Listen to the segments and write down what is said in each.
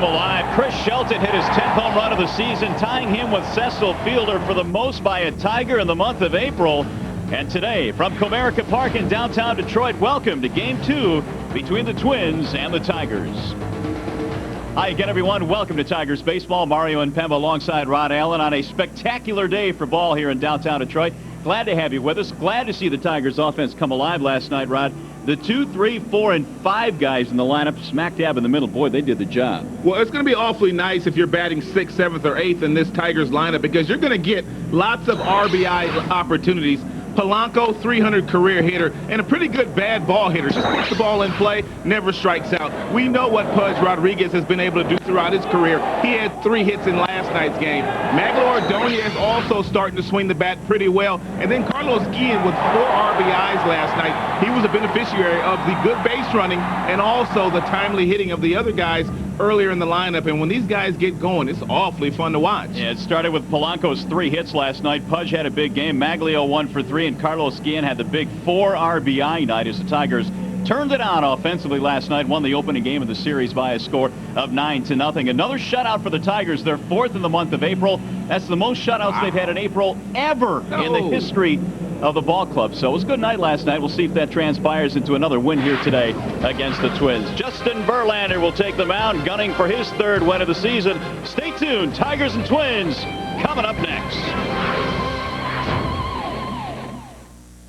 come alive. Chris Shelton hit his 10th home run of the season, tying him with Cecil Fielder for the most by a Tiger in the month of April. And today, from Comerica Park in downtown Detroit, welcome to Game 2 between the Twins and the Tigers. Hi again, everyone. Welcome to Tigers Baseball. Mario and Pemba alongside Rod Allen on a spectacular day for ball here in downtown Detroit. Glad to have you with us. Glad to see the Tigers offense come alive last night, Rod. The 2, 3, 4, and 5 guys in the lineup smack dab in the middle. Boy, they did the job. Well, it's going to be awfully nice if you're batting 6th, 7th, or 8th in this Tigers lineup because you're going to get lots of RBI opportunities. Polanco, 300 career hitter, and a pretty good bad ball hitter. Just puts the ball in play, never strikes out. We know what Pudge Rodriguez has been able to do throughout his career. He had 3 hits in last night's game. Magloire Ordonez is also starting to swing the bat pretty well. And then Carlos Guillen with 4 RBIs last night. He was a beneficiary of the good base running and also the timely hitting of the other guys earlier in the lineup. And when these guys get going, it's awfully fun to watch. Yeah, it started with Polanco's 3 hits last night. Pudge had a big game. Maglio 1 for 3, and Carlos Guillen had the big 4 RBI night as the Tigers turned it on offensively last night, won the opening game of the series by a score of 9-0. Another shutout for the Tigers. They're 4th in the month of April. That's the most shutouts they've had in April ever in the history of the ball club. So it was a good night last night. We'll see if that transpires into another win here today against the Twins. Justin Verlander will take the mound, gunning for his 3rd win of the season. Stay tuned. Tigers and Twins coming up next.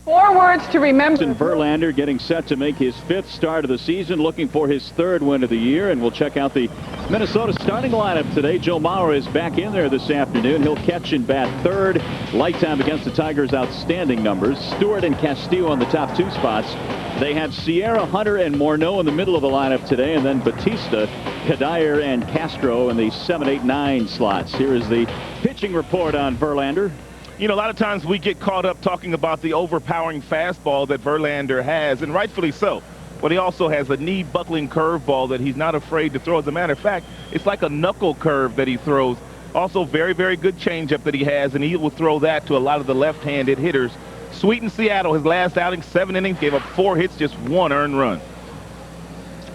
4 words to remember. Justin Verlander getting set to make his 5th start of the season, looking for his 3rd win of the year. And we'll check out the Minnesota starting lineup today. Joe Mauer is back in there this afternoon. He'll catch and bat 3rd. Light time against the Tigers' outstanding numbers. Stewart and Castillo on the top 2 spots. They have Sierra, Hunter, and Morneau in the middle of the lineup today, and then Batista, Kadire, and Castro in the 7, 8, 9 slots. Here is the pitching report on Verlander. You know, a lot of times we get caught up talking about the overpowering fastball that Verlander has, and rightfully so. But he also has a knee-buckling curveball that he's not afraid to throw. As a matter of fact, it's like a knuckle curve that he throws. Also, very, very good changeup that he has, and he will throw that to a lot of the left-handed hitters. Sweet in Seattle, his last outing, 7 innings, gave up 4 hits, just 1 earned run.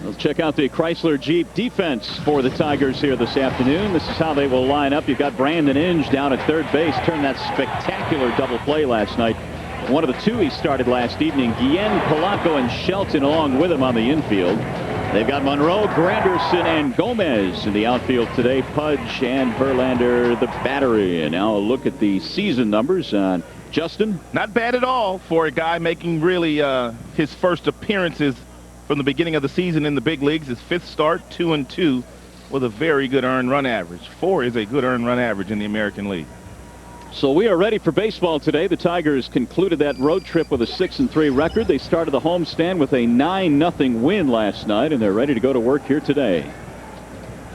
Let's check out the Chrysler Jeep defense for the Tigers here this afternoon. This is how they will line up. You've got Brandon Inge down at 3rd base. Turned that spectacular double play last night. One of the 2 he started last evening. Guillen, Polanco, and Shelton along with him on the infield. They've got Monroe, Granderson, and Gomez in the outfield today. Pudge and Verlander, the battery. And now a look at the season numbers on Justin. Not bad at all for a guy making really his first appearances from the beginning of the season in the big leagues. His 5th start, 2-2, with a very good earned run average. 4 is a good earned run average in the American League. So we are ready for baseball today. The Tigers concluded that road trip with a 6-3 record. They started the homestand with a 9-0 win last night, and they're ready to go to work here today.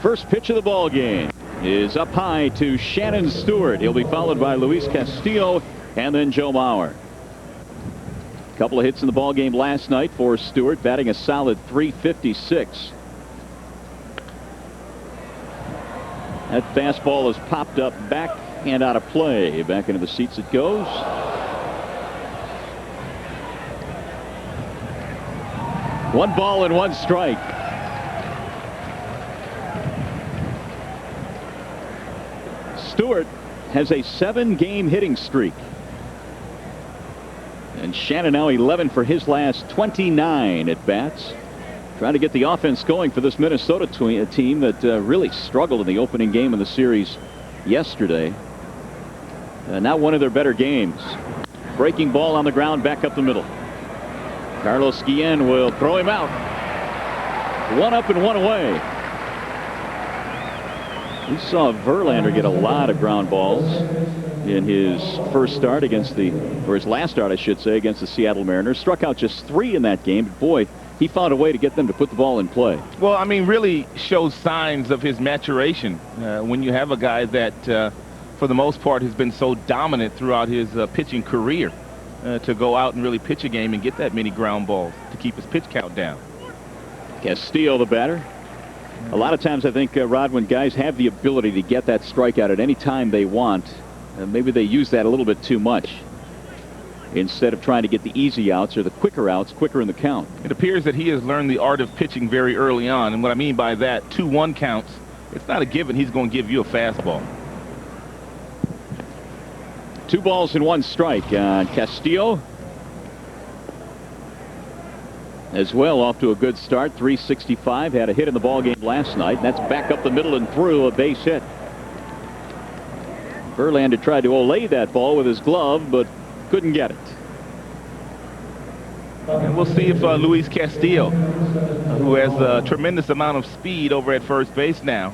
First pitch of the ball game is up high to Shannon Stewart. He'll be followed by Luis Castillo and then Joe Mauer. Couple of hits in the ball game last night for Stewart, batting a solid .356. That fastball is popped up back and out of play. Back into the seats it goes. One ball and 1 strike. Stewart has a 7-game hitting streak. And Shannon now 11 for his last 29 at bats. Trying to get the offense going for this Minnesota team that really struggled in the opening game of the series yesterday. Not one of their better games. Breaking ball on the ground back up the middle. Carlos Guillen will throw him out. 1 up and 1 away. We saw Verlander get a lot of ground balls in his first start against or his last start, I should say, against the Seattle Mariners. Struck out just 3 in that game. But boy, he found a way to get them to put the ball in play. Well, I mean, really shows signs of his maturation when you have a guy that, for the most part, has been so dominant throughout his pitching career to go out and really pitch a game and get that many ground balls to keep his pitch count down. Castillo, the batter. A lot of times I think, Rod, when guys have the ability to get that strikeout at any time they want, maybe they use that a little bit too much instead of trying to get the easy outs or the quicker outs quicker in the count. It appears that he has learned the art of pitching very early on, and what I mean by that, 2-1 counts it's not a given he's going to give you a fastball. 2 balls and 1 strike. Castillo as well, off to a good start. 365, had a hit in the ball game last night. That's back up the middle and through, a base hit. Verlander tried to olay that ball with his glove, but couldn't get it. And we'll see if Luis Castillo, who has a tremendous amount of speed over at first base now,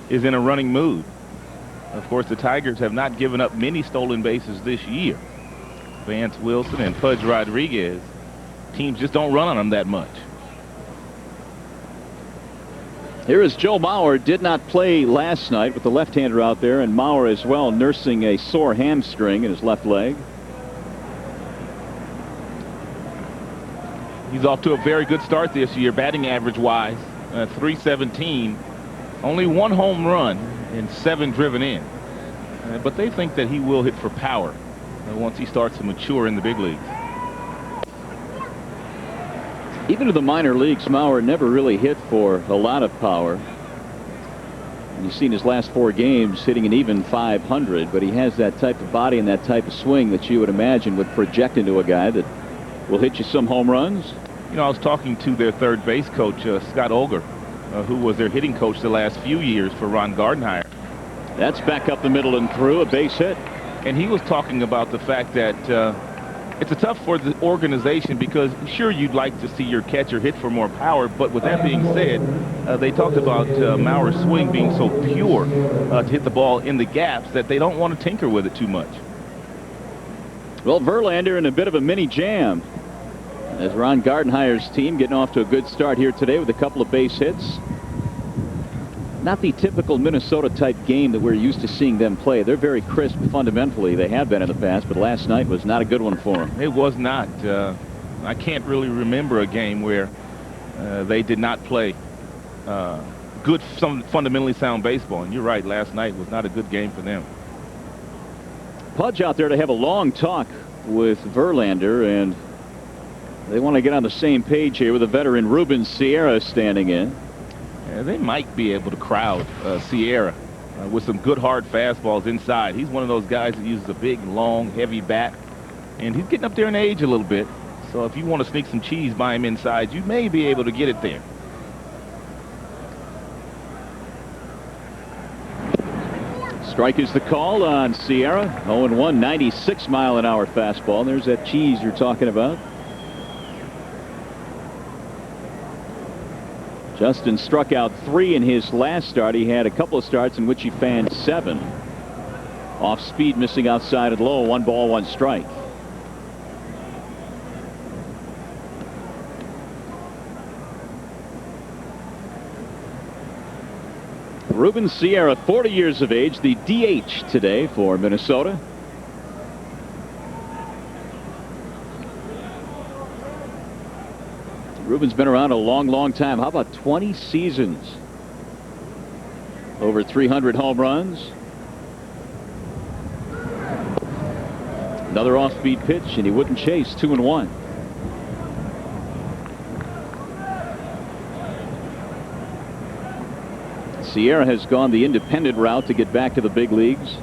is in a running mood. Of course, the Tigers have not given up many stolen bases this year. Vance Wilson and Pudge Rodriguez, teams just don't run on them that much. Here is Joe Mauer. Did not play last night with the left-hander out there, and Mauer as well nursing a sore hamstring in his left leg. He's off to a very good start this year, batting average-wise, 317. Only 1 home run and 7 driven in. But they think that he will hit for power once he starts to mature in the big leagues. Even to the minor leagues, Mauer never really hit for a lot of power. You've seen his last 4 games hitting an even 500, but he has that type of body and that type of swing that you would imagine would project into a guy that will hit you some home runs. You know, I was talking to their third base coach, Scott Olger, who was their hitting coach the last few years for Ron Gardenhire. That's back up the middle and through, a base hit. And he was talking about the fact that it's a tough for the organization because sure you'd like to see your catcher hit for more power, but with that being said, they talked about Mauer's swing being so pure to hit the ball in the gaps that they don't want to tinker with it too much. Well, Verlander in a bit of a mini jam as Ron Gardenhire's team getting off to a good start here today with a couple of base hits. Not the typical Minnesota type game that we're used to seeing them play. They're very crisp fundamentally. They have been in the past, but last night was not a good one for them. It was not. I can't really remember a game where they did not play good, fundamentally sound baseball. And you're right, last night was not a good game for them. Pudge out there to have a long talk with Verlander, and they want to get on the same page here with the veteran Ruben Sierra standing in. They might be able to crowd Sierra with some good hard fastballs inside. He's one of those guys that uses a big, long, heavy bat, and he's getting up there in age a little bit. So if you want to sneak some cheese by him inside, you may be able to get it there. Strike is the call on Sierra. 0-1, 96-mile-an-hour fastball. There's that cheese you're talking about. Justin struck out 3 in his last start. He had a couple of starts in which he fanned 7. Off speed, missing outside and low. 1 ball, 1 strike. Ruben Sierra, 40 years of age, the DH today for Minnesota. Ruben's been around a long time. How about 20 seasons? Over 300 home runs. Another off-speed pitch, and he wouldn't chase. 2-1. Sierra has gone the independent route to get back to the big leagues.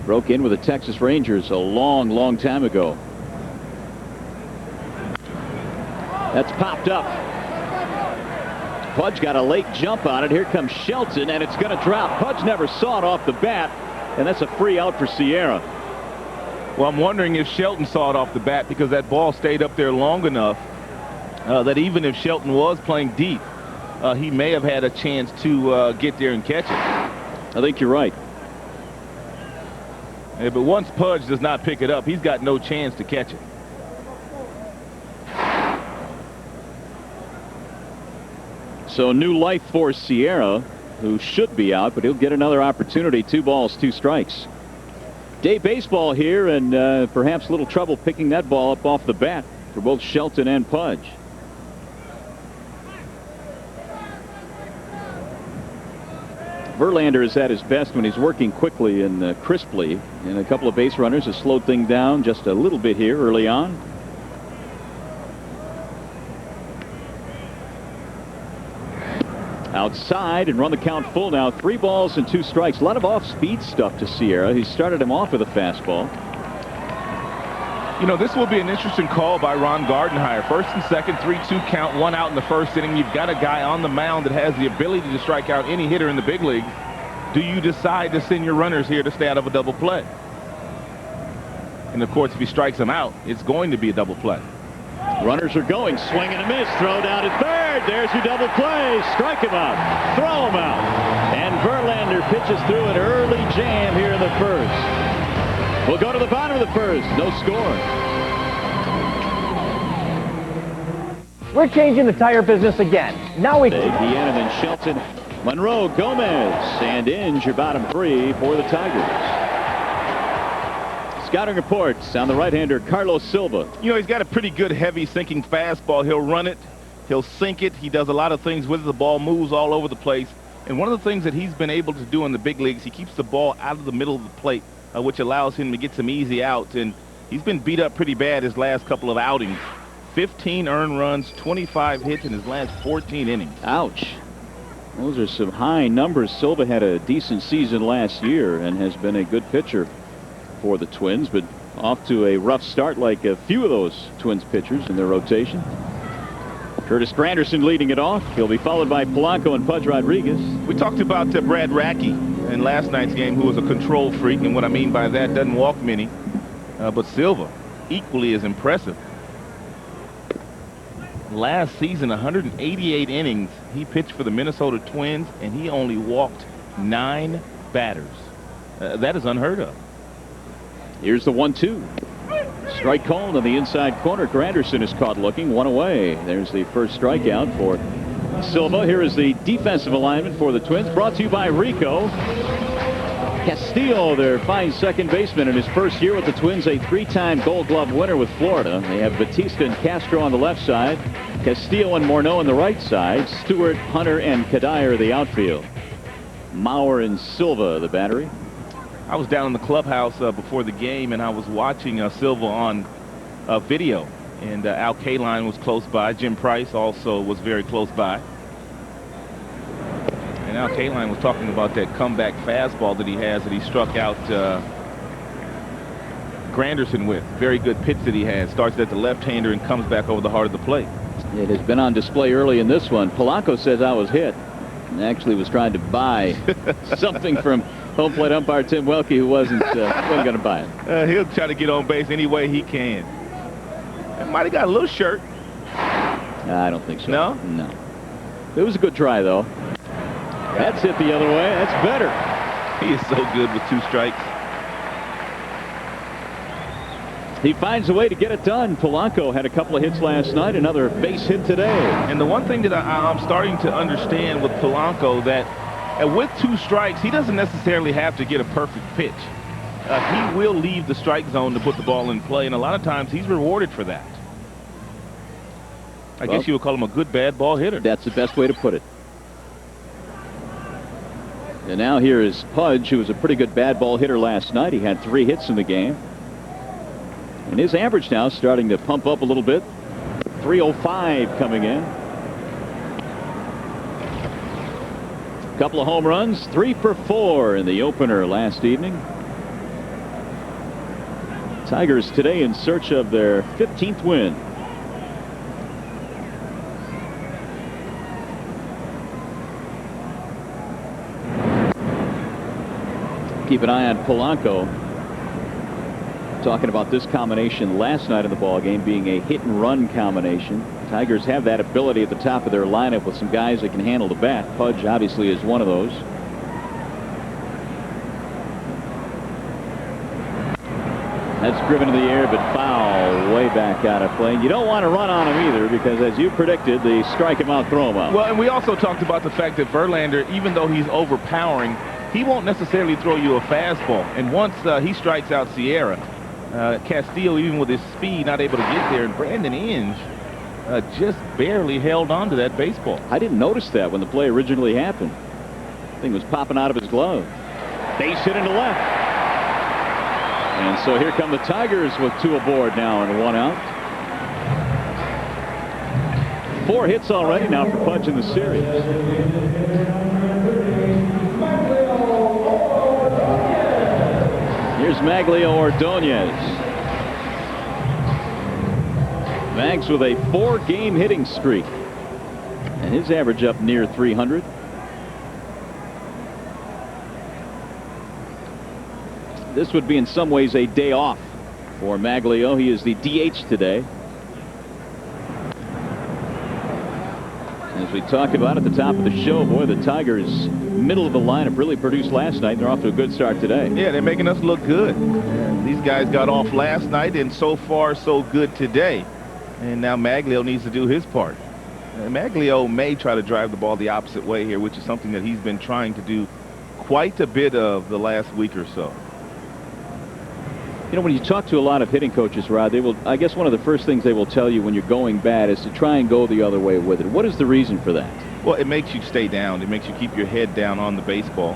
Broke in with the Texas Rangers a long time ago. That's popped up. Pudge got a late jump on it. Here comes Shelton, and it's going to drop. Pudge never saw it off the bat, and that's a free out for Sierra. Well, I'm wondering if Shelton saw it off the bat because that ball stayed up there long enough that even if Shelton was playing deep, he may have had a chance to get there and catch it. I think you're right. Yeah, but once Pudge does not pick it up, he's got no chance to catch it. So new life for Sierra, who should be out, but he'll get another opportunity. 2 balls, 2 strikes. Day baseball here, and perhaps a little trouble picking that ball up off the bat for both Shelton and Pudge. Verlander is at his best when he's working quickly and crisply, and a couple of base runners have slowed things down just a little bit here early on. outside and run the count full now. 3 balls and 2 strikes. A lot of off-speed stuff to Sierra. He started him off with a fastball. You know, this will be an interesting call by Ron Gardenhire. First and second, 3-2 count, 1 out in the first inning. You've got a guy on the mound that has the ability to strike out any hitter in the big league. Do you decide to send your runners here to stay out of a double play? And of course, if he strikes them out, it's going to be a double play. Runners are going. Swing and a miss. Throw down at third. There's your double play. Strike him out. Throw him out. And Verlander pitches through an early jam here in the first. We'll go to the bottom of the first. No score. We're changing the tire business again. Now we... Guillen and then Shelton, Monroe, Gomez, and Inge, your bottom 3 for the Tigers. Scouting reports on the right-hander Carlos Silva. You know, he's got a pretty good heavy sinking fastball. He'll run it. He'll sink it. He does a lot of things with it. The ball moves all over the place. And one of the things that he's been able to do in the big leagues, he keeps the ball out of the middle of the plate, which allows him to get some easy outs. And he's been beat up pretty bad his last couple of outings. 15 earned runs, 25 hits in his last 14 innings. Ouch. Those are some high numbers. Silva had a decent season last year and has been a good pitcher for the Twins, but off to a rough start like a few of those Twins pitchers in their rotation. Curtis Granderson leading it off. He'll be followed by Polanco and Pudge Rodriguez. We talked about Brad Rackey in last night's game, who was a control freak, and what I mean by that, doesn't walk many. But Silva, equally as impressive. Last season, 188 innings. He pitched for the Minnesota Twins, and he only walked 9 batters. That is unheard of. Here's the 1-2. Strike called on the inside corner. Granderson is caught looking. 1 away. There's the first strikeout for Silva. Here is the defensive alignment for the Twins, brought to you by Rico. Castillo, their fine second baseman in his first year with the Twins, a 3-time Gold Glove winner with Florida. They have Batista and Castro on the left side, Castillo and Morneau on the right side, Stewart, Hunter, and Kadire the outfield. Mauer and Silva the battery. I was down in the clubhouse before the game, and I was watching Silva on video, and Al Kaline was close by. Jim Price also was very close by. And Al Kaline was talking about that comeback fastball that he has, that he struck out Granderson with. Very good pitch that he has. Starts at the left-hander and comes back over the heart of the plate. It has been on display early in this one. Polanco says I was hit, and actually was trying to buy something from home plate umpire Tim Welke, who wasn't going to buy it. He'll try to get on base any way he can. Might have got a little shirt. I don't think so. No? No. It was a good try, though. That's hit the other way. That's better. He is so good with 2 strikes. He finds a way to get it done. Polanco had a couple of hits last night, another base hit today. And the one thing that I'm starting to understand with Polanco, that with 2 strikes, he doesn't necessarily have to get a perfect pitch. He will leave the strike zone to put the ball in play, and a lot of times he's rewarded for that. I guess you would call him a good bad ball hitter. That's the best way to put it. And now here is Pudge, who was a pretty good bad ball hitter last night. He had 3 hits in the game. And his average now starting to pump up a little bit. 305 coming in. A couple of home runs, 3 for 4 in the opener last evening. Tigers today in search of their 15th win. Keep an eye on Polanco. Talking about this combination last night in the ball game being a hit and run combination. Tigers have that ability at the top of their lineup with some guys that can handle the bat. Pudge obviously is one of those. That's driven to the air, but foul way back out of play. You don't want to run on him either, because as you predicted, they strike him out, throw him out. Well, and we also talked about the fact that Verlander, even though he's overpowering, he won't necessarily throw you a fastball. And once he strikes out Sierra, Castillo, even with his speed, not able to get there. And Brandon Inge just barely held on to that baseball. I didn't notice that when the play originally happened. Thing was popping out of his glove. Base hit into left. And so here come the Tigers with 2 aboard now and 1 out. 4 hits already now for Pudge in the series. Here's Maglio Ordonez. Mags with a 4-game hitting streak. And his average up near 300. This would be in some ways a day off for Maglio. He is the DH today. As we talked about at the top of the show, boy, the Tigers, middle of the lineup, really produced last night. They're off to a good start today. Yeah, they're making us look good. These guys got off last night, and so far, so good today. And now Maglio needs to do his part. Maglio may try to drive the ball the opposite way here, which is something that he's been trying to do quite a bit of the last week or so. You know, when you talk to a lot of hitting coaches, Rod, they will, I guess one of the first things they will tell you when you're going bad is to try and go the other way with it. What is the reason for that? Well, it makes you stay down. It makes you keep your head down on the baseball.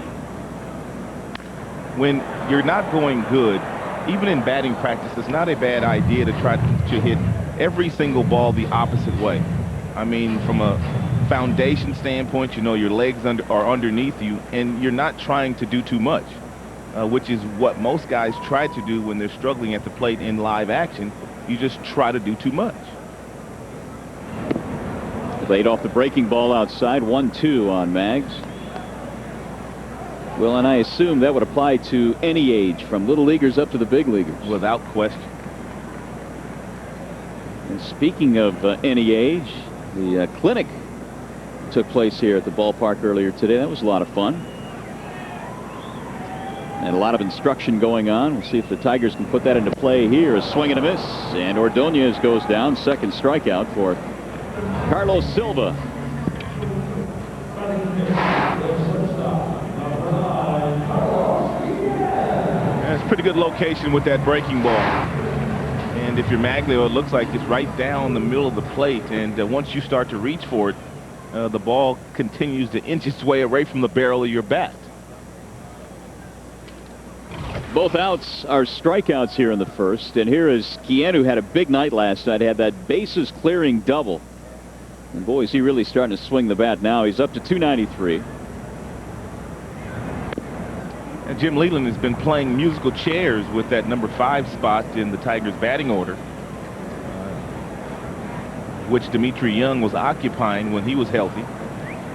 When you're not going good, even in batting practice, it's not a bad idea to try to hit every single ball the opposite way. I mean, from a foundation standpoint, you know, your legs are underneath you, and you're not trying to do too much. Which is what most guys try to do when they're struggling at the plate in live action. You just try to do too much. Laid off the breaking ball outside, 1-2 on Mags. Well, and I assume that would apply to any age, from little leaguers up to the big leaguers. Without question. And speaking of any age, the clinic took place here at the ballpark earlier today. That was a lot of fun. And a lot of instruction going on. We'll see if the Tigers can put that into play here. A swing and a miss. And Ordonez goes down. Second strikeout for Carlos Silva. That's a pretty good location with that breaking ball. And if you're Maglio, it looks like it's right down the middle of the plate. And once you start to reach for it, the ball continues to inch its way away from the barrel of your bat. Both outs are strikeouts here in the first. And here is Guillen, who had a big night last night, had that bases clearing double. And boy, is he really starting to swing the bat now. He's up to 293. And Jim Leyland has been playing musical chairs with that number 5 spot in the Tigers batting order, which Dimitri Young was occupying when he was healthy.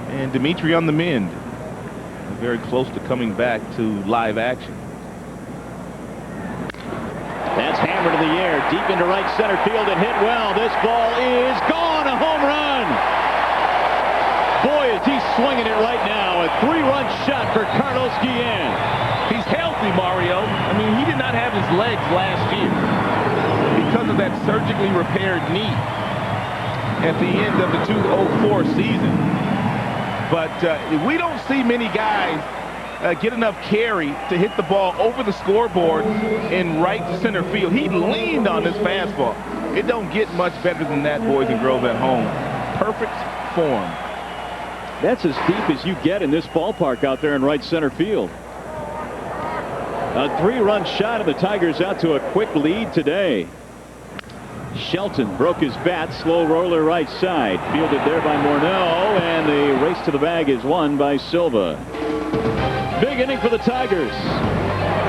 And Dimitri on the mend, very close to coming back to live action. That's hammered in the air, deep into right center field and hit well. This ball is gone, a home run. Boy, is he swinging it right now. A 3-run shot for Carlos Guillen. He's healthy, Mario. I mean, he did not have his legs last year because of that surgically repaired knee at the end of the 2004 season. But we don't see many guys get enough carry to hit the ball over the scoreboard in right center field. He leaned on this fastball. It don't get much better than that, boys and girls at home. Perfect form. That's as deep as you get in this ballpark out there in right center field. A 3-run shot, and the Tigers out to a quick lead today. Shelton broke his bat, slow roller right side, fielded there by Morneau, and the race to the bag is won by Silva. Big inning for the Tigers.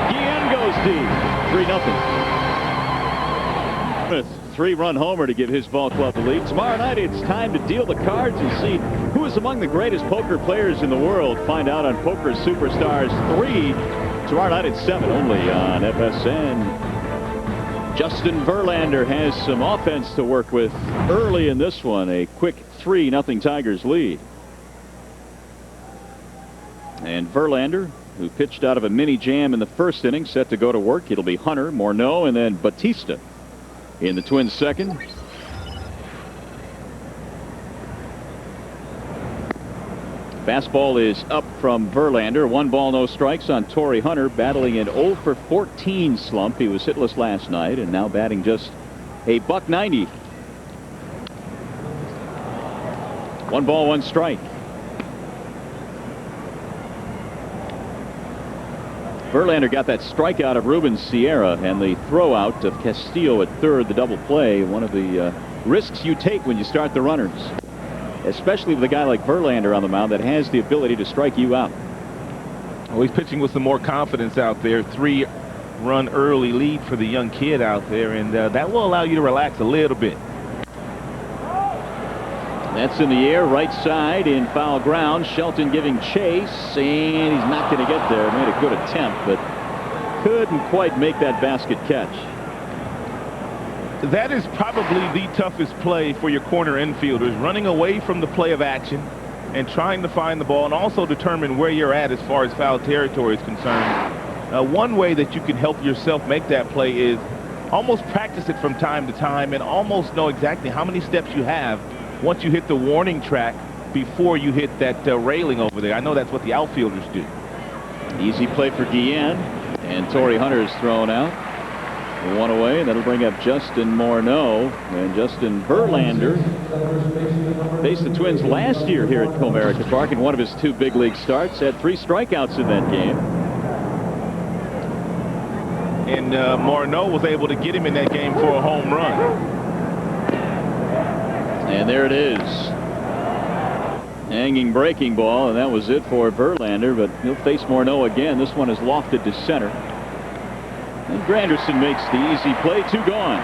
Guillen goes deep. 3-0. 3-run homer to give his ball club the lead. Tomorrow night it's time to deal the cards and see who is among the greatest poker players in the world. Find out on Poker Superstars 3 tomorrow night at 7 only on FSN. Justin Verlander has some offense to work with early in this one. A quick 3-0 Tigers lead. And Verlander, who pitched out of a mini jam in the first inning, set to go to work. It'll be Hunter, Morneau, and then Batista in the Twins' second. Fastball is up from Verlander. 1 ball, no strikes on Torrey Hunter, battling an 0 for 14 slump. He was hitless last night and now batting just a $190. 1 ball, 1 strike. Verlander got that strikeout of Ruben Sierra and the throw out of Castillo at third, the double play. One of the risks you take when you start the runners. especially with a guy like Verlander on the mound that has the ability to strike you out. Well, he's pitching with some more confidence out there. 3-run early lead for the young kid out there, and that will allow you to relax a little bit. That's in the air, right side in foul ground. Shelton giving chase, and he's not going to get there. Made a good attempt, but couldn't quite make that basket catch. That is probably the toughest play for your corner infielders, running away from the play of action and trying to find the ball and also determine where you're at as far as foul territory is concerned. One way that you can help yourself make that play is almost practice it from time to time and almost know exactly how many steps you have once you hit the warning track before you hit that railing over there. I know that's what the outfielders do. Easy play for Guillen, and Torrey Hunter is thrown out. One away, and that'll bring up Justin Morneau. And Justin Verlander faced the Twins last year here at Comerica Park in one of his 2 big league starts. Had 3 strikeouts in that game. And Morneau was able to get him in that game for a home run. And there it is. Hanging breaking ball, and that was it for Verlander, but he'll face Morneau again. This one is lofted to center. And Granderson makes the easy play. 2 gone.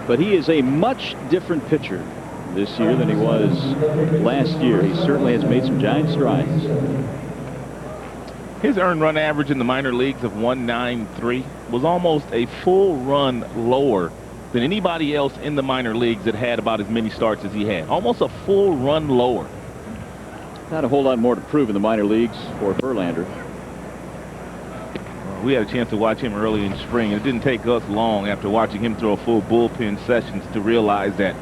But he is a much different pitcher this year than he was last year. He certainly has made some giant strides. His earned run average in the minor leagues of 193 was almost a full run lower than anybody else in the minor leagues that had about as many starts as he had. Almost a full run lower. Not a whole lot more to prove in the minor leagues for Verlander. We had a chance to watch him early in spring. It didn't take us long after watching him throw a full bullpen sessions to realize that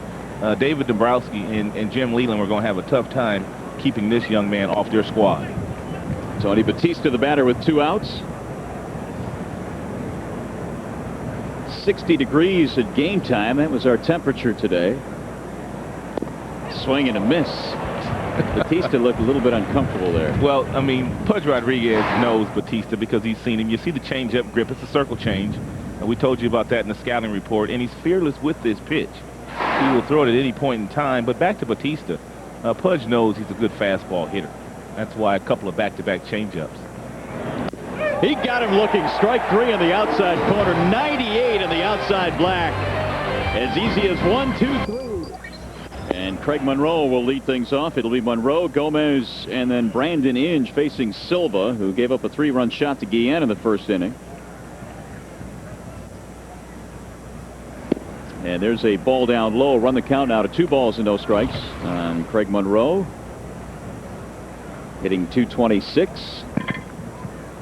David Dombrowski and Jim Leland were going to have a tough time keeping this young man off their squad. Tony Batista, the batter, with 2 outs. 60 degrees at game time. That was our temperature today. Swing and a miss. Batista looked a little bit uncomfortable there. Well, I mean, Pudge Rodriguez knows Batista because he's seen him. You see the change-up grip. It's a circle change. And we told you about that in the scouting report. And he's fearless with this pitch. He will throw it at any point in time. But back to Batista, Pudge knows he's a good fastball hitter. That's why a couple of back-to-back change-ups. He got him looking. Strike 3 in the outside corner. 98 in the outside black. As easy as 1, 2, 3. And Craig Monroe will lead things off. It'll be Monroe, Gomez, and then Brandon Inge facing Silva, who gave up a 3-run shot to Guillen in the first inning. And there's a ball down low. Run the count now to 2 balls and no strikes on Craig Monroe. Hitting .226.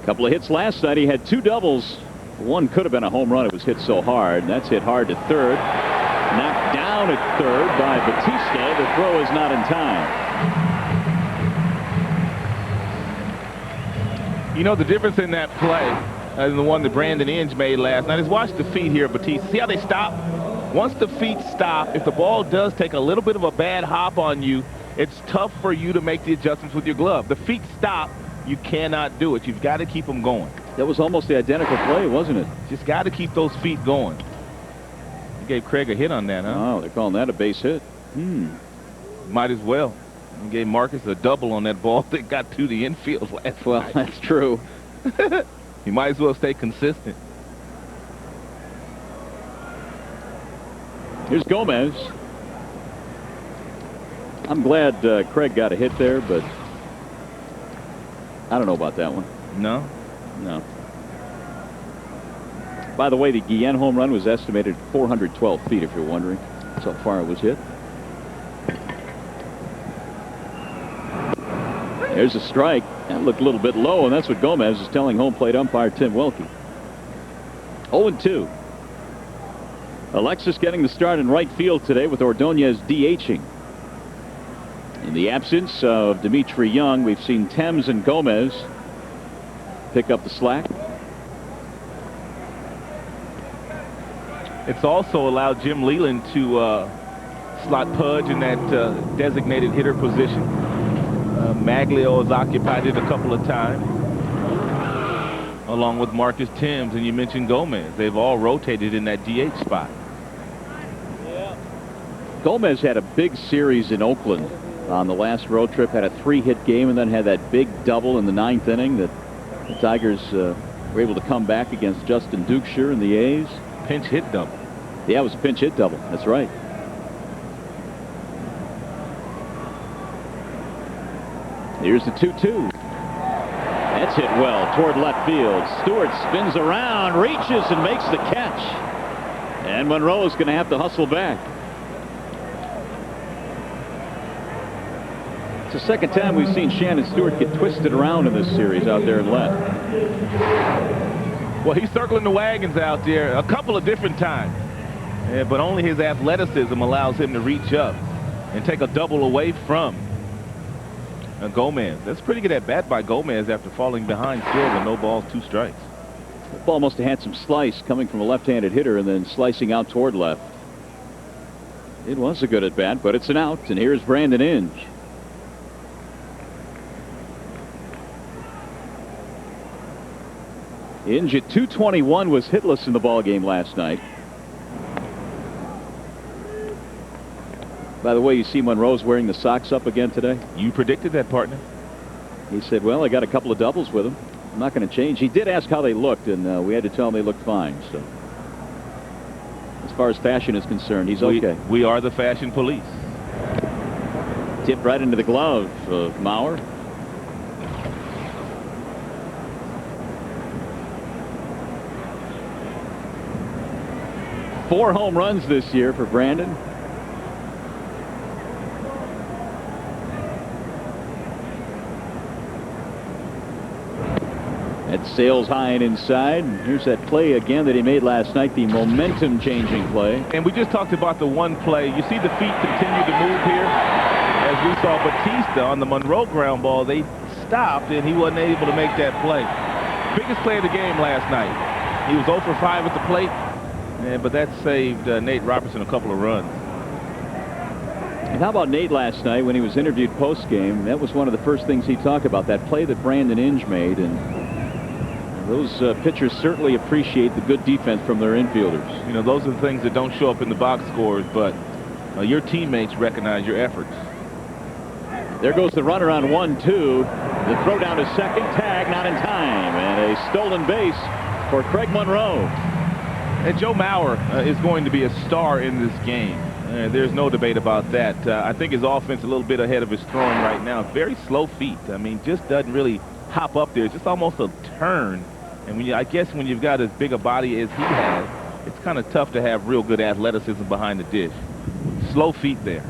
Couple of hits last night. He had 2 doubles. One could have been a home run. It was hit so hard. And that's hit hard to third. Knocked down at third by Batista. The throw is not in time. You know, the difference in that play and the one that Brandon Inge made last night is watch the feet here of Batista. See how they stop? Once the feet stop, if the ball does take a little bit of a bad hop on you, it's tough for you to make the adjustments with your glove. The feet stop, you cannot do it. You've got to keep them going. That was almost the identical play, wasn't it? Just got to keep those feet going. You gave Craig a hit on that, huh? Oh, they're calling that a base hit. Might as well. You gave Marcus a double on that ball that got to the infield last night. Well, that's true. You might as well stay consistent. Here's Gomez. I'm glad Craig got a hit there, but I don't know about that one. No? No. By the way, the Guillen home run was estimated 412 feet, if you're wondering. That's how far it was hit. There's a strike. That looked a little bit low, and that's what Gomez is telling home plate umpire Tim Wilkie. 0-2. Alexis getting the start in right field today with Ordonez DHing. In the absence of Dimitri Young, we've seen Thames and Gomez pick up the slack. It's also allowed Jim Leland to slot Pudge in that designated hitter position. Maglio has occupied it a couple of times, along with Marcus Thames, and you mentioned Gomez. They've all rotated in that DH spot. Yeah. Gomez had a big series in Oakland on the last road trip, had a 3-hit game, and then had that big double in the 9th inning that the Tigers were able to come back against Justin Dukeshire and the A's. Pinch hit double. Yeah, it was a pinch hit double. That's right. Here's the 2-2. That's hit well toward left field. Stewart spins around, reaches, and makes the catch. And Monroe is going to have to hustle back. It's the second time we've seen Shannon Stewart get twisted around in this series out there in left. Well, he's circling the wagons out there a couple of different times. Yeah, but only his athleticism allows him to reach up and take a double away from Gomez. That's pretty good at bat by Gomez after falling behind still with no balls, 2 strikes. The ball must have had some slice coming from a left-handed hitter and then slicing out toward left. It was a good at bat, but it's an out, and here's Brandon Inge. Inge at 221 was hitless in the ball game last night. By the way, you see Monroe's wearing the socks up again today. You predicted that, partner. He said, well, I got a couple of doubles with him. I'm not going to change. He did ask how they looked, and we had to tell him they looked fine. So as far as fashion is concerned, he's okay. We are the fashion police. Tipped right into the glove of Mauer. Four home runs this year for Brandon. That sails high and inside. Here's that play again that he made last night, the momentum-changing play. And we just talked about the one play. You see the feet continue to move here. As we saw Batista on the Monroe ground ball, they stopped, and he wasn't able to make that play. Biggest play of the game last night. He was 0 for 5 at the plate. But that saved Nate Robertson a couple of runs. And how about Nate last night when he was interviewed post-game? That was one of the first things he talked about, that play that Brandon Inge made. And those pitchers certainly appreciate the good defense from their infielders. You know, those are the things that don't show up in the box scores, but your teammates recognize your efforts. There goes the runner on 1-2. The throw down to second, tag not in time, and a stolen base for Craig Monroe. And Joe Mauer is going to be a star in this game. There's no debate about that. I think his offense is a little bit ahead of his throwing right now. Very slow feet. I mean, just doesn't really hop up there. It's just almost a turn. And I guess when you've got as big a body as he has, it's kind of tough to have real good athleticism behind the dish. Slow feet there.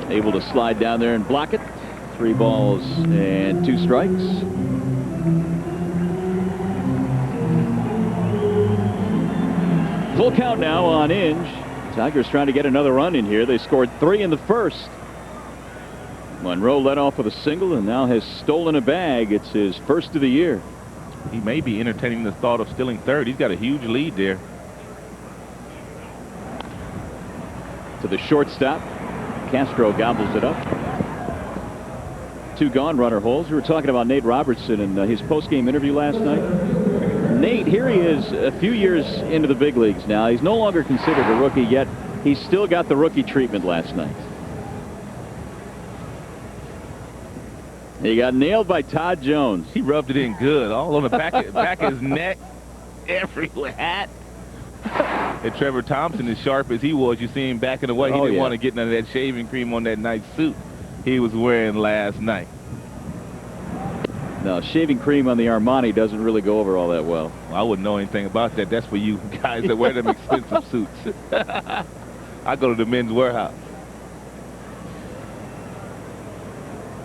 Able to slide down there and block it. 3 balls and 2 strikes. Full count now on Inge. Tigers trying to get another run in here. They scored 3 in the first. Monroe led off with a single and now has stolen a bag. It's his first of the year. He may be entertaining the thought of stealing third. He's got a huge lead there. To the shortstop. Castro gobbles it up. 2 gone, runner holds. We were talking about Nate Robertson and his post-game interview last night. Nate, here he is a few years into the big leagues now. He's no longer considered a rookie, yet he's still got the rookie treatment last night. He got nailed by Todd Jones. He rubbed it in good, all on the back of his neck, everywhere. Hat. And Trevor Thompson, as sharp as he was, you see him backing away. He didn't want to get none of that shaving cream on that nice suit he was wearing last night. No, shaving cream on the Armani doesn't really go over all that well. I wouldn't know anything about that. That's for you guys that wear them expensive suits. I go to the Men's Warehouse.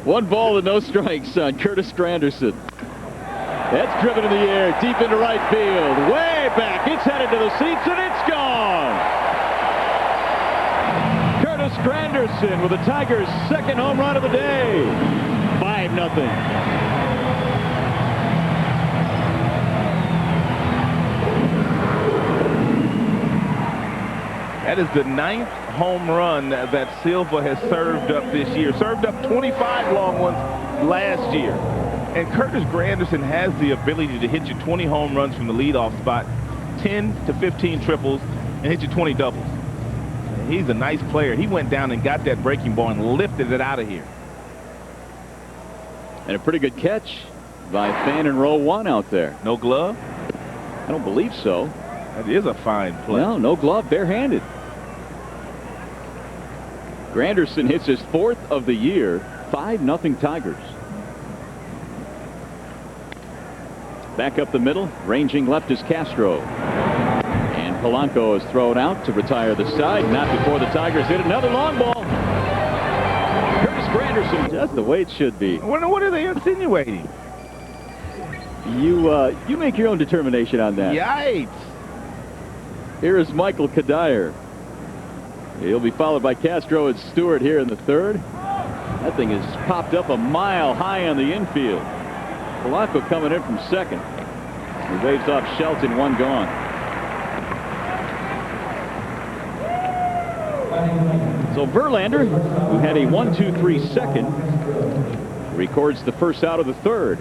1 ball and no strikes on Curtis Granderson. That's driven in the air, deep into right field. Way back. It's headed to the seats, and it's gone. Curtis Granderson with the Tigers' second home run of the day. 5-0. That is the 9th home run that Silva has served up this year. Served up 25 long ones last year. And Curtis Granderson has the ability to hit you 20 home runs from the leadoff spot. 10 to 15 triples and hit you 20 doubles. He's a nice player. He went down and got that breaking ball and lifted it out of here. And a pretty good catch by fan in row one out there. No glove? I don't believe so. That is a fine play. No glove, barehanded. Granderson hits his 4th of the year. 5-0 Tigers. Back up the middle, ranging left is Castro. And Polanco is thrown out to retire the side. Not before the Tigers hit another long ball. Curtis Granderson, just the way it should be. What are they insinuating? You make your own determination on that. Yikes. Here is Michael Kadire. He'll be followed by Castro and Stewart here in the 3rd. That thing is popped up a mile high on the infield. Polanco coming in from 2nd. He waves off Shelton, 1 gone. So Verlander, who had a 1-2-3 second, records the first out of the 3rd.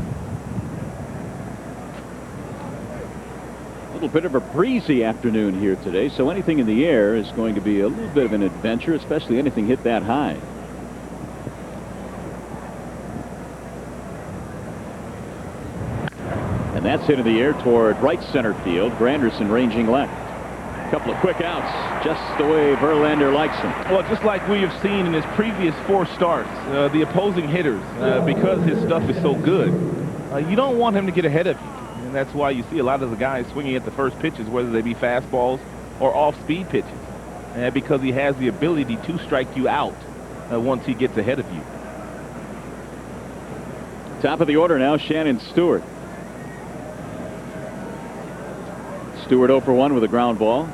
A little bit of a breezy afternoon here today, so anything in the air is going to be a little bit of an adventure, especially anything hit that high. And that's hit in the air toward right center field. Granderson ranging left. A couple of quick outs, just the way Verlander likes them. Well, just like we have seen in his previous 4 starts, the opposing hitters, because his stuff is so good, you don't want him to get ahead of you. And that's why you see a lot of the guys swinging at the first pitches, whether they be fastballs or off-speed pitches, because he has the ability to strike you out once he gets ahead of you. Top of the order now, Shannon Stewart. Stewart 0 for 1 with a ground ball.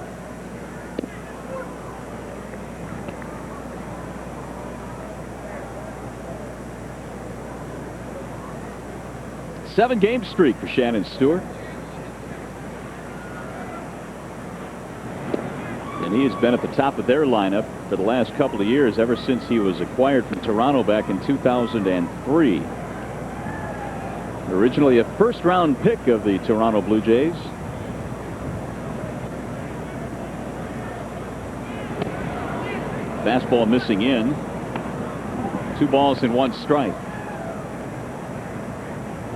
Seven-game streak for Shannon Stewart. And he has been at the top of their lineup for the last couple of years, ever since he was acquired from Toronto back in 2003. Originally a first-round pick of the Toronto Blue Jays. Fastball missing in. 2 balls and 1 strike.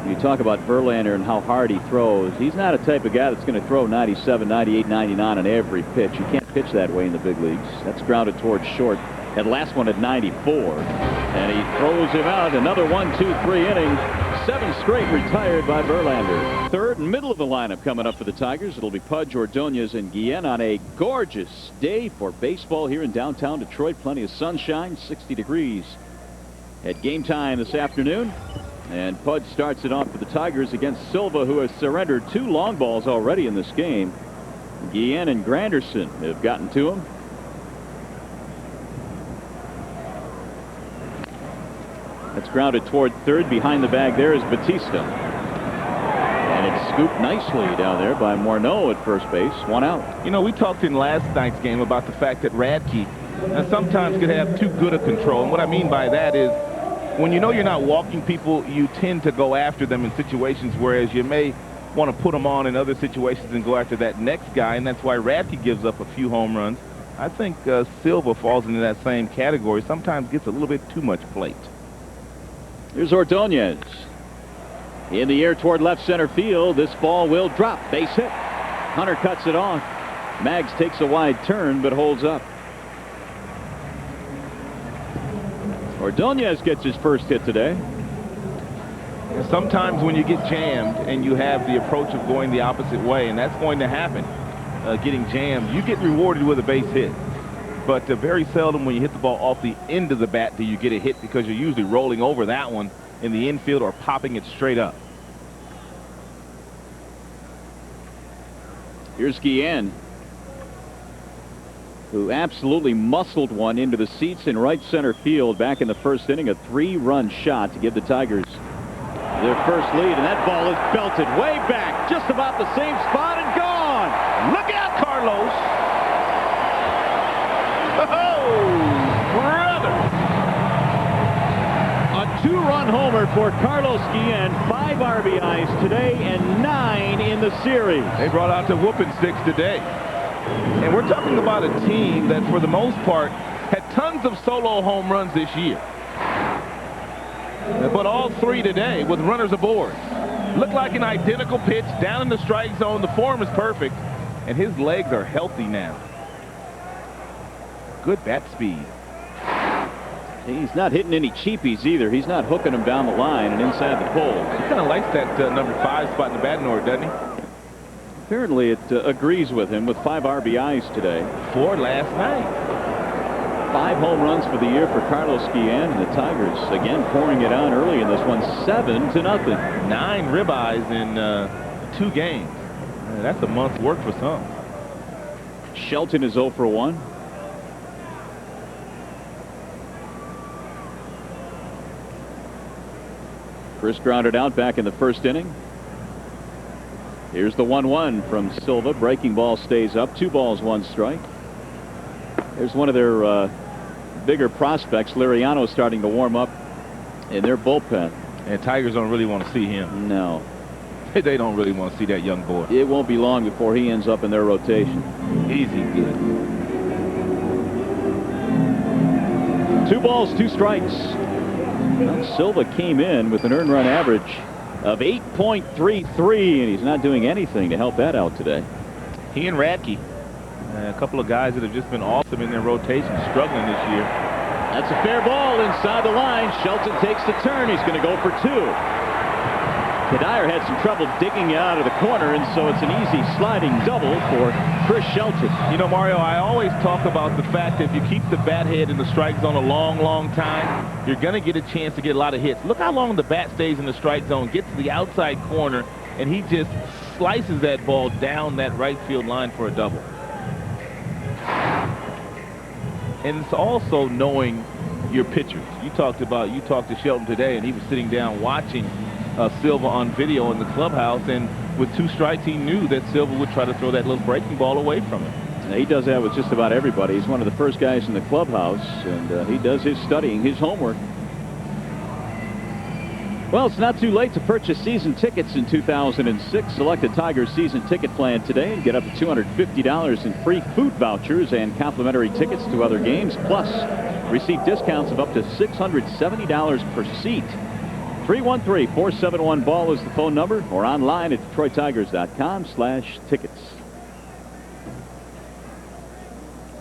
You talk about Verlander and how hard he throws. He's not a type of guy that's going to throw 97, 98, 99 on every pitch. You can't pitch that way in the big leagues. That's grounded towards short. That last one at 94. And he throws him out. Another 1, 2, 3 inning. 7 straight retired by Verlander. 3rd and middle of the lineup coming up for the Tigers. It'll be Pudge, Ordonez, and Guillen on a gorgeous day for baseball here in downtown Detroit. Plenty of sunshine, 60 degrees at game time this afternoon. And Pudge starts it off for the Tigers against Silva, who has surrendered 2 long balls already in this game. Guillen and Granderson have gotten to him. That's grounded toward 3rd. Behind the bag there is Batista. And it's scooped nicely down there by Morneau at first base. 1 out. You know, we talked in last night's game about the fact that Radke sometimes could have too good a control. And what I mean by that is, when you know you're not walking people, you tend to go after them in situations, whereas you may want to put them on in other situations and go after that next guy, and that's why Radke gives up a few home runs. I think Silva falls into that same category. Sometimes gets a little bit too much plate. Here's Ordonez. In the air toward left center field. This ball will drop. Base hit. Hunter cuts it off. Maggs takes a wide turn but holds up. Ordonez gets his first hit today. And sometimes when you get jammed and you have the approach of going the opposite way, and that's going to happen, getting jammed, you get rewarded with a base hit. But very seldom when you hit the ball off the end of the bat do you get a hit, because you're usually rolling over that one in the infield or popping it straight up. Here's Guillen, who absolutely muscled one into the seats in right center field back in the 1st inning. A 3-run shot to give the Tigers their first lead, and that ball is belted way back, just about the same spot, and gone. Look out, Carlos. Oh, brother. A 2-run homer for Carlos Guillen. 5 RBIs today and 9 in the series. They brought out the whooping sticks today. And we're talking about a team that, for the most part, had tons of solo home runs this year. But all 3 today with runners aboard. Looked like an identical pitch down in the strike zone. The form is perfect, and his legs are healthy now. Good bat speed. He's not hitting any cheapies either. He's not hooking them down the line and inside the pole. He kind of likes that number 5 spot in the batting order, doesn't he? Apparently it agrees with him with 5 RBIs today. 4 last night. 5 home runs for the year for Carlos Guillen, and the Tigers again pouring it on early in this one, 7-0. 9 ribeyes in 2 games. That's a month's work for some. Shelton is 0 for 1. Chris grounded out back in the first inning. Here's the 1-1 from Silva. Breaking ball stays up. 2 balls, 1 strike. There's one of their bigger prospects. Liriano starting to warm up in their bullpen. And Tigers don't really want to see him. No. They don't really want to see that young boy. It won't be long before he ends up in their rotation. Easy good. 2 balls, 2 strikes. Well, Silva came in with an earned run average of 8.33, and he's not doing anything to help that out today. He and Radke, a couple of guys that have just been awesome in their rotation, struggling this year. That's a fair ball inside the line. Shelton takes the turn. He's going to go for 2. Kadire had some trouble digging it out of the corner, and so it's an easy sliding double for Chris Shelton. You know, Mario, I always talk about the fact that if you keep the bat head in the strike zone a long time, you're going to get a chance to get a lot of hits. Look how long the bat stays in the strike zone, gets to the outside corner, and he just slices that ball down that right field line for a double. And it's also knowing your pitchers. You talked to Shelton today, and he was sitting down watching Silva on video in the clubhouse, and with 2 strikes he knew that Silva would try to throw that little breaking ball away from him. Now, he does that with just about everybody. He's one of the first guys in the clubhouse, and he does his studying, his homework. Well, it's not too late to purchase season tickets in 2006. Select a Tigers season ticket plan today and get up to $250 in free food vouchers and complimentary tickets to other games. Plus, receive discounts of up to $670 per seat. 313-471-BALL is the phone number, or online at DetroitTigers.com/tickets.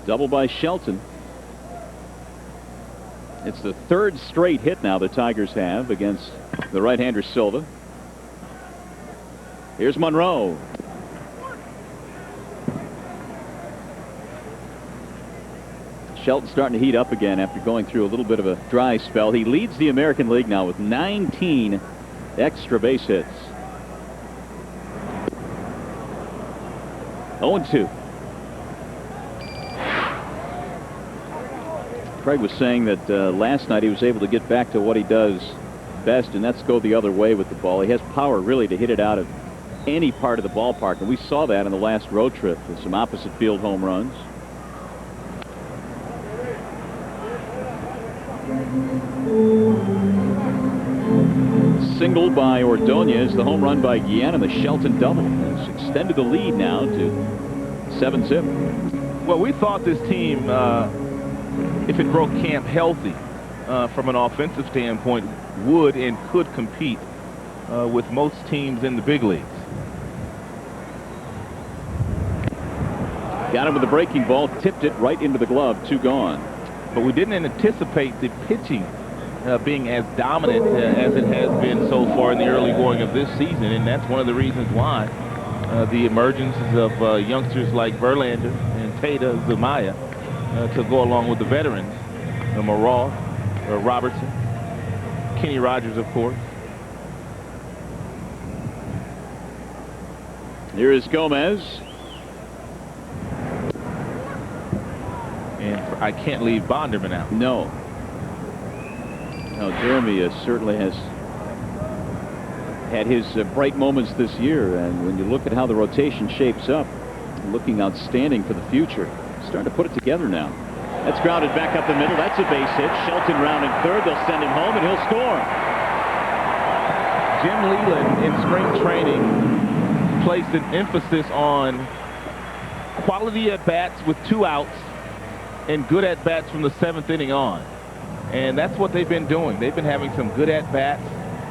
Double by Shelton. It's the 3rd straight hit now the Tigers have against the right-hander Silva. Here's Monroe. Shelton starting to heat up again after going through a little bit of a dry spell. He leads the American League now with 19 extra base hits. 0-2. Craig was saying that last night he was able to get back to what he does best, and that's go the other way with the ball. He has power really to hit it out of any part of the ballpark, and we saw that in the last road trip with some opposite field home runs. Single by Ordonez, the home run by Guillen, and the Shelton double has extended the lead now to 7-zip. Well, we thought this team, if it broke camp healthy from an offensive standpoint, would and could compete with most teams in the big leagues. Got him with a breaking ball, tipped it right into the glove, 2 gone. But we didn't anticipate the pitching being as dominant as it has been so far in the early going of this season, and that's one of the reasons why the emergence of youngsters like Verlander and Tata Zamaya to go along with the veterans, Morale, Robertson, Kenny Rogers, of course. Here is Gomez. And I can't leave Bonderman out. No. Now, Jeremy certainly has had his bright moments this year, and when you look at how the rotation shapes up, looking outstanding for the future. Starting to put it together now. That's grounded back up the middle. That's a base hit. Shelton rounding third. They'll send him home, and he'll score. Jim Leland in spring training placed an emphasis on quality at-bats with 2 outs and good at-bats from the 7th inning on. And that's what they've been doing. They've been having some good at-bats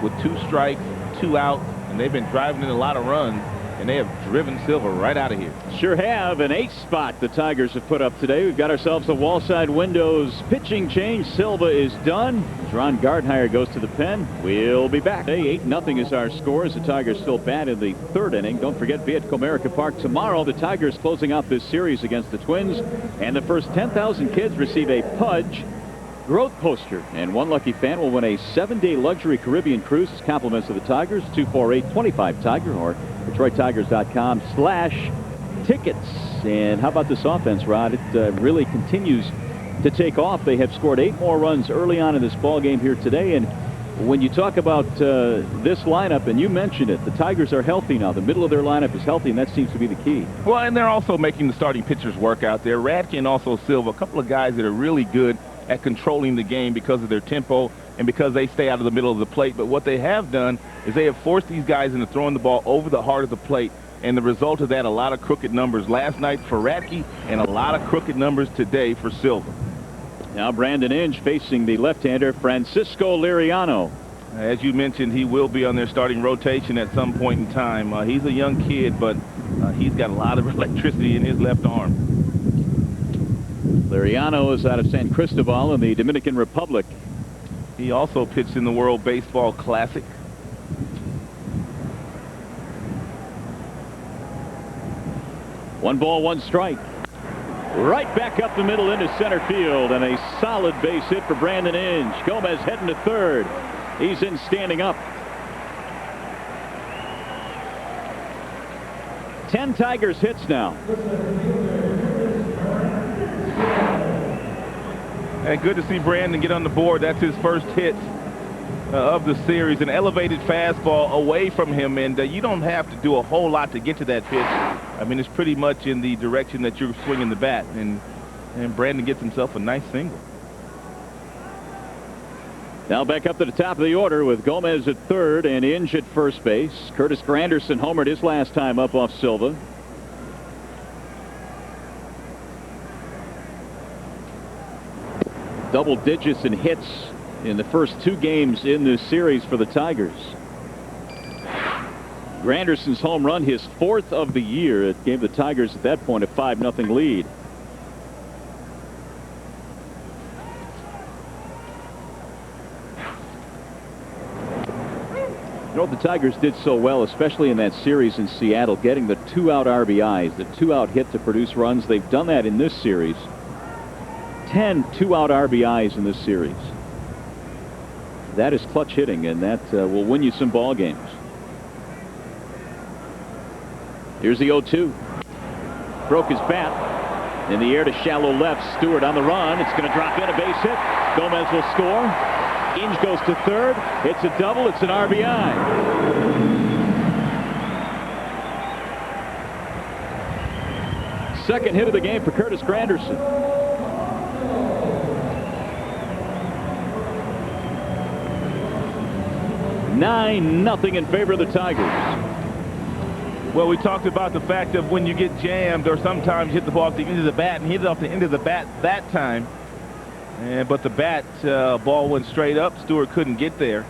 with 2 strikes, 2 outs, and they've been driving in a lot of runs, and they have driven Silva right out of here. Sure have. An 8 spot the Tigers have put up today. We've got ourselves a wall-side windows pitching change. Silva is done. Ron Gardenhire goes to the pen. We'll be back. 8-0 is our score as the Tigers still bat in the 3rd inning. Don't forget, be at Comerica Park tomorrow. The Tigers closing out this series against the Twins. And the first 10,000 kids receive a Pudge growth poster, and one lucky fan will win a 7-day luxury Caribbean cruise. Compliments to the Tigers. 248-25-TIGER or DetroitTigers.com/tickets. And how about this offense, Rod? It really continues to take off. They have scored 8 more runs early on in this ball game here today. And when you talk about this lineup, and you mentioned it, the Tigers are healthy now. The middle of their lineup is healthy, and that seems to be the key. Well, and they're also making the starting pitchers work out there. Radke and also Silva, a couple of guys that are really good at controlling the game because of their tempo and because they stay out of the middle of the plate. But what they have done is they have forced these guys into throwing the ball over the heart of the plate. And the result of that, a lot of crooked numbers last night for Radke and a lot of crooked numbers today for Silva. Now Brandon Inge facing the left-hander Francisco Liriano. As you mentioned, he will be on their starting rotation at some point in time. He's a young kid, but he's got a lot of electricity in his left arm. Liriano is out of San Cristobal in the Dominican Republic. He also pitched in the World Baseball Classic. One ball, 1 strike. Right back up the middle into center field, and a solid base hit for Brandon Inge. Gomez heading to 3rd. He's in standing up. 10 Tigers hits now. And good to see Brandon get on the board. That's his first hit of the series. An elevated fastball away from him, and you don't have to do a whole lot to get to that pitch. I mean, it's pretty much in the direction that you're swinging the bat, and Brandon gets himself a nice single. Now back up to the top of the order with Gomez at 3rd and Inge at first base. Curtis Granderson homered his last time up off Silva. Double digits in hits in the first 2 games in this series for the Tigers. Granderson's home run, his 4th of the year. It gave the Tigers at that point a 5-0 lead. You know, the Tigers did so well, especially in that series in Seattle, getting the 2-out RBIs, the 2-out hit to produce runs. They've done that in this series. 10 2-out RBIs in this series. That is clutch hitting, and that will win you some ball games. Here's the 0-2. Broke his bat. In the air to shallow left. Stewart on the run. It's going to drop in, a base hit. Gomez will score. Inge goes to 3rd. It's a double. It's an RBI. Second hit of the game for Curtis Granderson. 9-0 in favor of the Tigers. Well, we talked about the fact of when you get jammed, or sometimes you hit the ball off the end of the bat, and he hit it off the end of the bat that time. But the bat ball went straight up. Stewart couldn't get there.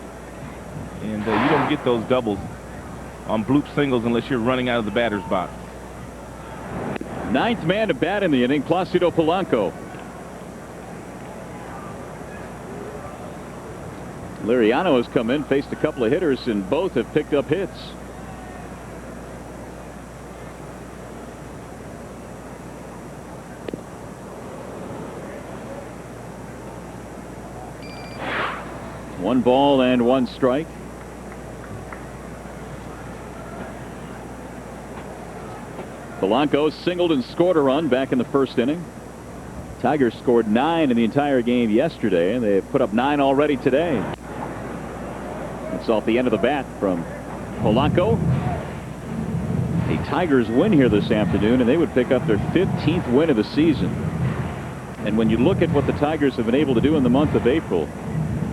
And you don't get those doubles on bloop singles unless you're running out of the batter's box. 9th man to bat in the inning, Placido Polanco. Liriano has come in, faced a couple of hitters, and both have picked up hits. One ball and 1 strike. Polanco singled and scored a run back in the 1st inning. Tigers scored 9 in the entire game yesterday, and they put up 9 already today. It's off the end of the bat from Polanco. A Tigers win here this afternoon, and they would pick up their 15th win of the season. And when you look at what the Tigers have been able to do in the month of April,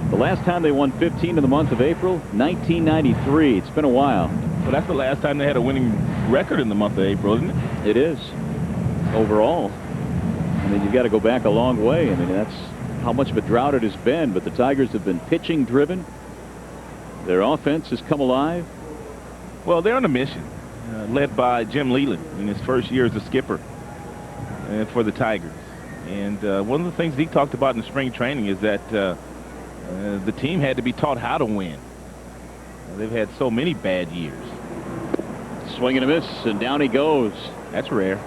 The last time they won 15 in the month of April, 1993. It's been a while. Well, that's the last time they had a winning record in the month of April, isn't it? It is. Overall. I mean, you've got to go back a long way. I mean, that's how much of a drought it has been. But the Tigers have been pitching driven. Their offense has come alive. Well, they're on a mission, led by Jim Leland in his first year as a skipper for the Tigers. And one of the things he talked about in spring training is that the team had to be taught how to win. They've had so many bad years. Swing and a miss, and down he goes. That's rare.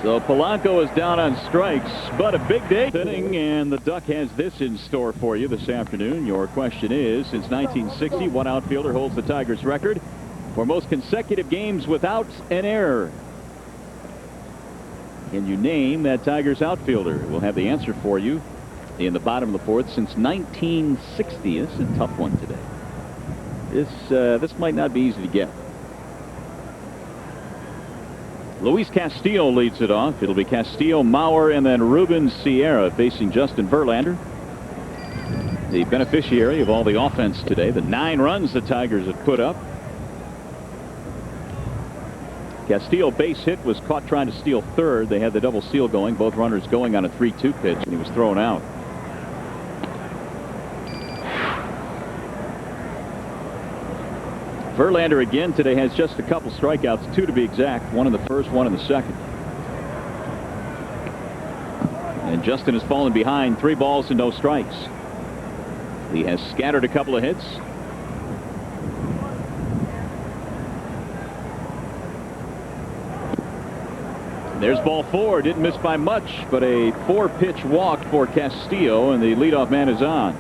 So Polanco is down on strikes, but a big day inning, and the Duck has this in store for you this afternoon. Your question is, since 1960, what outfielder holds the Tigers record for most consecutive games without an error? Can you name that Tigers outfielder? We'll have the answer for you in the bottom of the fourth. Since 1960. This is a tough one today. This might not be easy to get. Luis Castillo leads it off. It'll be Castillo, Mauer, and then Ruben Sierra facing Justin Verlander, the beneficiary of all the offense today. The 9 runs the Tigers have put up. Castillo base hit, was caught trying to steal third. They had the double steal going, both runners going on a 3-2 pitch, and he was thrown out. Verlander again today has just a couple strikeouts, 2 to be exact, 1 in the first, 1 in the second. And Justin has fallen behind, 3 balls and no strikes. He has scattered a couple of hits. There's ball 4. Didn't miss by much, but a 4-pitch walk for Castillo, and the leadoff man is on.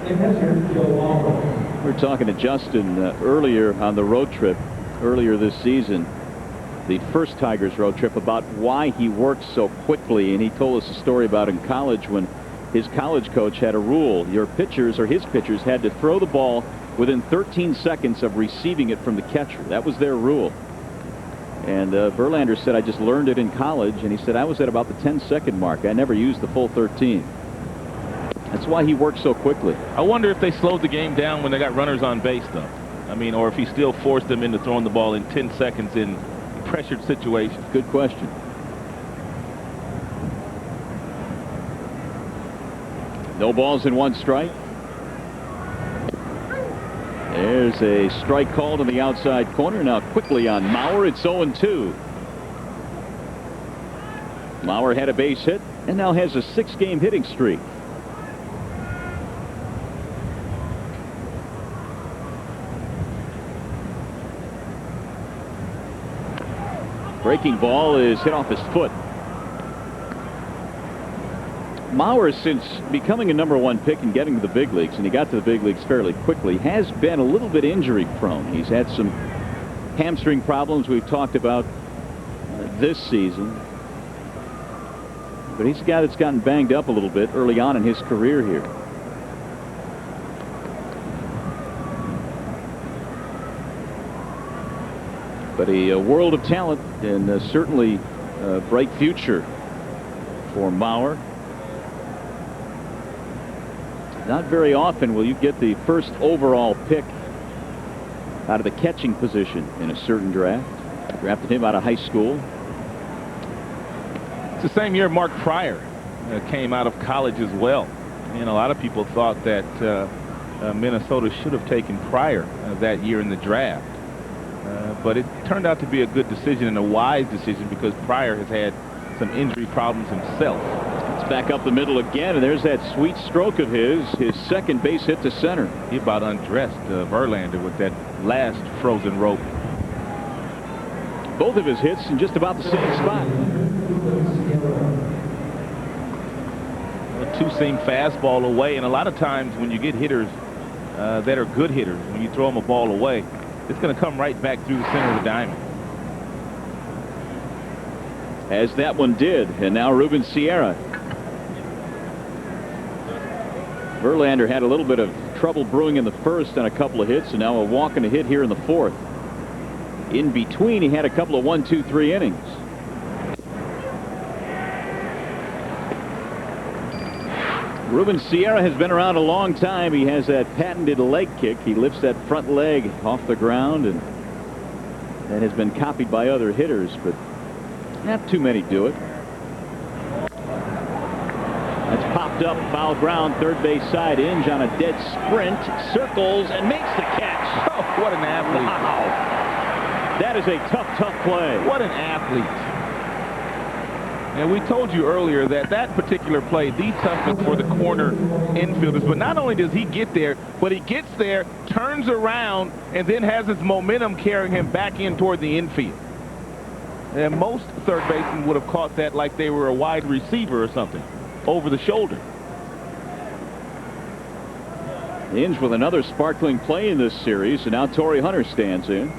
We were talking to Justin earlier on the road trip earlier this season, the first Tigers road trip, about why he works so quickly, and he told us a story about in college when his college coach had a rule. Your pitchers, or his pitchers, had to throw the ball within 13 seconds of receiving it from the catcher. That was their rule. And Verlander said, I just learned it in college, and he said, I was at about the 10-second mark. I never used the full 13. That's why he works so quickly. I wonder if they slowed the game down when they got runners on base, though. I mean, or if he still forced them into throwing the ball in 10 seconds in pressured situations. Good question. No balls and 1 strike. There's a strike called in the outside corner. Now quickly on Mauer. It's 0-2. Mauer had a base hit and now has a 6-game hitting streak. Breaking ball is hit off his foot. Mauer, since becoming a #1 pick and getting to the big leagues, and he got to the big leagues fairly quickly, has been a little bit injury prone. He's had some hamstring problems we've talked about this season. But he's a guy that's gotten banged up a little bit early on in his career here. But a world of talent, and certainly a bright future for Mauer. Not very often will you get the first overall pick out of the catching position in a certain draft. Drafted him out of high school. It's the same year Mark Pryor came out of college as well. And a lot of people thought that Minnesota should have taken Pryor that year in the draft. But it turned out to be a good decision and a wise decision because Pryor has had some injury problems himself. It's back up the middle again, and there's that sweet stroke of his second base hit to center. He about undressed Verlander with that last frozen rope. Both of his hits in just about the same spot. A two-seam fastball away, and a lot of times when you get hitters that are good hitters, when you throw them a ball away, it's going to come right back through the center of the diamond. As that one did, and now Ruben Sierra. Verlander had a little bit of trouble brewing in the first on a couple of hits, and now a walk and a hit here in the fourth. In between, he had a couple of 1-2-3 innings. Ruben Sierra has been around a long time. He has that patented leg kick. He lifts that front leg off the ground, and that has been copied by other hitters, but not too many do it. That's popped up, foul ground, third base side. Inge on a dead sprint, circles, and makes the catch. Oh, what an athlete. Wow. That is a tough play. What an athlete. And we told you earlier that that particular play, the toughest for the corner infielders. But not only does he get there, but he gets there, turns around, and then has his momentum carrying him back in toward the infield. And most third basemen would have caught that like they were a wide receiver or something, over the shoulder. Inge with another sparkling play in this series, and now Torrey Hunter stands in.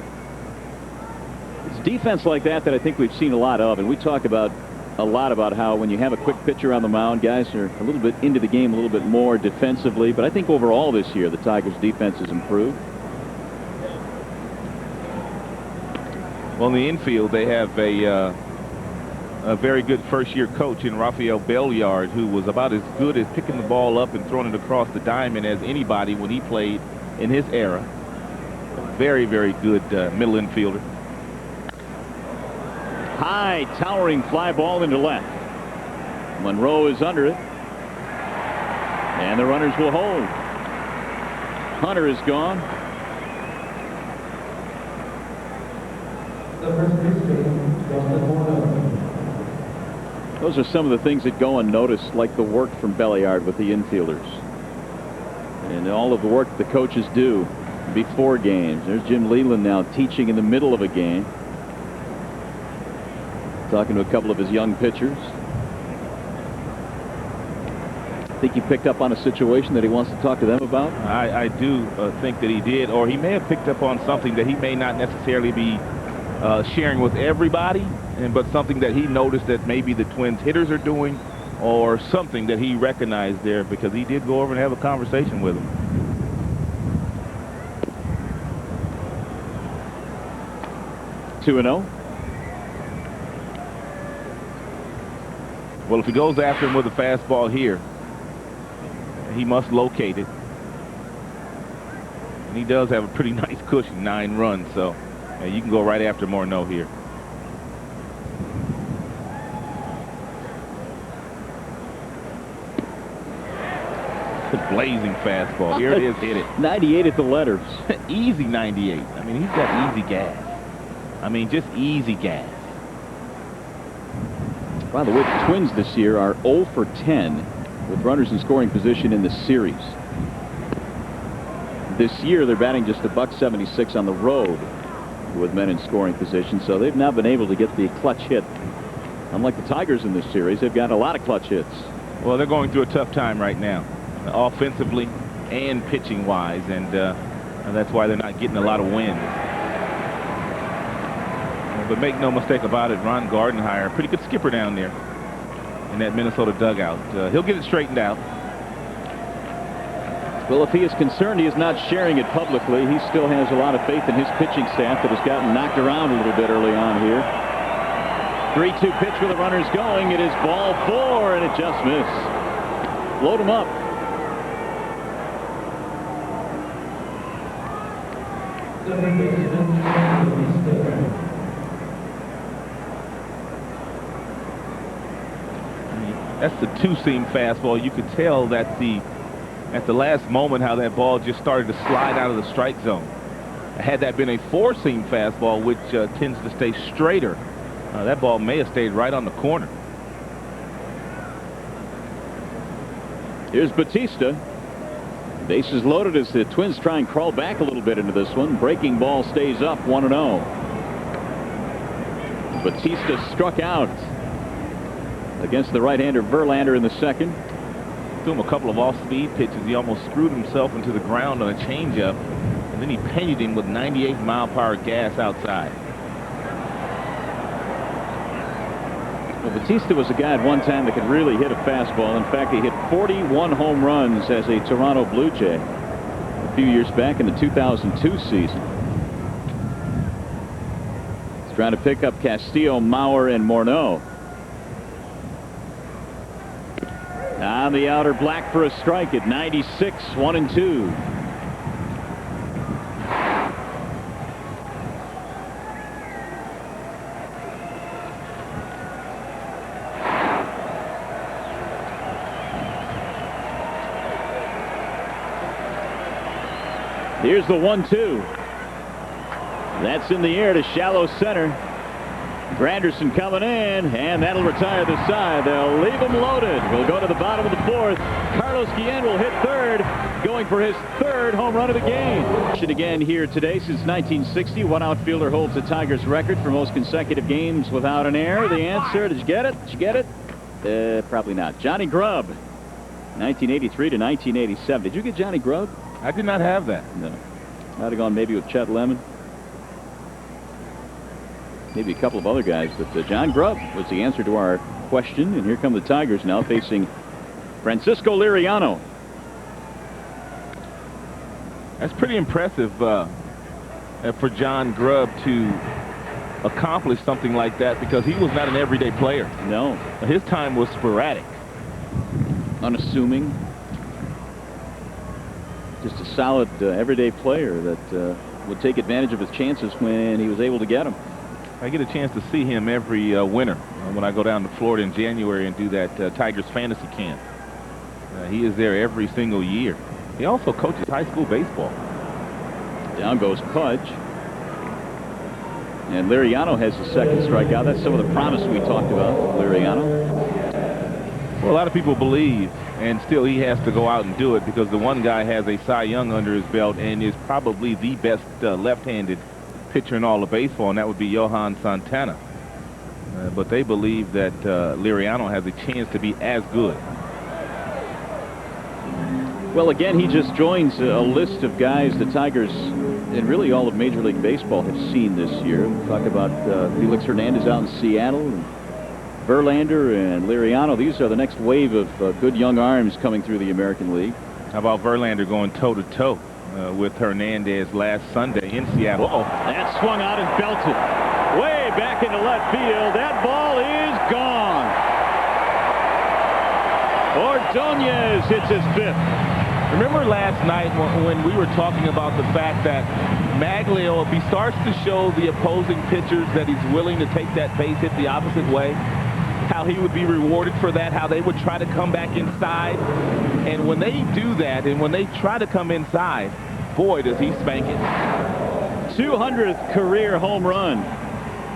It's defense like that I think we've seen a lot of, and we talk about a lot about how when you have a quick pitcher on the mound, guys are a little bit into the game a little bit more defensively. But I think overall this year the Tigers defense has improved. Well, in the infield they have a very good first-year coach in Rafael Belliard, who was about as good as picking the ball up and throwing it across the diamond as anybody when he played in his era. A very, very good middle infielder. High, towering fly ball into left. Monroe is under it. And the runners will hold. Hunter is gone. Those are some of the things that go unnoticed, like the work from Belliard with the infielders. And all of the work the coaches do before games. There's Jim Leland now teaching in the middle of a game. Talking to a couple of his young pitchers. I think he picked up on a situation that he wants to talk to them about. I do think that he did, or he may have picked up on something that he may not necessarily be sharing with everybody, but something that he noticed that maybe the Twins hitters are doing, or something that he recognized there, because he did go over and have a conversation with them. Two-0. Well, if he goes after him with a fastball here, he must locate it. And he does have a pretty nice cushion, 9 runs, so you can go right after Morneau here. Blazing fastball. Here it is, hit it. 98 at the letters. Easy 98. I mean, he's got easy gas. I mean, just easy gas. By the way, the Twins this year are 0 for 10 with runners in scoring position in the series. This year they're batting just $176 on the road with men in scoring position, so they've now been able to get the clutch hit. Unlike the Tigers in this series, they've got a lot of clutch hits. Well, they're going through a tough time right now, offensively and pitching wise, and that's why they're not getting a lot of wins. But make no mistake about it, Ron Gardenhire, pretty good skipper down there in that Minnesota dugout. He'll get it straightened out. Well, if he is concerned he is not sharing it publicly, he still has a lot of faith in his pitching staff that has gotten knocked around a little bit early on here. 3-2 pitch with the runners going. It is ball 4, and it just missed. Load him up. That's the 2-seam fastball. You could tell that at the last moment how that ball just started to slide out of the strike zone. Had that been a 4-seam fastball, which tends to stay straighter, that ball may have stayed right on the corner. Here's Batista. Bases loaded as the Twins try and crawl back a little bit into this one. Breaking ball stays up, 1-0. Batista struck out against the right-hander Verlander in the second. Threw him a couple of off-speed pitches. He almost screwed himself into the ground on a changeup, and then he pinioned him with 98-mile-per-hour gas outside. Well, Batista was a guy at one time that could really hit a fastball. In fact, he hit 41 home runs as a Toronto Blue Jay a few years back in the 2002 season. He's trying to pick up Castillo, Mauer, and Morneau. On the outer, Black for a strike at 96, 1-2. Here's the 1-2. That's in the air to shallow center. Granderson coming in, and that'll retire the side. They'll leave him loaded. We'll go to the bottom of the fourth. Carlos Guillen will hit third, going for his third home run of the game. Again here today since 1960. One outfielder holds the Tigers record for most consecutive games without an error. The answer, did you get it? Did you get it? Probably not. Johnny Grubb, 1983 to 1987. Did you get Johnny Grubb? I did not have that. No. Might have gone maybe with Chet Lemon. Maybe a couple of other guys, but John Grubb was the answer to our question. And here come the Tigers now facing Francisco Liriano. That's pretty impressive for John Grubb to accomplish something like that, because he was not an everyday player. No. His time was sporadic. Unassuming. Just a solid everyday player that would take advantage of his chances when he was able to get them. I get a chance to see him every winter when I go down to Florida in January and do that Tigers fantasy camp. He is there every single year. He also coaches high school baseball. Down goes Pudge. And Liriano has the second strikeout. That's some of the promise we talked about, Liriano. Well, a lot of people believe, and still he has to go out and do it, because the one guy has a Cy Young under his belt and is probably the best left-handed pitcher in all of baseball, and that would be Johan Santana. But they believe that Liriano has a chance to be as good. Well, again, he just joins a list of guys the Tigers and really all of Major League Baseball have seen this year. We talk about Felix Hernandez out in Seattle, and Verlander and Liriano. These are the next wave of good young arms coming through the American League. How about Verlander going toe-to-toe with Hernandez last Sunday in Seattle? Uh-oh. That swung out and belted way back into left field. That ball is gone. Ordonez hits his fifth. Remember last night when we were talking about the fact that Maglio, if he starts to show the opposing pitchers that he's willing to take that base hit the opposite way, how he would be rewarded for that, how they would try to come back inside. And when they do that, and when they try to come inside, boy, does he spank it. 200th career home run.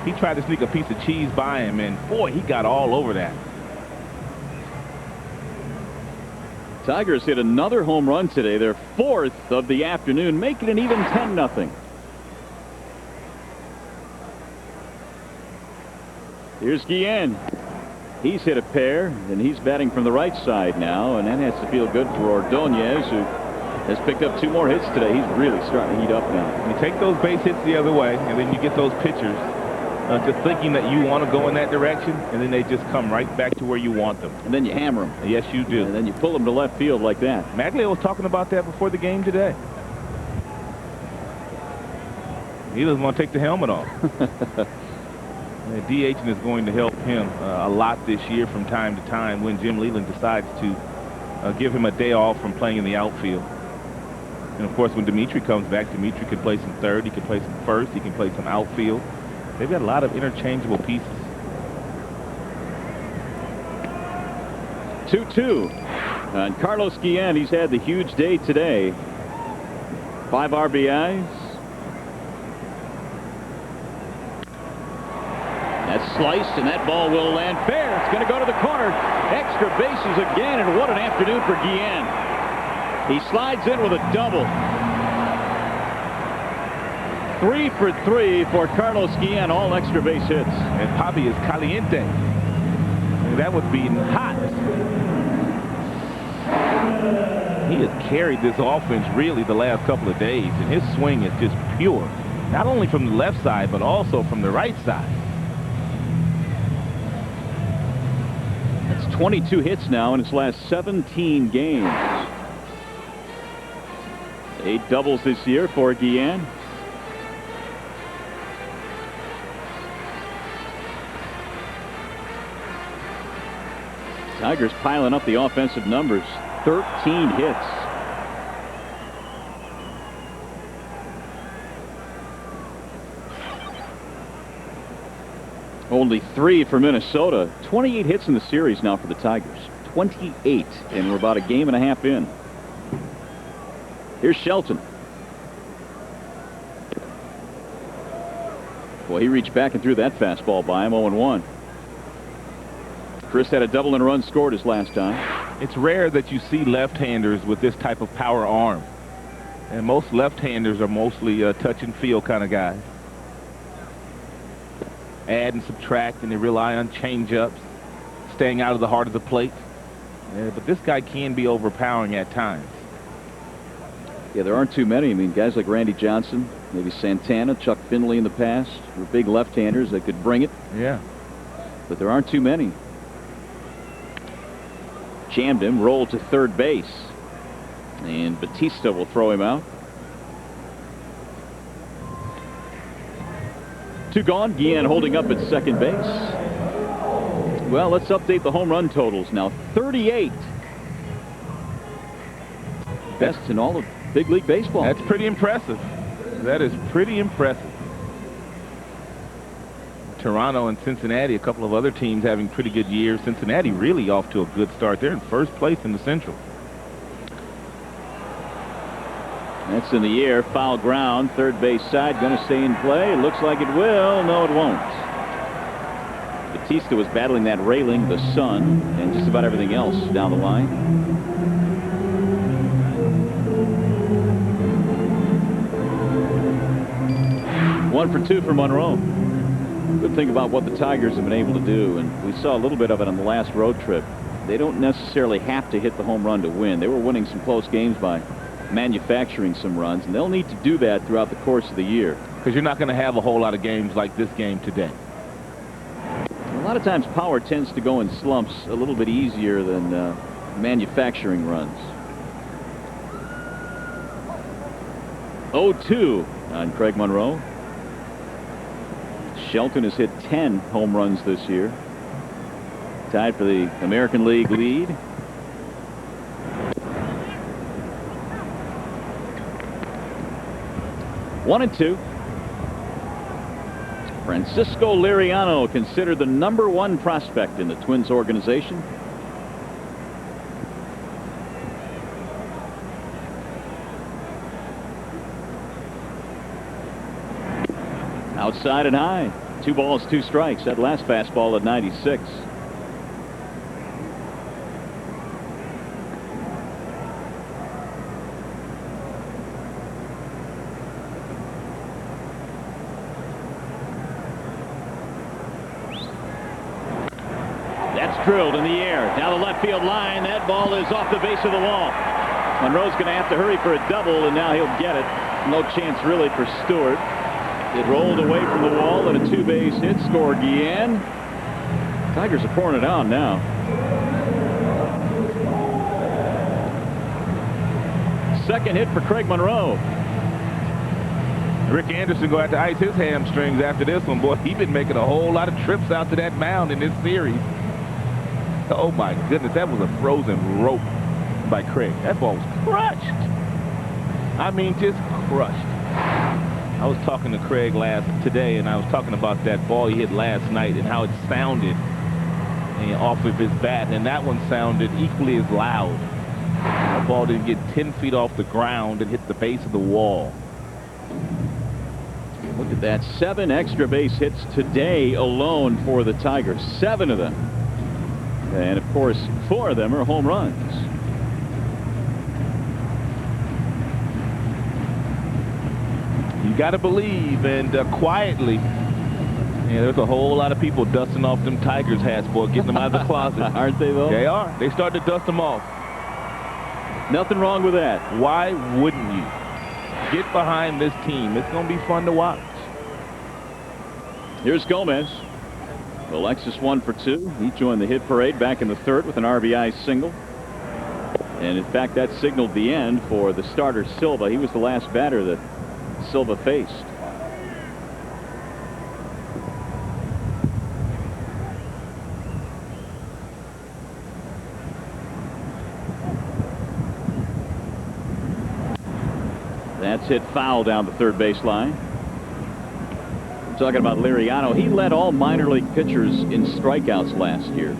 He tried to sneak a piece of cheese by him, and boy, he got all over that. Tigers hit another home run today, their fourth of the afternoon, making it even 10-0. Here's Guillen. He's hit a pair, and he's batting from the right side now, and that has to feel good for Ordonez, who has picked up 2 more hits today. He's really starting to heat up now. You take those base hits the other way, and then you get those pitchers just thinking that you want to go in that direction, and then they just come right back to where you want them. And then you hammer them. Yes, you do. And then you pull them to left field like that. Maglio was talking about that before the game today. He doesn't want to take the helmet off. DHing is going to help him a lot this year from time to time when Jim Leland decides to give him a day off from playing in the outfield. And, of course, when Dimitri comes back, Dimitri can play some third, he can play some first, he can play some outfield. They've got a lot of interchangeable pieces. 2-2. And Carlos Guillen, he's had the huge day today. 5 RBIs. That's sliced, and that ball will land fair. It's going to go to the corner. Extra bases again, and what an afternoon for Guillen. He slides in with a double. 3 for 3 for Carlos Guillen, all extra base hits. And Papi is caliente. That would be hot. He has carried this offense really the last couple of days, and his swing is just pure. Not only from the left side, but also from the right side. That's 22 hits now in his last 17 games. 8 doubles this year for Guillen. Tigers piling up the offensive numbers. 13 hits. Only 3 for Minnesota. 28 hits in the series now for the Tigers. 28, and we're about a game and a half in. Here's Shelton. Boy, he reached back and threw that fastball by him. 0-1. Chris had a double and a run scored his last time. It's rare that you see left-handers with this type of power arm. And most left-handers are mostly touch and feel kind of guys. Add and subtract, and they rely on change-ups, staying out of the heart of the plate. Yeah, but this guy can be overpowering at times. Yeah, there aren't too many. I mean, guys like Randy Johnson, maybe Santana, Chuck Finley in the past were big left-handers that could bring it. Yeah. But there aren't too many. Jammed him, rolled to third base. And Batista will throw him out. 2 gone. Guillen holding up at second base. Well, let's update the home run totals now. 38. Best in all of big league baseball. That's pretty impressive. That is pretty impressive. Toronto and Cincinnati, a couple of other teams having pretty good years. Cincinnati really off to a good start. They're in first place in the Central. That's in the air. Foul ground. Third base side. Going to stay in play. Looks like it will. No, it won't. Batista was battling that railing, the sun, and just about everything else down the line. One for 2 for Monroe. Good thing about what the Tigers have been able to do, and we saw a little bit of it on the last road trip. They don't necessarily have to hit the home run to win. They were winning some close games by manufacturing some runs, and they'll need to do that throughout the course of the year. Because you're not going to have a whole lot of games like this game today. A lot of times power tends to go in slumps a little bit easier than manufacturing runs. 0-2 on Craig Monroe. Shelton has hit 10 home runs this year. Tied for the American League lead. One and 2. Francisco Liriano, considered the #1 prospect in the Twins organization. Outside and high. 2 balls, 2 strikes. That last fastball at 96. Drilled in the air down the left field line. That ball is off the base of the wall. Monroe's going to have to hurry for a double, and now he'll get it. No chance really for Stewart. It rolled away from the wall, and a 2-base hit. Score Guillen. Tigers are pouring it on now. Second hit for Craig Monroe. Rick Anderson going to have to ice his hamstrings after this one. Boy, he's been making a whole lot of trips out to that mound in this series. Oh my goodness, that was a frozen rope by Craig. That ball was crushed. I mean, just crushed. I was talking to Craig today, and I was talking about that ball he hit last night and how it sounded off of his bat, and that one sounded equally as loud. That ball didn't get 10 feet off the ground and hit the base of the wall. Look at that. 7 extra base hits today alone for the Tigers. 7 of them. And, of course, 4 of them are home runs. You got to believe, and quietly, there's a whole lot of people dusting off them Tigers hats, boy, getting them out of the closet. Aren't they, though? They are. They start to dust them off. Nothing wrong with that. Why wouldn't you? Get behind this team. It's going to be fun to watch. Here's Gomez. Alexis 1 for 2. He joined the hit parade back in the 3rd with an RBI single. And in fact, that signaled the end for the starter Silva. He was the last batter that Silva faced. That's hit foul down the third base line. I'm talking about Liriano. He led all minor league pitchers in strikeouts last year.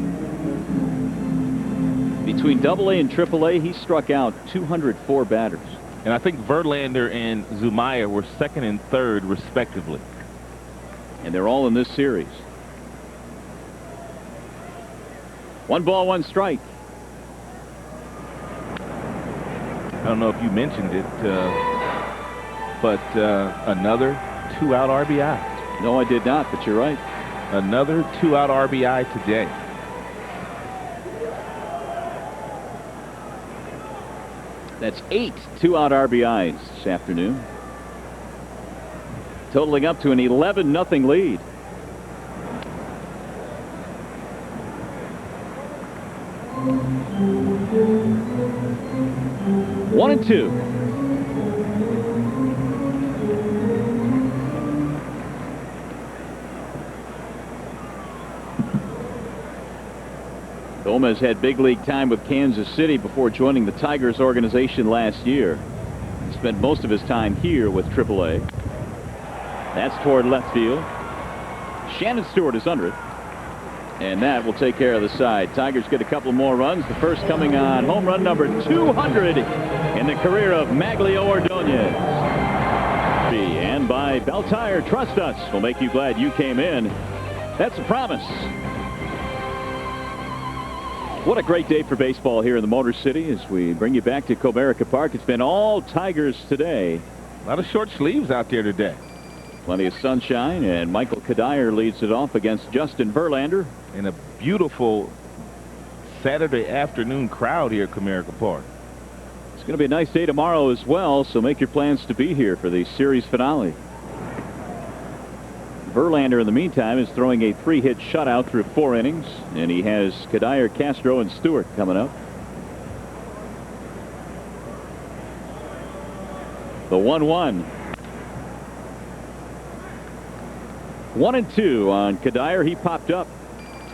Between AA and AAA, he struck out 204 batters. And I think Verlander and Zumaya were second and third, respectively. And they're all in this series. 1 ball, 1 strike. I don't know if you mentioned it, but another 2-out RBI. No, I did not, but you're right. Another 2-out RBI today. That's 8 2-out RBIs this afternoon, totaling up to an 11-0 lead. One and two. Gomez had big league time with Kansas City before joining the Tigers organization last year. He spent most of his time here with AAA. That's toward left field. Shannon Stewart is under it. And that will take care of the side. Tigers get a couple more runs. The first coming on home run number 200 in the career of Maglio Ordonez. And by Bell Tire, trust us. We'll make you glad you came in. That's a promise. What a great day for baseball here in the Motor City as we bring you back to Comerica Park. It's been all Tigers today. A lot of short sleeves out there today. Plenty of sunshine, and Michael Kadire leads it off against Justin Verlander. And a beautiful Saturday afternoon crowd here at Comerica Park. It's going to be a nice day tomorrow as well, so make your plans to be here for the series finale. Verlander, in the meantime, is throwing a 3-hit shutout through 4 innings, and he has Kadire, Castro, and Stewart coming up. The 1-1. 1-2 on Kadire. He popped up.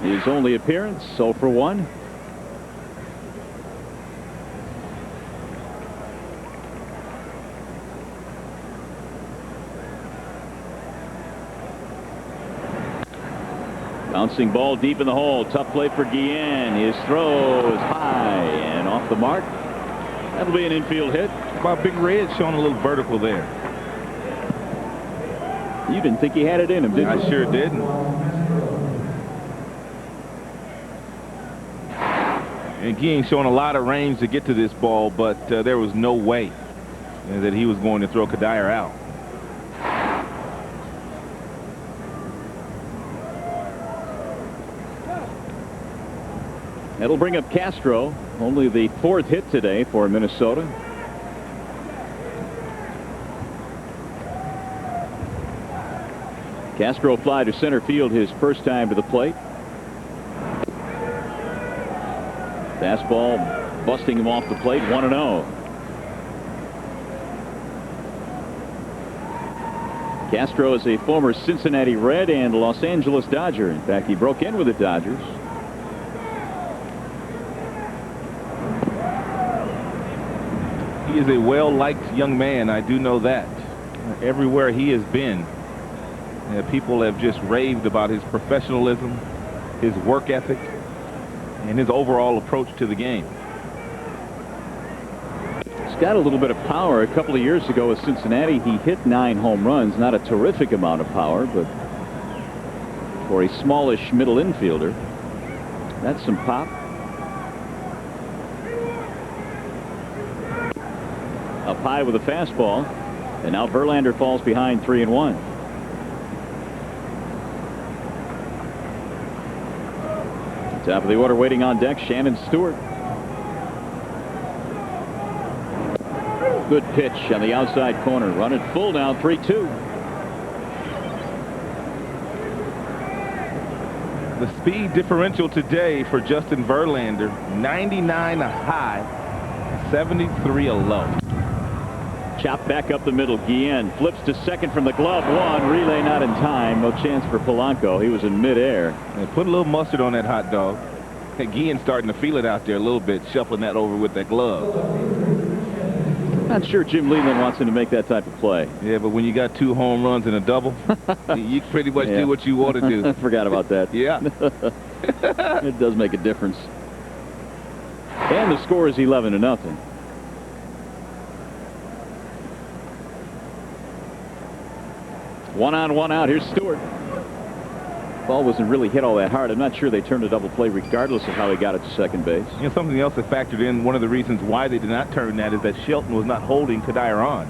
His only appearance, 0 for 1. Bouncing ball deep in the hole. Tough play for Guillen. His throw is high and off the mark. That'll be an infield hit. How about Big Red showing a little vertical there? You didn't think he had it in him, did you? I sure didn't. And Guillen showing a lot of range to get to this ball, but there was no way that he was going to throw Kadire out. That'll bring up Castro, only the 4th hit today for Minnesota. Castro fly to center field his first time to the plate. Fastball busting him off the plate, 1-0. Castro is a former Cincinnati Red and Los Angeles Dodger. In fact, he broke in with the Dodgers. He is a well-liked young man. I do know that. Everywhere he has been, people have just raved about his professionalism, his work ethic, and his overall approach to the game. He's got a little bit of power. A couple of years ago with Cincinnati, he hit 9 home runs. Not a terrific amount of power, but for a smallish middle infielder, that's some pop. Up high with a fastball, and now Verlander falls behind 3-1. Top of the order, waiting on deck, Shannon Stewart. Good pitch on the outside corner. Run it full now, 3-2. The speed differential today for Justin Verlander, 99 a high, 73 a low. Chopped back up the middle. Guillen flips to second from the glove. One relay not in time. No chance for Polanco. He was in midair. And put a little mustard on that hot dog. Guillen starting to feel it out there a little bit, shuffling that over with that glove. Not sure Jim Leland wants him to make that type of play. Yeah, but when you got 2 home runs and a double, you pretty much do what you want to do. I forgot about that. Yeah. It does make a difference. And the score is 11-0. One on, one out. Here's Stewart. Ball wasn't really hit all that hard. I'm not sure they turned a double play regardless of how they got it to second base. You know, something else that factored in, one of the reasons why they did not turn that is that Shelton was not holding Kadire on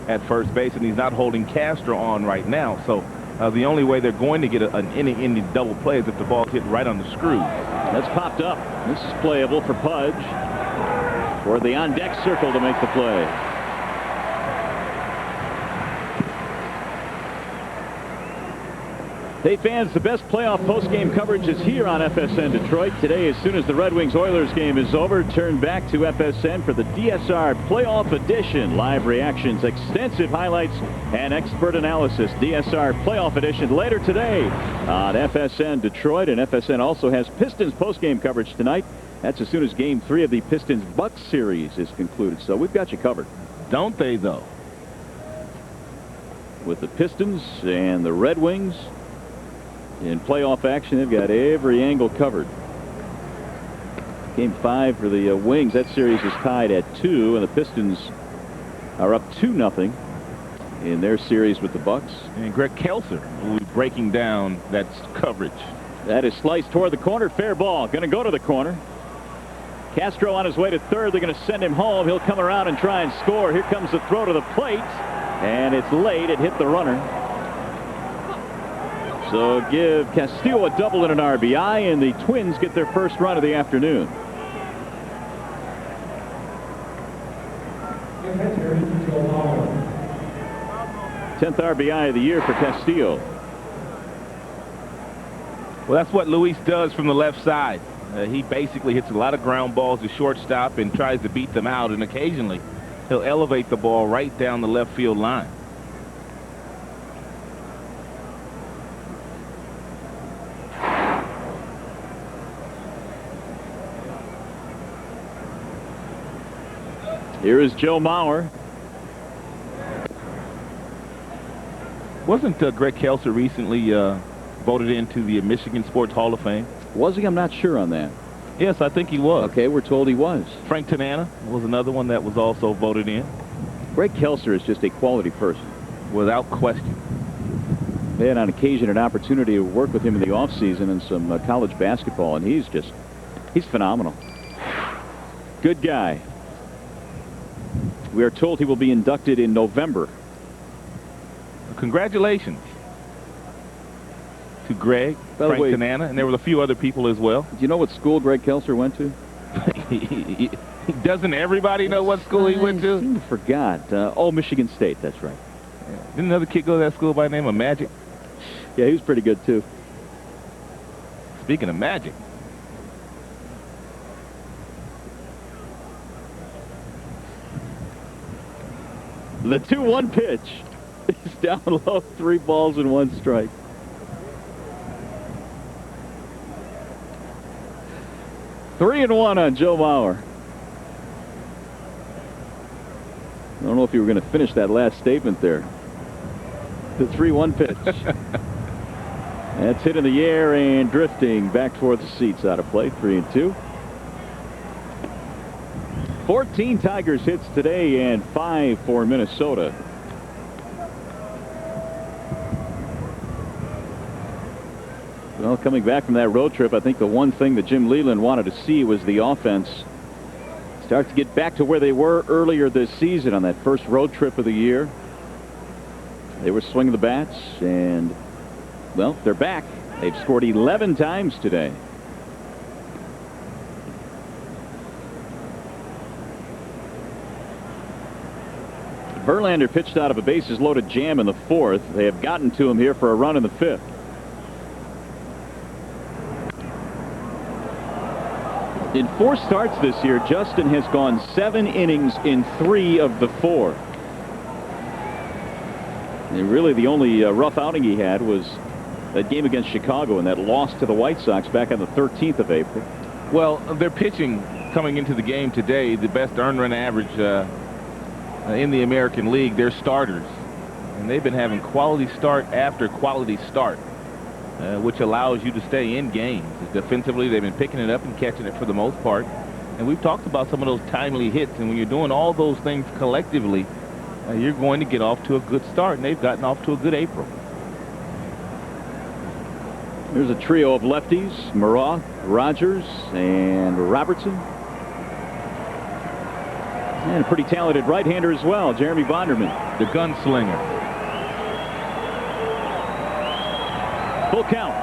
at first base, and he's not holding Castro on right now. So the only way they're going to get an inning double play is if the ball's hit right on the screw. That's popped up. This is playable for Pudge. For the on-deck circle to make the play. Hey fans, the best playoff postgame coverage is here on FSN Detroit. Today, as soon as the Red Wings-Oilers game is over, turn back to FSN for the DSR Playoff Edition. Live reactions, extensive highlights, and expert analysis. DSR Playoff Edition later today on FSN Detroit. And FSN also has Pistons postgame coverage tonight. That's as soon as Game 3 of the Pistons-Bucks series is concluded. So we've got you covered. Don't they, though? With the Pistons and the Red Wings in playoff action, they've got every angle covered. Game 5 for the Wings. That series is tied at 2, and the Pistons are up 2-0 in their series with the Bucks. And Greg Kelser will be breaking down that coverage. That is sliced toward the corner. Fair ball. Going to go to the corner. Castro on his way to third. They're going to send him home. He'll come around and try and score. Here comes the throw to the plate, and it's late. It hit the runner. So give Castillo a double and an RBI, and the Twins get their first run of the afternoon. Tenth RBI of the year for Castillo. Well, that's what Luis does from the left side. He basically hits a lot of ground balls to shortstop and tries to beat them out, and occasionally he'll elevate the ball right down the left field line. Here is Joe Mauer. Wasn't Greg Kelser recently voted into the Michigan Sports Hall of Fame? Was he? I'm not sure on that. Yes, I think he was. Okay, we're told he was. Frank Tanana was another one that was also voted in. Greg Kelser is just a quality person. Without question. They had on occasion an opportunity to work with him in the offseason in some college basketball, and he's phenomenal. Good guy. We are told he will be inducted in November. Congratulations to Greg, Frank Tanana, and there were a few other people as well. Do you know what school Greg Kelser went to? Doesn't everybody know what school he went to? I forgot. Oh, Michigan State. That's right. Didn't another kid go to that school by the name of Magic? Yeah, he was pretty good, too. Speaking of Magic. The 2-1 pitch is down low, 3 balls and 1 strike. Three and 1 on Joe Mauer. I don't know if you were going to finish that last statement there. The 3-1 pitch. That's hit in the air and drifting back toward the seats out of play. 3-2. 14 Tigers hits today and 5 for Minnesota. Well, coming back from that road trip, I think the one thing that Jim Leland wanted to see was the offense start to get back to where they were earlier this season on that first road trip of the year. They were swinging the bats, and, well, they're back. They've scored 11 times today. Verlander pitched out of a bases-loaded jam in the 4th. They have gotten to him here for a run in the 5th. In 4 starts this year, Justin has gone 7 innings in 3 of the 4. And really the only rough outing he had was that game against Chicago and that loss to the White Sox back on the 13th of April. Well, their pitching coming into the game today, the best earned run average in the American League. They're starters, and they've been having quality start after quality start, which allows you to stay in games. Defensively, they've been picking it up and catching it for the most part. And we've talked about some of those timely hits, and when you're doing all those things collectively, you're going to get off to a good start, and they've gotten off to a good April. There's a trio of lefties: Murrah, Rogers, and Robertson. And a pretty talented right-hander as well, Jeremy Bonderman. The gunslinger. Full count.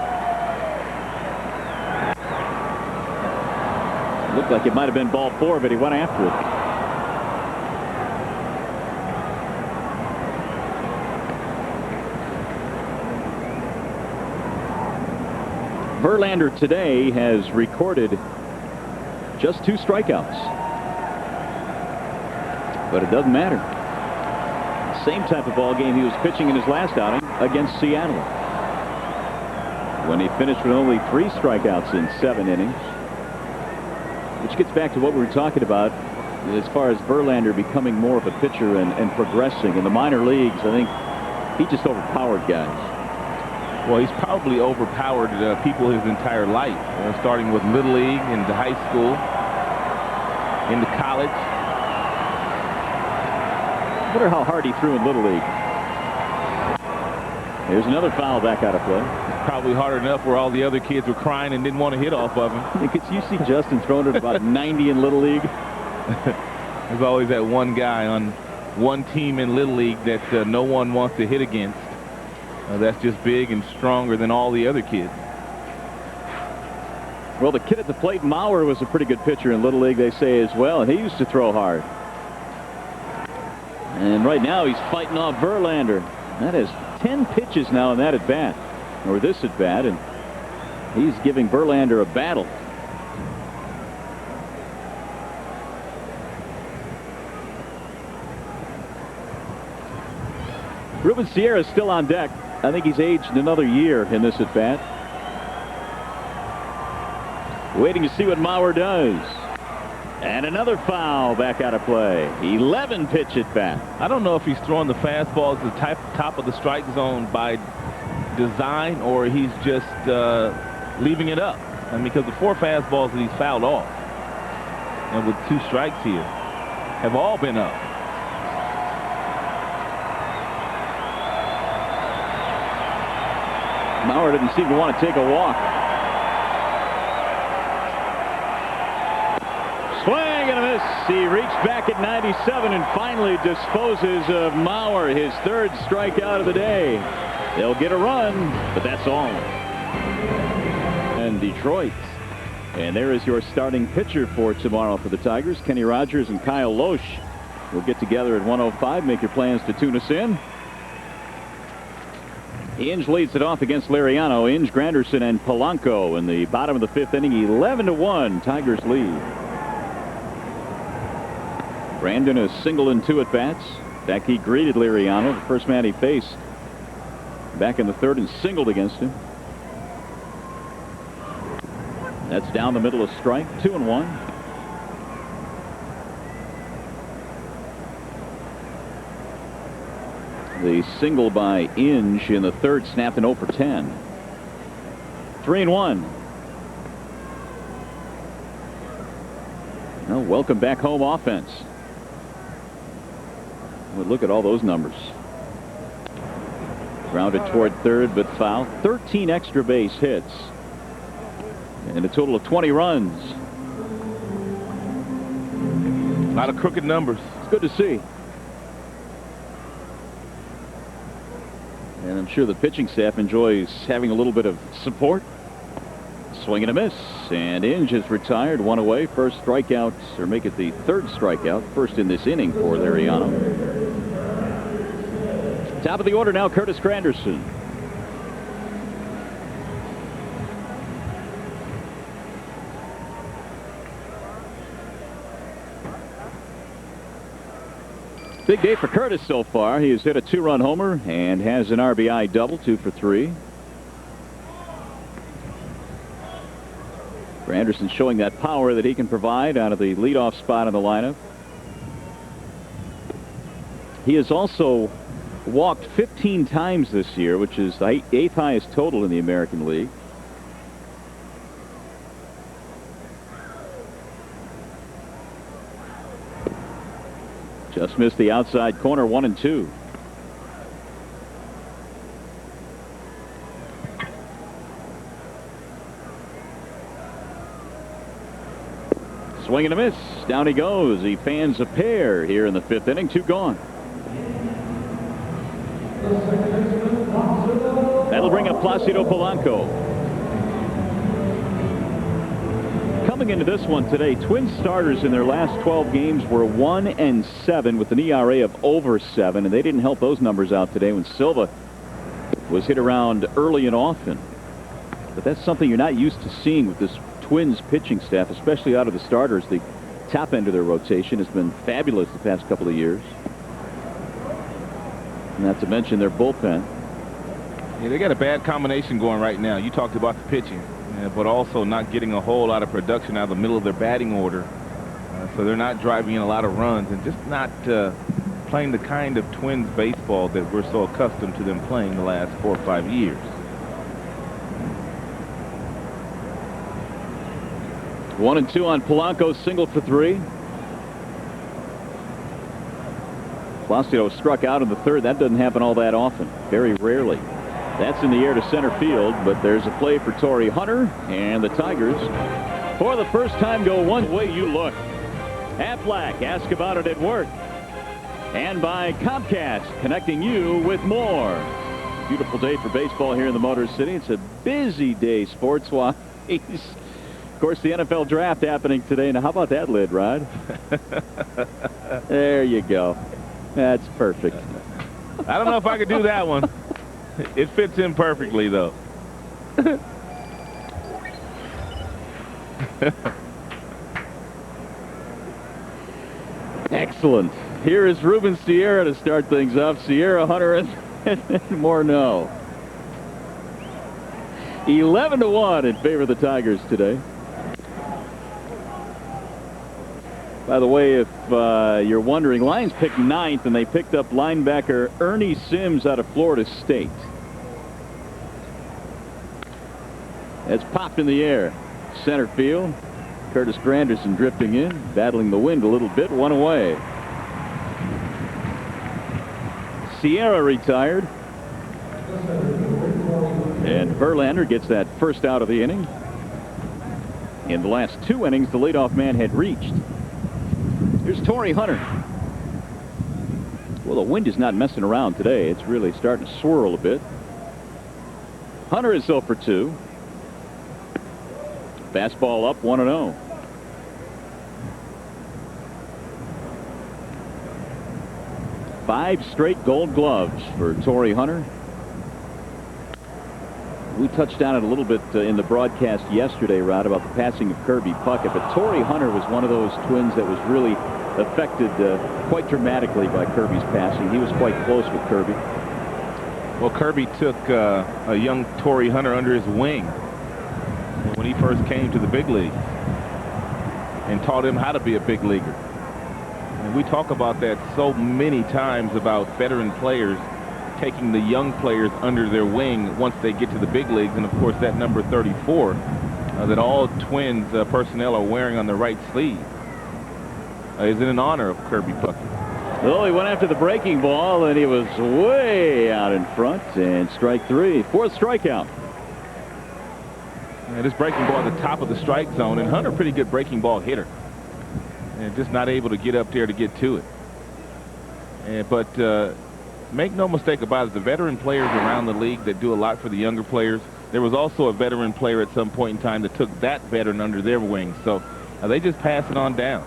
Looked like it might have been ball 4, but he went after it. Verlander today has recorded just 2 strikeouts. But it doesn't matter. Same type of ball game he was pitching in his last outing against Seattle, when he finished with only 3 strikeouts in 7 innings. Which gets back to what we were talking about as far as Verlander becoming more of a pitcher and progressing. In the minor leagues, I think he just overpowered guys. Well, he's probably overpowered people his entire life, starting with Little League, into high school, into college. I wonder how hard he threw in Little League. Here's another foul back out of play. Probably hard enough where all the other kids were crying and didn't want to hit off of him. Could you see Justin throwing it about 90 in Little League? There's always that one guy on one team in Little League that no one wants to hit against. That's just big and stronger than all the other kids. Well, the kid at the plate, Mauer, was a pretty good pitcher in Little League, they say, as well, and he used to throw hard. And right now he's fighting off Verlander. That is 10 pitches now in that at-bat, or this at-bat, and he's giving Verlander a battle. Ruben Sierra is still on deck. I think he's aged another year in this at-bat. Waiting to see what Mauer does. And another foul back out of play. 11 pitch at bat. I don't know if he's throwing the fastball to the top of the strike zone by design, or he's just leaving it up. I mean, because the 4 fastballs that he's fouled off, and with 2 strikes here, have all been up. Mauer didn't seem to want to take a walk. Swing and a miss. He reached back at 97 and finally disposes of Mauer, his 3rd strikeout of the day. They'll get a run, but that's all. And Detroit. And there is your starting pitcher for tomorrow for the Tigers. Kenny Rogers and Kyle Loesch will get together at 1:05. Make your plans to tune us in. Inge leads it off against Liriano. Inge, Granderson, and Polanco in the bottom of the 5th inning. 11-1, Tigers lead. Brandon a single in 2 at-bats. Back he greeted Liriano, the first man he faced, back in the 3rd, and singled against him. That's down the middle of strike. 2-1. The single by Inge in the 3rd snapped an 0 for 10. 3-1. Well, welcome back home offense. Well, look at all those numbers. Grounded toward 3rd, but foul. 13 extra base hits. And a total of 20 runs. A lot of crooked numbers. It's good to see. And I'm sure the pitching staff enjoys having a little bit of support. Swing and a miss. And Inge is retired. 1 away. First strikeout, or make it the 3rd strikeout. First in this inning for Liriano. Top of the order now, Curtis Granderson. Big day for Curtis so far. He has hit a 2-run homer and has an RBI double, 2 for 3. Granderson showing that power that he can provide out of the leadoff spot in the lineup. He has also walked 15 times this year, which is the 8th highest total in the American League. Just missed the outside corner, 1-2. Swing and a miss. Down he goes. He fans a pair here in the 5th inning. 2 gone. That'll bring up Placido Polanco. Coming into this one today, Twins starters in their last 12 games were 1-7 with an ERA of over 7, and they didn't help those numbers out today when Silva was hit around early and often. But that's something you're not used to seeing with this Twins pitching staff, especially out of the starters. The top end of their rotation has been fabulous the past couple of years. Not to mention their bullpen. Yeah, they got a bad combination going right now. You talked about the pitching, but also not getting a whole lot of production out of the middle of their batting order. So they're not driving in a lot of runs and just not playing the kind of Twins baseball that we're so accustomed to them playing the last 4 or 5 years. One and two on Polanco, single for 3. Placido struck out in the 3rd. That doesn't happen all that often. Very rarely. That's in the air to center field, but there's a play for Torrey Hunter, and the Tigers, for the first time, go one way you look. Aflac, ask about it at work. And by Comcast, connecting you with more. Beautiful day for baseball here in the Motor City. It's a busy day sports-wise. Of course, the NFL draft happening today. Now, how about that lid, Rod? There you go. That's perfect. I don't know if I could do that one. It fits in perfectly, though. Excellent. Here is Ruben Sierra to start things off. Sierra, Hunter, and Morneau. 11-1 in favor of the Tigers today. By the way, if you're wondering, Lions picked 9th, and they picked up linebacker Ernie Sims out of Florida State. It's popped in the air. Center field. Curtis Granderson drifting in, battling the wind a little bit, 1 away. Sierra retired. And Verlander gets that first out of the inning. In the last 2 innings, the leadoff man had reached. Here's Torrey Hunter. Well, the wind is not messing around today. It's really starting to swirl a bit. Hunter is 0 for 2. Fastball up, 1-0. Five straight Gold Gloves for Torrey Hunter. We touched on it a little bit in the broadcast yesterday, Rod, about the passing of Kirby Puckett. But Torrey Hunter was one of those Twins that was really affected quite dramatically by Kirby's passing. He was quite close with Kirby. Well, Kirby took a young Torrey Hunter under his wing when he first came to the big league and taught him how to be a big leaguer. And we talk about that so many times about veteran players taking the young players under their wing once they get to the big leagues. And of course, that number 34 that all Twins personnel are wearing on their right sleeve is in honor of Kirby Puckett. Well, he went after the breaking ball, and he was way out in front. And strike 3. 4th strikeout. And this breaking ball at the top of the strike zone, and Hunter, pretty good breaking ball hitter, and just not able to get up there to get to it. But make no mistake about it, the veteran players around the league that do a lot for the younger players, there was also a veteran player at some point in time that took that veteran under their wing. So they just pass it on down.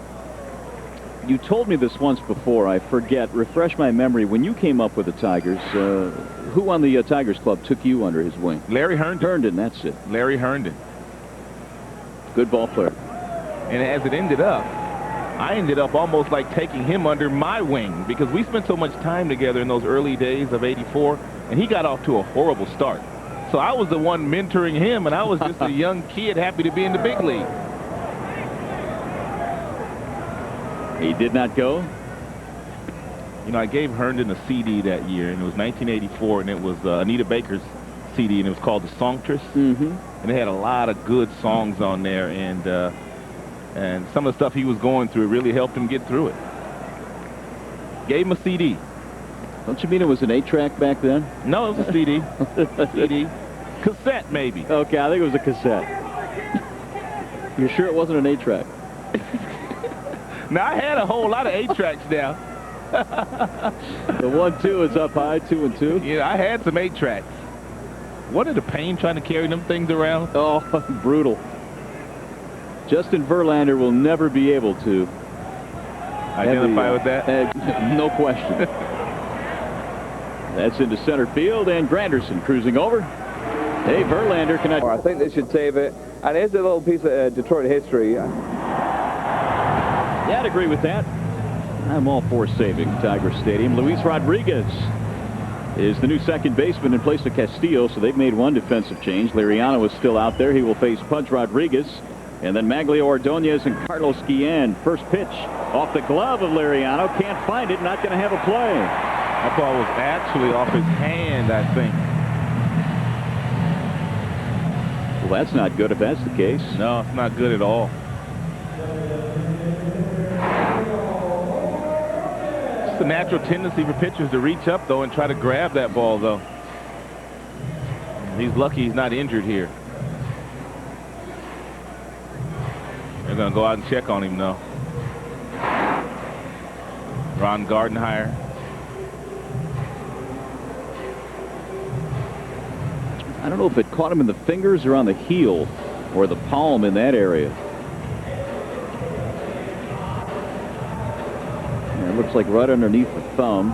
You told me this once before. I forget. Refresh my memory. When you came up with the Tigers, who on the Tigers club took you under his wing? Larry Herndon. Herndon, that's it. Larry Herndon. Good ball player. And as it ended up, I ended up almost like taking him under my wing because we spent so much time together in those early days of '84, and he got off to a horrible start. So I was the one mentoring him, and I was just a young kid happy to be in the big league. He did not go. You know, I gave Herndon a CD that year, and it was 1984, and it was Anita Baker's CD, and it was called The Songstress. And it had a lot of good songs on there, and some of the stuff he was going through really helped him get through it. Gave him a CD. Don't you mean it was an 8-track back then? No, it was a CD. CD. Cassette, maybe. Okay, I think it was a cassette. You're sure it wasn't an 8-track? Now, I had a whole lot of 8-tracks now. The 1-2 is up high, 2 and 2. Yeah, I had some 8-tracks. What a pain trying to carry them things around. Oh, brutal. Justin Verlander will never be able to identify with that. No question. That's into center field, and Granderson cruising over. Hey, Verlander cannot. I think they should save it. And here's a little piece of Detroit history. Yeah, I'd agree with that. I'm all for saving Tiger Stadium. Luis Rodriguez is the new second baseman in place of Castillo, so they've made one defensive change. Liriano is still out there. He will face Pudge Rodriguez. And then Maglio Ordonez and Carlos Guillen. First pitch off the glove of Liriano. Can't find it. Not going to have a play. That ball was actually off his hand, I think. Well, that's not good if that's the case. No, it's not good at all. It's a natural tendency for pitchers to reach up, though, and try to grab that ball, though. He's lucky he's not injured here. They're going to go out and check on him, though. Ron Gardenhire. I don't know if it caught him in the fingers or on the heel or the palm in that area. Yeah, it looks like right underneath the thumb.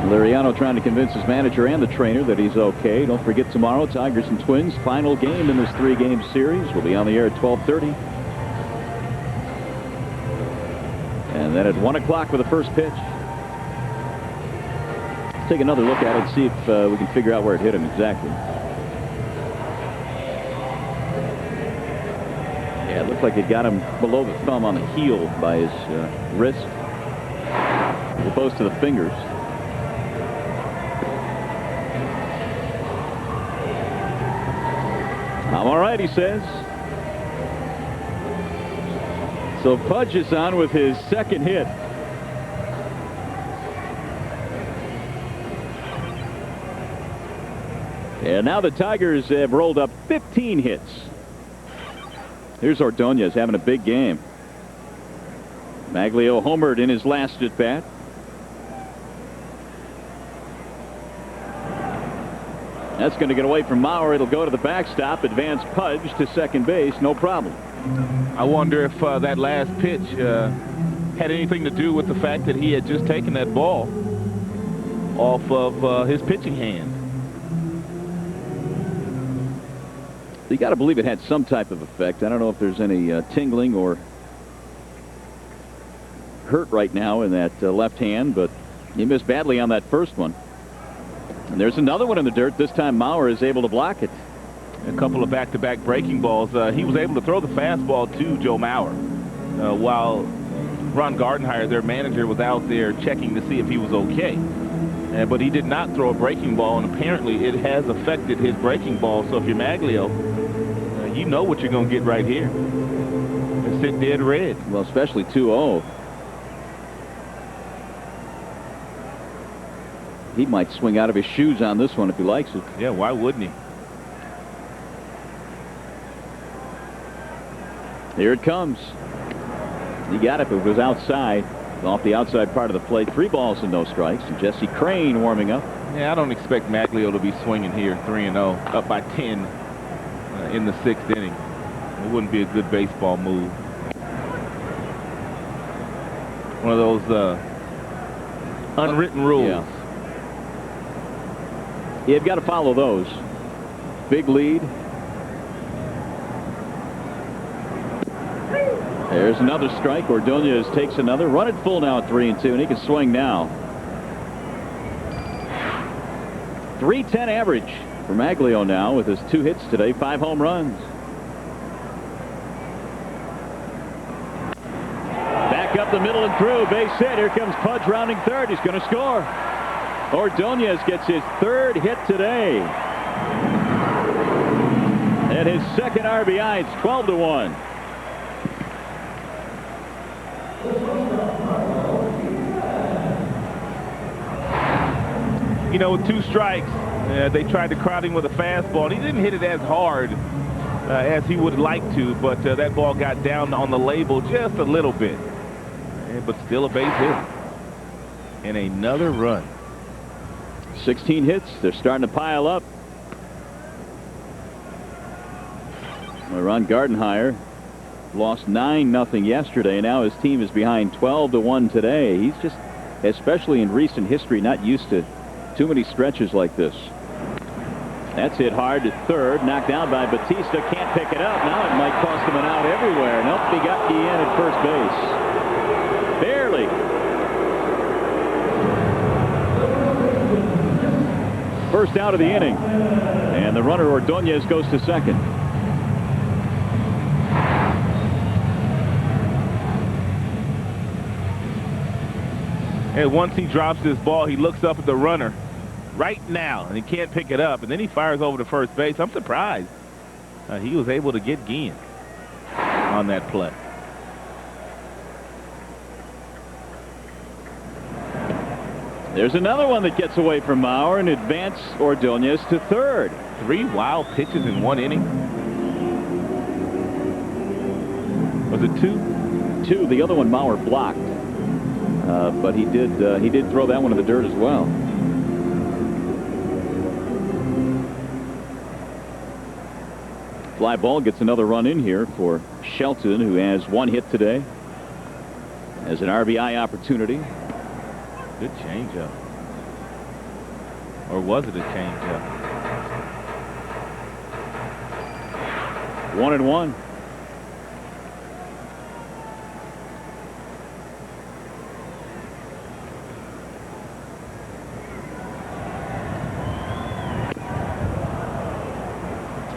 Liriano trying to convince his manager and the trainer that he's okay. Don't forget tomorrow, Tigers and Twins, final game in this 3-game series. We'll be on the air at 12:30. And then at 1 o'clock with the first pitch. Let's take another look at it and see if we can figure out where it hit him exactly. Yeah, it looked like it got him below the thumb on the heel by his wrist, as opposed to the fingers. I'm all right, he says. So Pudge is on with his second hit. And now the Tigers have rolled up 15 hits. Here's Ordonez having a big game. Maglio homered in his last at bat. That's going to get away from Mauer. It'll go to the backstop. Advance Pudge to second base. No problem. I wonder if that last pitch had anything to do with the fact that he had just taken that ball off of his pitching hand. You got to believe it had some type of effect. I don't know if there's any tingling or hurt right now in that left hand, but he missed badly on that first one. And there's another one in the dirt. This time Mauer is able to block it. A couple of back-to-back breaking balls. He was able to throw the fastball to Joe Mauer while Ron Gardenhire, their manager, was out there checking to see if he was okay. But he did not throw a breaking ball, and apparently it has affected his breaking ball. So if you're Maglio, you know what you're going to get right here. And sit dead red. Well, especially 2-0. He might swing out of his shoes on this one if he likes it. Yeah, why wouldn't he? Here it comes. He got it, but it was outside, off the outside part of the plate. 3 balls and no strikes. And Jesse Crane warming up. Yeah, I don't expect Maglio to be swinging here 3-0, up by 10 in the 6th inning. It wouldn't be a good baseball move. One of those unwritten rules. Yeah. You've got to follow those. Big lead. There's another strike. Ordonez takes another. Run it full now at 3-2, and he can swing now. .310 average for Maglio now with his 2 hits today, 5 home runs. the middle and through. Base hit. Here comes Pudge rounding third. He's going to score. Ordonez gets his third hit today. And his second RBI. It's 12-1. You know, with 2 strikes, they tried to crowd him with a fastball. And he didn't hit it as hard as he would like to, but that ball got down on the label just a little bit. But still a base hit. And another run. 16 hits. They're starting to pile up. Ron Gardenhire lost 9-0 yesterday. Now his team is behind 12-1 today. He's just, especially in recent history, not used to too many stretches like this. That's hit hard to third. Knocked down by Batista. Can't pick it up. Now it might cost him an out everywhere. Nope, he got Guillen at first base. Barely. First out of the inning. And the runner Ordonez goes to second. And once he drops this ball, he looks up at the runner right now, and he can't pick it up. And then he fires over to first base. I'm surprised he was able to get Guillen on that play. There's another one that gets away from Mauer and advance Ordonez to third. 3 wild pitches in 1 inning. Was it 2? 2. The other one Mauer blocked. But he did throw that one in the dirt as well. Fly ball gets another run in here for Shelton, who has 1 hit today. As an RBI opportunity. Good changeup. Or was it a changeup? 1-1.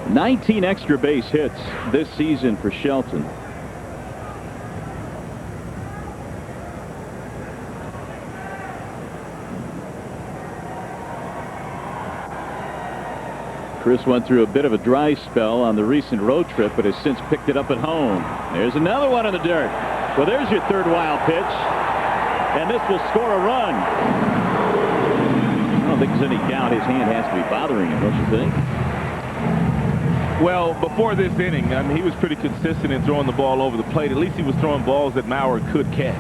Nineteen extra base hits this season for Shelton. Chris went through a bit of a dry spell on the recent road trip, but has since picked it up at home. There's another one in the dirt. Well, there's your third wild pitch. And this will score a run. I don't think there's any doubt his hand has to be bothering him, don't you think? Well, before this inning, I mean, he was pretty consistent in throwing the ball over the plate. At least he was throwing balls that Mauer could catch.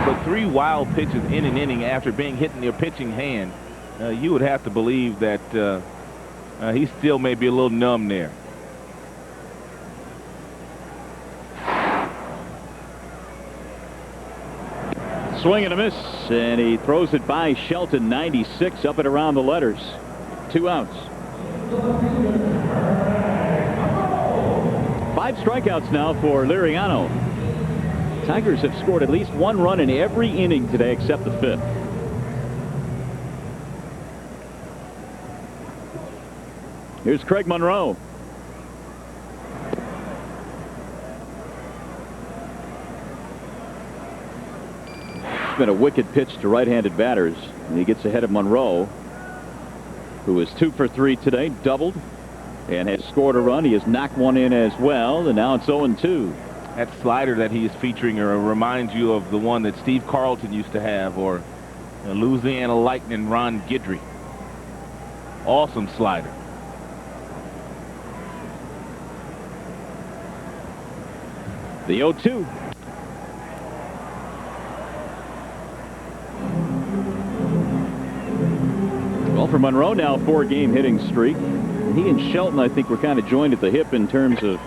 But 3 wild pitches in an inning after being hit in your pitching hand, you would have to believe that he still may be a little numb there. Swing and a miss, and he throws it by Shelton. 96 up and around the letters. 2 outs. 5 strikeouts now for Liriano. Tigers have scored at least 1 run in every inning today except the 5th. Here's Craig Monroe. It's been a wicked pitch to right-handed batters, and he gets ahead of Monroe, who is 2 for 3 today, doubled, and has scored a run. He has knocked one in as well, and now it's 0-2. That slider that he is featuring reminds you of the one that Steve Carlton used to have, or Louisiana Lightning Ron Guidry. Awesome slider. The 0-2. Well, for Monroe now, 4-game hitting streak. He and Shelton, I think, were kind of joined at the hip in terms of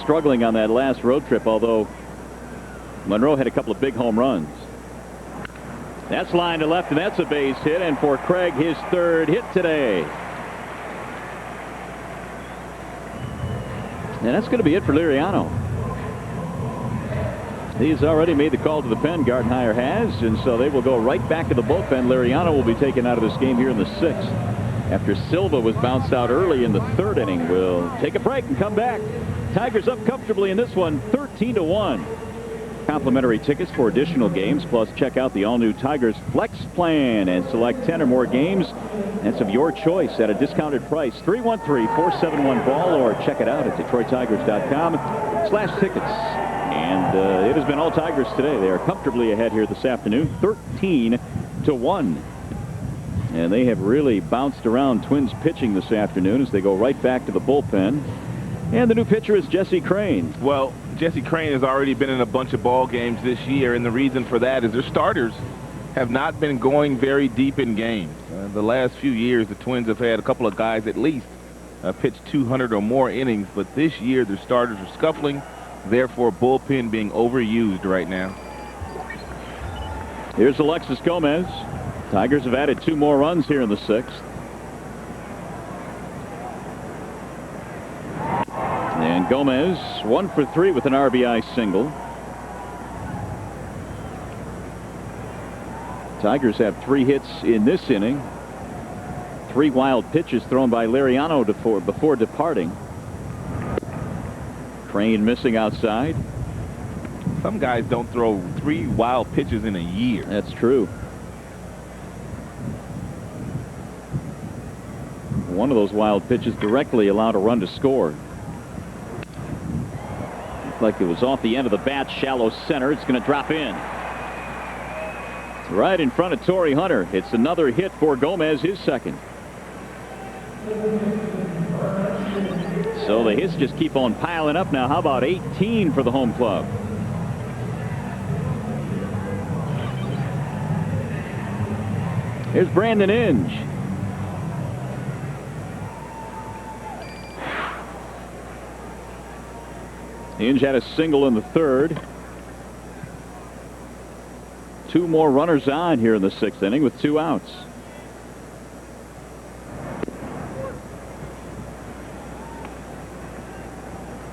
struggling on that last road trip, although Monroe had a couple of big home runs. That's line to left, and that's a base hit, and for Craig, his 3rd hit today. And that's going to be it for Liriano. He's already made the call to the pen, Gardenhire has, and so they will go right back to the bullpen. Liriano will be taken out of this game here in the 6th. After Silva was bounced out early in the 3rd inning. We'll take a break and come back. Tigers up comfortably in this one, 13-1. complimentary tickets for additional games. Plus, check out the all-new Tigers Flex Plan and select 10 or more games. That's of your choice at a discounted price. 313-471-BALL, or check it out at DetroitTigers.com/tickets. And it has been all Tigers today. They are comfortably ahead here this afternoon, 13-1. And they have really bounced around Twins pitching this afternoon as they go right back to the bullpen. And the new pitcher is Jesse Crane. Well, Jesse Crane has already been in a bunch of ball games this year, and the reason for that is their starters have not been going very deep in games. The last few years, the Twins have had a couple of guys at least pitch 200 or more innings, but this year their starters are scuffling, therefore bullpen being overused right now. Here's Alexis Gomez. Tigers have added 2 more runs here in the 6th. And Gomez 1 for 3 with an RBI single. Tigers have 3 hits in this inning. 3 wild pitches thrown by Liriano before departing. Crane missing outside. Some guys don't throw 3 wild pitches in a year. That's true. One of those wild pitches directly allowed a run to score. Looked like it was off the end of the bat, shallow center. It's going to drop in. It's right in front of Torrey Hunter. It's another hit for Gomez, his second. So the hits just keep on piling up now. How about 18 for the home club? Here's Brandon Inge. Inge had a single in the 3rd. 2 more runners on here in the 6th inning with 2 outs.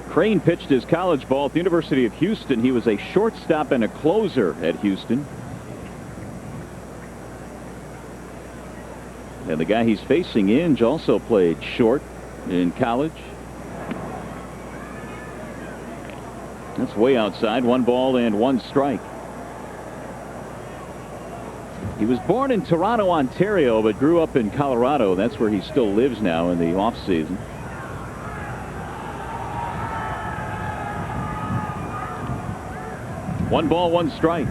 Crane pitched his college ball at the University of Houston. He was a shortstop and a closer at Houston. And the guy he's facing, Inge, also played short in college. That's way outside. 1 ball and 1 strike. He was born in Toronto, Ontario, but grew up in Colorado. That's where he still lives now in the offseason. One ball, 1 strike.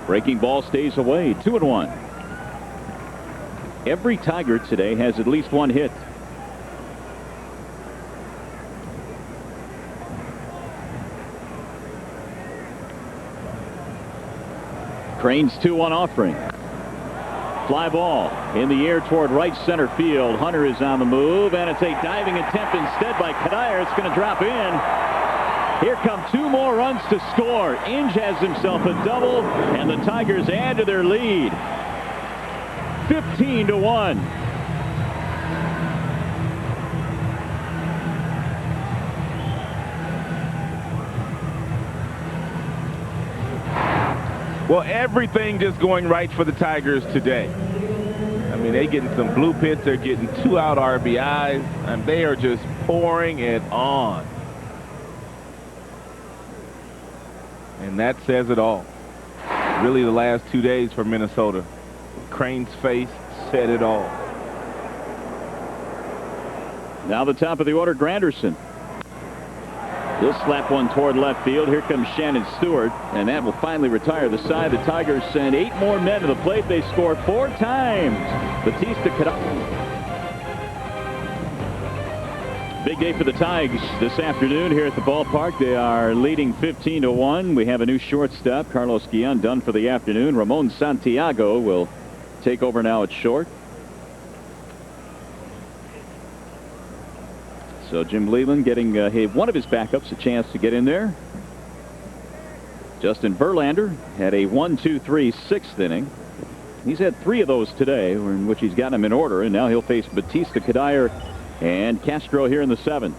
Breaking ball stays away. 2-1. Every Tiger today has at least 1 hit. Crane's 2-1 offering. Fly ball in the air toward right center field. Hunter is on the move, and it's a diving attempt instead by Kadire. It's going to drop in. Here come 2 more runs to score. Inge has himself a double, and the Tigers add to their lead. 15-1. Well, everything just going right for the Tigers today. I mean, they're getting some blue pits. They're getting 2 out RBIs, and they are just pouring it on. And that says it all. Really, the last 2 days for Minnesota. Crane's face said it all. Now the top of the order, Granderson. He'll slap one toward left field. Here comes Shannon Stewart, and that will finally retire the side. The Tigers send 8 more men to the plate. They score 4 times. Batista Big day for the Tigers this afternoon here at the ballpark. They are leading 15-1. We have a new shortstop, Carlos Guillen, done for the afternoon. Ramon Santiago will take over now at short. So Jim Leland getting one of his backups a chance to get in there. Justin Verlander had a 1-2-3 6th inning. He's had 3 of those today, in which he's gotten them in order, and now he'll face Batista, Kadire, and Castro here in the 7th.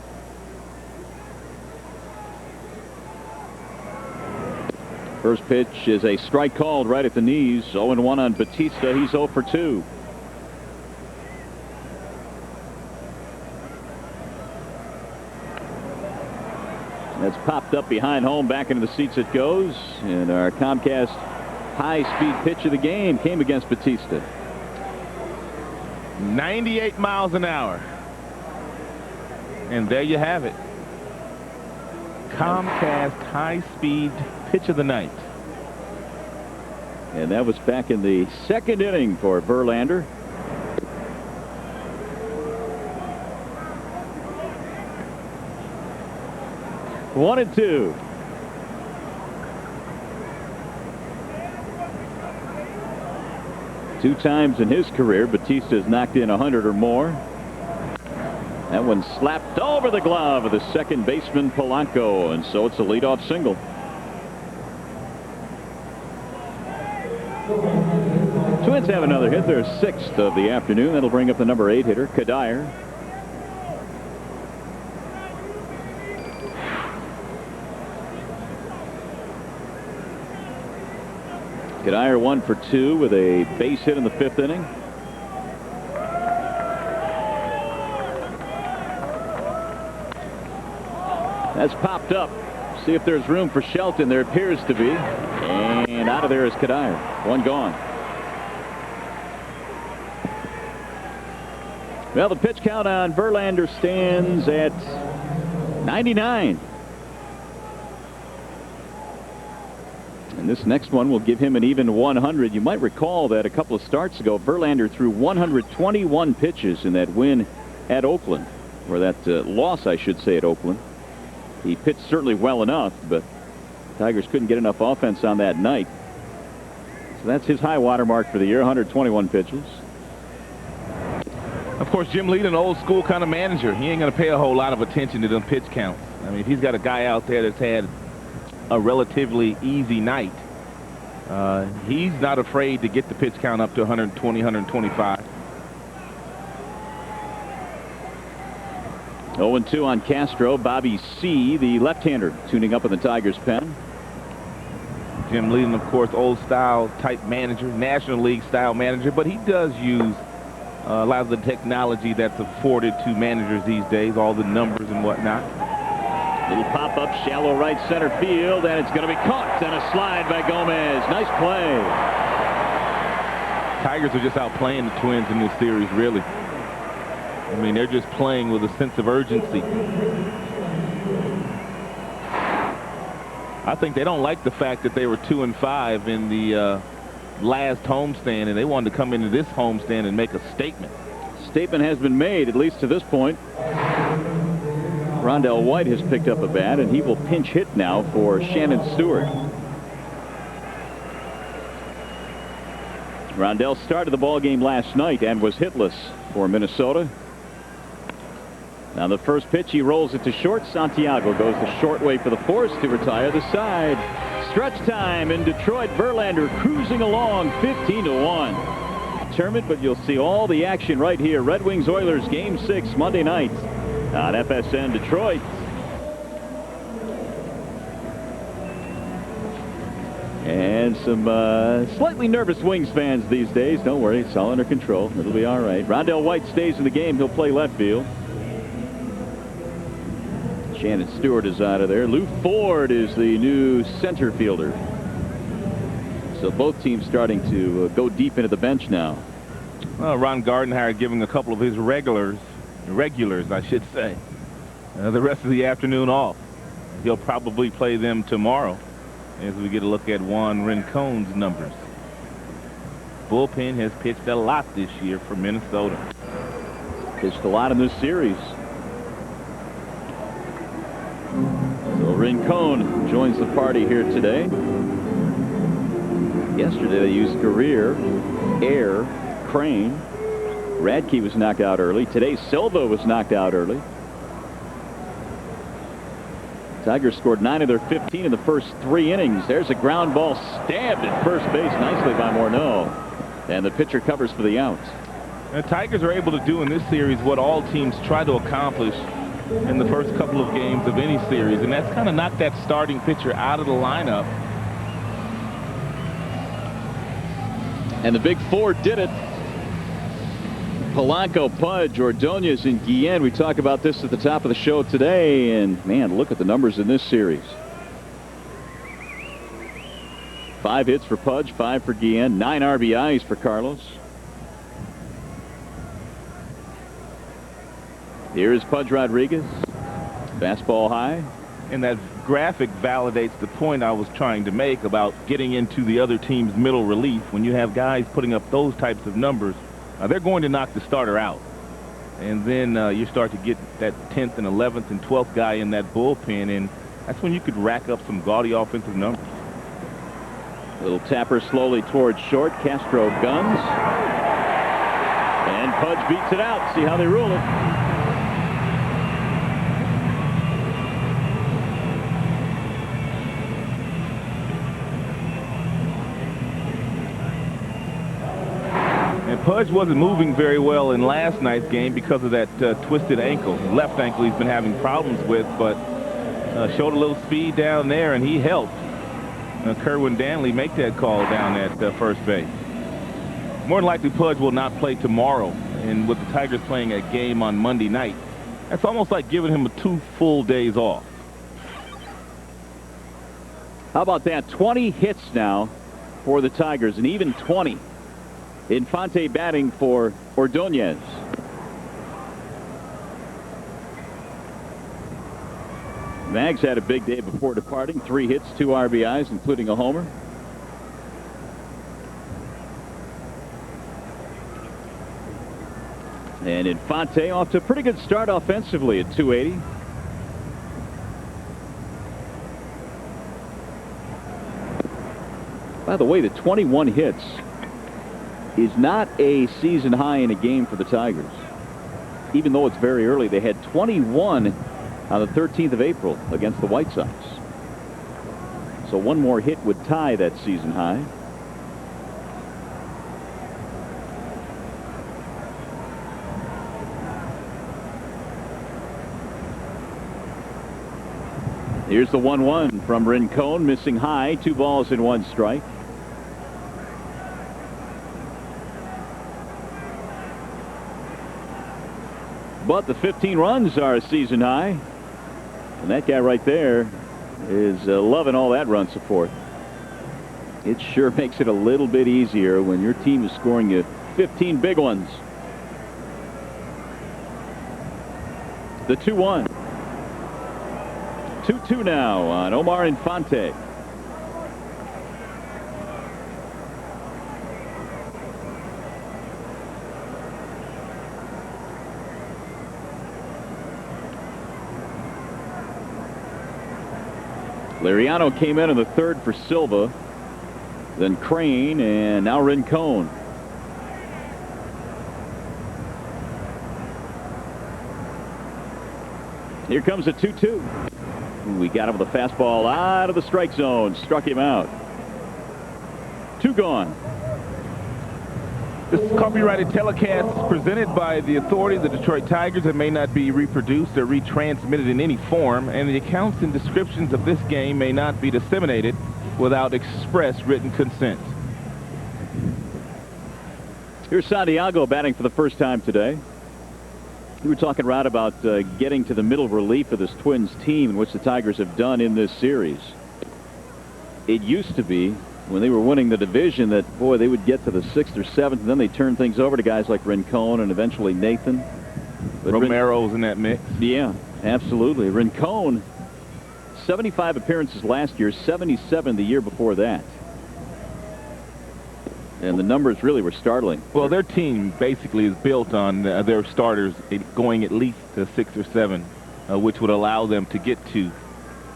First pitch is a strike called right at the knees. 0-1 on Batista. He's 0 for 2. That's popped up behind home. Back into the seats it goes. And our Comcast high-speed pitch of the game came against Batista. 98 miles an hour. And there you have it. Comcast high-speed pitch of the night. And that was back in the second inning for Verlander. One and two. Two times in his career, Batista has knocked in 100 or more. That one slapped over the glove of the second baseman Polanco, and so it's a leadoff single. Twins have another hit. Their sixth of the afternoon. That'll bring up the number 8 hitter, Kadire. Kadire 1 for 2 with a base hit in the 5th inning. That's popped up. See if there's room for Shelton. There appears to be. And out of there is Kadire. One gone. Well, the pitch count on Verlander stands at 99. And this next one will give him an even 100. You might recall that a couple of starts ago, Verlander threw 121 pitches in that win at Oakland, or that loss, I should say, at Oakland. He pitched certainly well enough, but Tigers couldn't get enough offense on that night. So that's his high water mark for the year, 121 pitches. Of course, Jim Lee, an old school kind of manager. He ain't going to pay a whole lot of attention to them pitch counts. I mean, if he's got a guy out there that's had a relatively easy night, he's not afraid to get the pitch count up to 120, 125. 0-2 on Castro. Bobby C., the left-hander, tuning up in the Tigers' pen. Jim Lee, of course, old-style type manager, National League style manager, but he does use a lot of the technology that's afforded to managers these days, all the numbers and whatnot. Little pop-up, shallow right center field, and it's going to be caught, and a slide by Gomez. Nice play. Tigers are just outplaying the Twins in this series, really. I mean, they're just playing with a sense of urgency. I think they don't like the fact that they were 2-5 in the last homestand, and they wanted to come into this homestand and make a statement. Statement has been made, at least to this point. Rondell White has picked up a bat, and he will pinch hit now for Shannon Stewart. Rondell started the ball game last night and was hitless for Minnesota. Now the first pitch, he rolls it to short. Santiago goes the short way for the force to retire the side. Stretch time in Detroit. Verlander cruising along 15-1. Tournament, but you'll see all the action right here. Red Wings Oilers game 6 Monday night on FSN Detroit. And some slightly nervous Wings fans these days. Don't worry, it's all under control. It'll be all right. Rondell White stays in the game. He'll play left field. Shannon Stewart is out of there. Lou Ford is the new center fielder. So both teams starting to go deep into the bench now. Well, Ron Gardenhire giving a couple of his regulars, I should say, the rest of the afternoon off. He'll probably play them tomorrow as we get a look at Juan Rincon's numbers. Bullpen has pitched a lot this year for Minnesota. Pitched a lot in this series. So Rincon joins the party here today. Yesterday they used Guerrier, Air, Crane. Radke was knocked out early. Today Silva was knocked out early. Tigers scored 9 of their 15 in the first 3 innings. There's a ground ball stabbed at first base nicely by Morneau. And the pitcher covers for the out. The Tigers are able to do in this series what all teams try to accomplish in the first couple of games of any series, and that's kind of knock that starting pitcher out of the lineup. And the big four did it. Polanco, Pudge, Ordonez, and Guillen. We talk about this at the top of the show today, and man, look at the numbers in this series. 5 hits for Pudge, 5 for Guillen, 9 RBIs for Carlos. Here's Pudge Rodriguez. Fastball high. And that graphic validates the point I was trying to make about getting into the other team's middle relief. When you have guys putting up those types of numbers, they're going to knock the starter out. And then you start to get that 10th and 11th and 12th guy in that bullpen, and that's when you could rack up some gaudy offensive numbers. Little tapper slowly towards short. Castro guns. And Pudge beats it out. See how they rule it. And Pudge wasn't moving very well in last night's game because of that twisted ankle. Left ankle he's been having problems with, but showed a little speed down there, and he helped Kerwin Danley make that call down at first base. More than likely, Pudge will not play tomorrow, and with the Tigers playing a game on Monday night, that's almost like giving him 2 full days off. How about that? 20 hits now for the Tigers, and even 20. Infante batting for Ordonez. Mags had a big day before departing. 3 hits, 2 RBIs, including a homer. And Infante off to a pretty good start offensively at 280. By the way, the 21 hits is not a season high in a game for the Tigers. Even though it's very early, they had 21 on the 13th of April against the White Sox. So one more hit would tie that season high. Here's the 1-1 from Rincon, missing high, 2 balls and 1 strike. But the 15 runs are a season high. And that guy right there is loving all that run support. It sure makes it a little bit easier when your team is scoring you 15 big ones. The 2-1. 2-2 now on Omar Infante. Liriano came in the 3rd for Silva, then Crane, and now Rincon. Here comes a 2-2. We got him with a fastball out of the strike zone, struck him out. 2 gone. This copyrighted telecast is presented by the authority of the Detroit Tigers and may not be reproduced or retransmitted in any form, and the accounts and descriptions of this game may not be disseminated without express written consent. Here's Santiago batting for the first time today. We were talking, Rod, about getting to the middle relief of this Twins team, which the Tigers have done in this series. It used to be, when they were winning the division, that, boy, they would get to the 6th or 7th, and then they turn things over to guys like Rincon and eventually Nathan. But Romero's in that mix. Yeah, absolutely. Rincon, 75 appearances last year, 77 the year before that. And the numbers really were startling. Well, their team basically is built on their starters going at least to 6 or 7, which would allow them to get to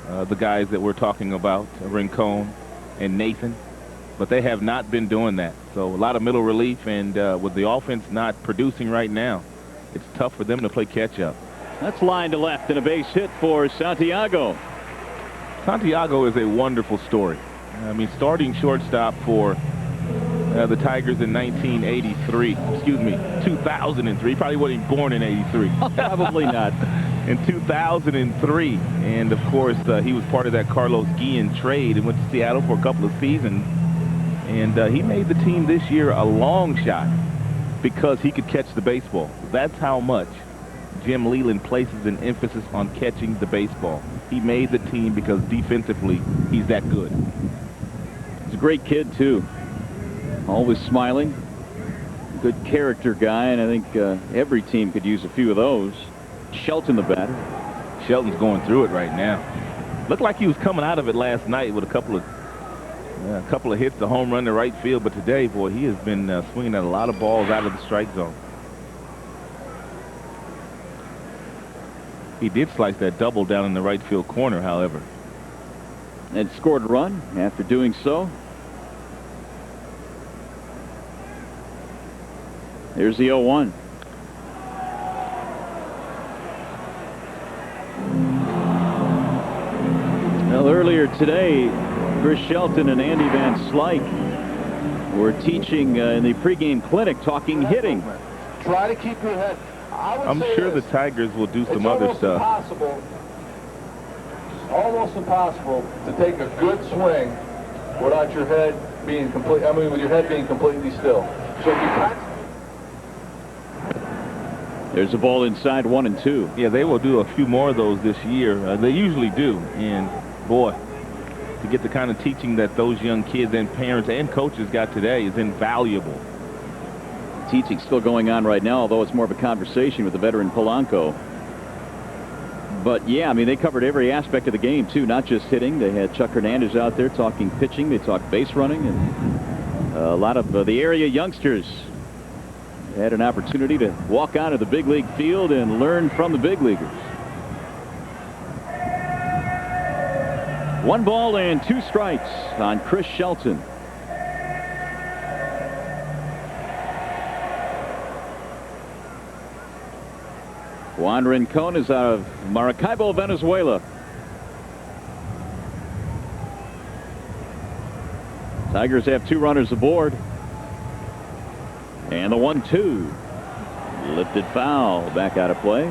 the guys that we're talking about, Rincon and Nathan. But they have not been doing that. So a lot of middle relief, and with the offense not producing right now, it's tough for them to play catch-up. That's line to left and a base hit for Santiago. Santiago is a wonderful story. I mean, starting shortstop for the Tigers in 1983, excuse me, 2003. Probably wasn't even born in 83. Probably not. In 2003, and of course he was part of that Carlos Guillen trade and went to Seattle for a couple of seasons, and he made the team this year a long shot. because he could catch the baseball. That's how much Jim Leyland places an emphasis on catching the baseball. He made the team because defensively he's that good. He's a great kid, too. Always smiling. Good character guy, and I think every team could use a few of those. Shelton, the batter. Shelton's going through it right now. Looked like he was coming out of it last night with a couple of hits, a home run to right field. But today, boy, he has been swinging at a lot of balls out of the strike zone. He did slice that double down in the right field corner, however. And scored a run after doing so. Here's the 0-1. Well, earlier today, Chris Shelton and Andy Van Slyke were teaching in the pregame clinic, talking hitting. Try to keep your head. I'm sure the Tigers will do some other stuff. Almost impossible to take a good swing without your head being complete. I mean, with your head being completely still. So if you practice. There's a ball inside 1-2. Yeah, they will do a few more of those this year. They usually do. And boy, to get the kind of teaching that those young kids and parents and coaches got today is invaluable. Teaching still going on right now, although it's more of a conversation with the veteran Polanco. But yeah, I mean, they covered every aspect of the game too, not just hitting. They had Chuck Hernandez out there talking pitching. They talked base running, and a lot of the area youngsters had an opportunity to walk onto the big league field and learn from the big leaguers. 1 ball and 2 strikes on Chris Shelton. Juan Rincon is out of Maracaibo, Venezuela. Tigers have 2 runners aboard. And the 1-2. Lifted foul. Back out of play.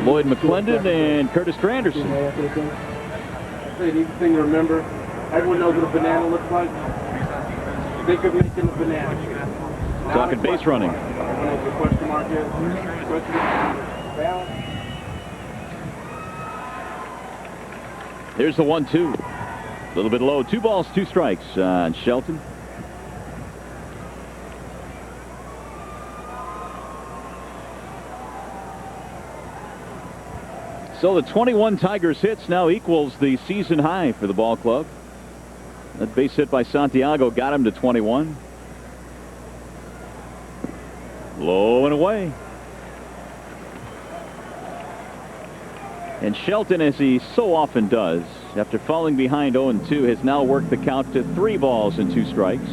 Lloyd McClendon and Curtis Granderson. The neat thing to remember, everyone knows what a banana looks like. Think of making a banana. Talking base running. The question mark is question balance. Here's the 1-2. A little bit low. 2 balls, 2 strikes on Shelton. So the 21 Tigers hits now equals the season high for the ball club. That base hit by Santiago got him to 21. Low and away. And Shelton, as he so often does, after falling behind 0-2, has now worked the count to 3 balls and 2 strikes.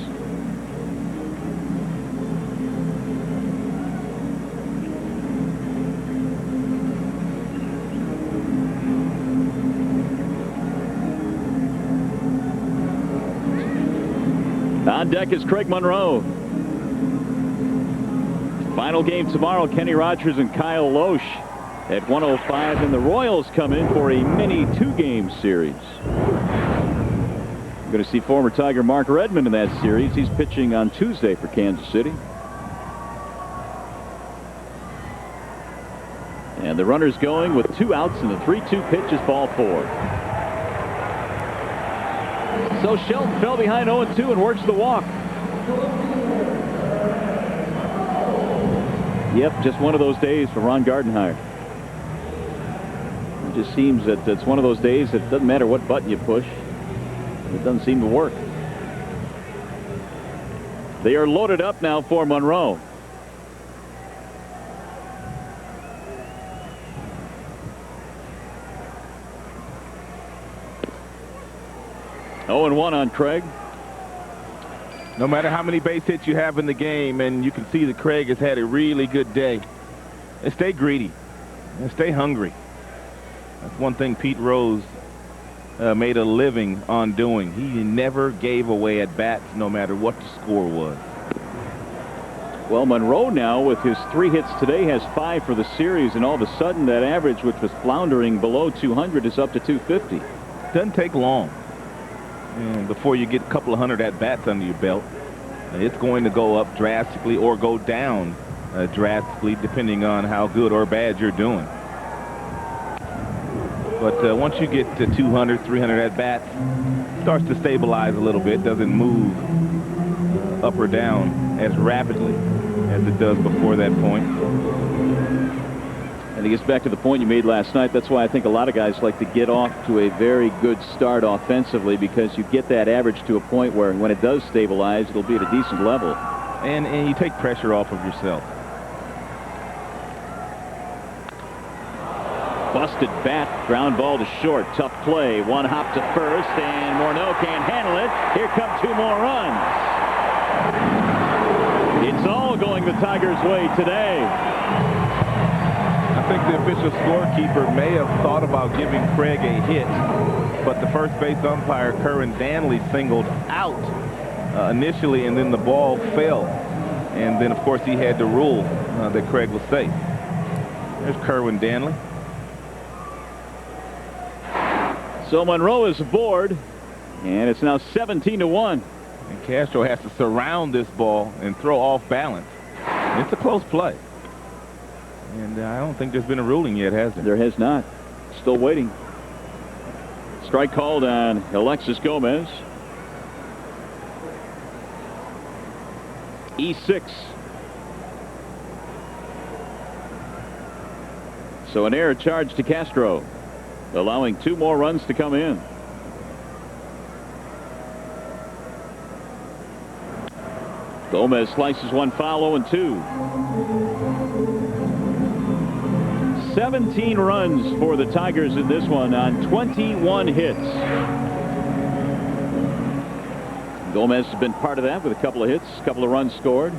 On deck is Craig Monroe. Final game tomorrow, Kenny Rogers and Kyle Loesch at 1:05, and the Royals come in for a mini 2-game series. We're going to see former Tiger Mark Redmond in that series. He's pitching on Tuesday for Kansas City. And the runner's going with 2 outs, and the 3-2 pitch is ball 4. So Shelton fell behind 0-2 and works the walk. Yep, just one of those days for Ron Gardenhire. It just seems that it's one of those days that doesn't matter what button you push. It doesn't seem to work. They are loaded up now for Monroe. Oh, and 1 on Craig. No matter how many base hits you have in the game, and you can see that Craig has had a really good day, and stay greedy and stay hungry. That's one thing Pete Rose made a living on doing. He never gave away at bats no matter what the score was. Well, Monroe now with his 3 hits today has 5 for the series, and all of a sudden that average, which was floundering below 200, is up to 250. Doesn't take long. And before you get a couple of hundred at-bats under your belt, it's going to go up drastically or go down drastically, depending on how good or bad you're doing. But once you get to 200, 300 at-bats, it starts to stabilize a little bit, doesn't move up or down as rapidly as it does before that point. And it gets back to the point you made last night. That's why I think a lot of guys like to get off to a very good start offensively, because you get that average to a point where when it does stabilize, it'll be at a decent level. And you take pressure off of yourself. Busted bat, ground ball to short, tough play, one hop to first, and Morneau can't handle it. Here come 2 more runs. It's all going the Tigers' way today. I think the official scorekeeper may have thought about giving Craig a hit, but the first base umpire, Kerwin Danley, singled out initially, and then the ball fell. And then, of course, he had to rule that Craig was safe. There's Kerwin Danley. So Monroe is aboard, and it's now 17-1. And Castro has to surround this ball and throw off balance. It's a close play. And I don't think there's been a ruling yet, has there? There has not. Still waiting. Strike called on Alexis Gomez. E6. So an error charge to Castro, allowing 2 more runs to come in. Gomez slices one foul, 0-2. 17 runs for the Tigers in this one on 21 hits. Gomez has been part of that with a couple of hits, a couple of runs scored.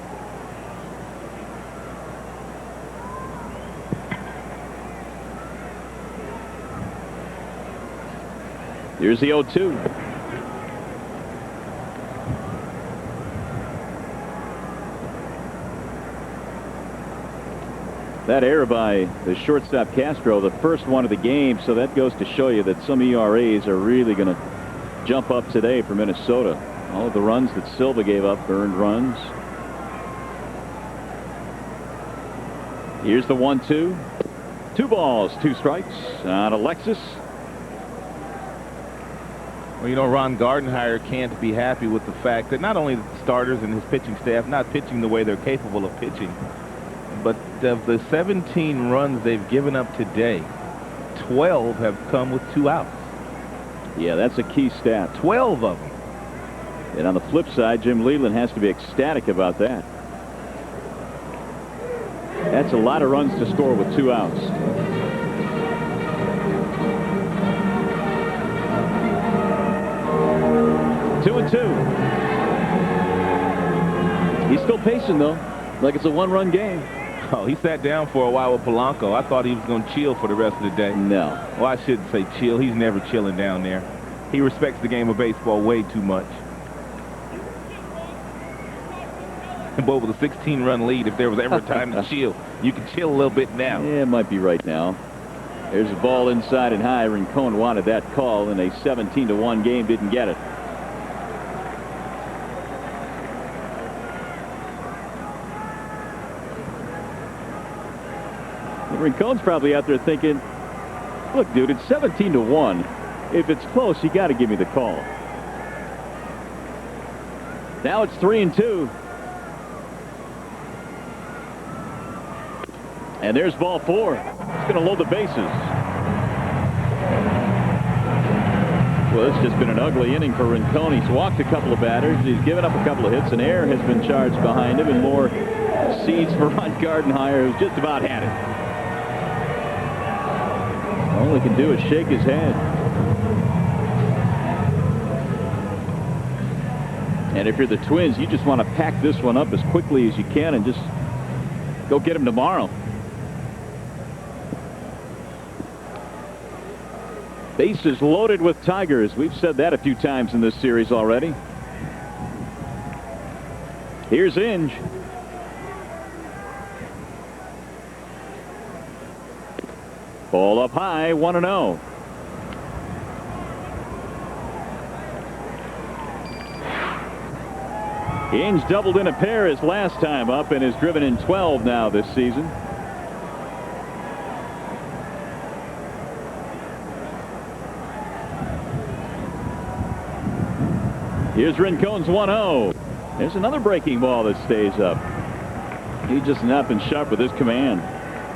Here's the 0-2. That error by the shortstop Castro, the first one of the game, so that goes to show you that some ERAs are really going to jump up today for Minnesota. All of the runs that Silva gave up, earned runs. Here's the 1-2. 2 balls, 2 strikes on Alexis. Well, you know, Ron Gardenhire can't be happy with the fact that not only the starters and his pitching staff not pitching the way they're capable of pitching, but of the 17 runs they've given up today, 12 have come with 2 outs. Yeah, that's a key stat. 12 of them. And on the flip side, Jim Leland has to be ecstatic about that. That's a lot of runs to score with 2 outs. Two and 2. He's still pacing, though, like it's a 1-run game. Oh, he sat down for a while with Polanco. I thought he was going to chill for the rest of the day. No. Well, I shouldn't say chill. He's never chilling down there. He respects the game of baseball way too much. And boy, with a 16-run lead, if there was ever a time to chill, you can chill a little bit now. Yeah, it might be right now. There's a ball inside and high. Rincon wanted that call in a 17-1 game, didn't get it. Rincon's probably out there thinking, look, dude, it's 17-1. If it's close, you got to give me the call. Now it's 3-2. And there's ball 4. It's going to load the bases. Well, it's just been an ugly inning for Rincon. He's walked a couple of batters. He's given up a couple of hits. An error has been charged behind him, and more seeds for Ron Gardenhire, who's just about had it. All he can do is shake his head. And if you're the Twins, you just want to pack this one up as quickly as you can and just go get him tomorrow. Bases loaded with Tigers. We've said that a few times in this series already. Here's Inge. Ball up high, 1-0. Inge doubled in a pair his last time up and has driven in 12 now this season. Here's Rincon's 1-0. There's another breaking ball that stays up. He just not been sharp with his command.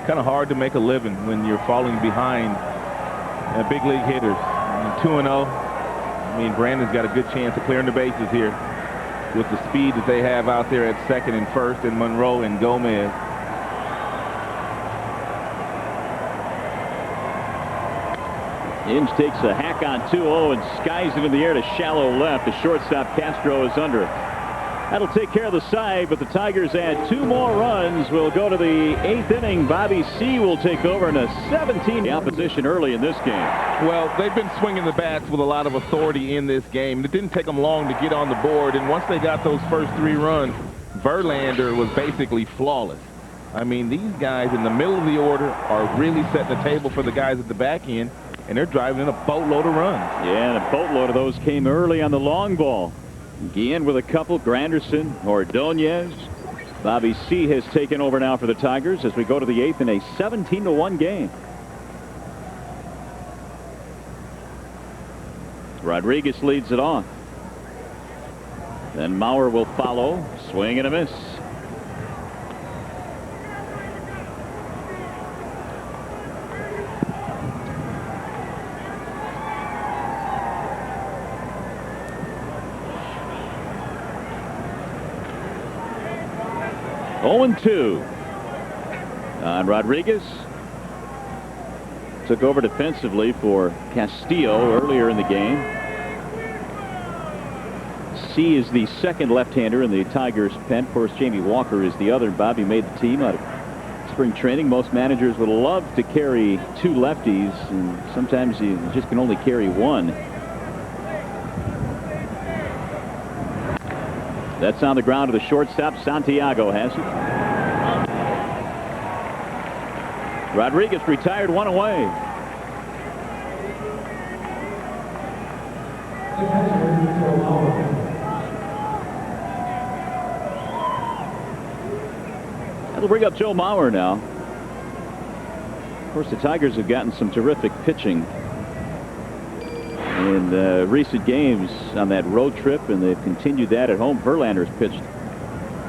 Kind of hard to make a living when you're falling behind big league hitters. 2-0. I mean, Brandon's got a good chance of clearing the bases here with the speed that they have out there at second and first, and Monroe and Gomez. Inge takes a hack on 2-0 and skies it in the air to shallow left. The shortstop Castro is under. That'll take care of the side, but the Tigers add 2 more runs. We'll go to the 8th inning. Bobby C. will take over in a 17. The opposition early in this game. Well, they've been swinging the bats with a lot of authority in this game. It didn't take them long to get on the board, and once they got those first 3 runs, Verlander was basically flawless. I mean, these guys in the middle of the order are really setting the table for the guys at the back end, and they're driving in a boatload of runs. Yeah, and a boatload of those came early on the long ball. Guillen with a couple, Granderson, Ordonez. Bobby C. has taken over now for the Tigers as we go to the 8th in a 17-1 game. Rodriguez leads it off. Then Mauer will follow. Swing and a miss. Oh, 2 on Rodriguez. Took over defensively for Castillo earlier in the game. C is the second left-hander in the Tigers' pen. Of course, Jamie Walker is the other. Bobby made the team out of spring training. Most managers would love to carry 2 lefties, and sometimes you just can only carry 1. That's on the ground to the shortstop. Santiago has it. Rodriguez retired 1 away. That'll bring up Joe Mauer now. Of course, the Tigers have gotten some terrific pitching in recent games on that road trip, and they've continued that at home. Verlander's pitched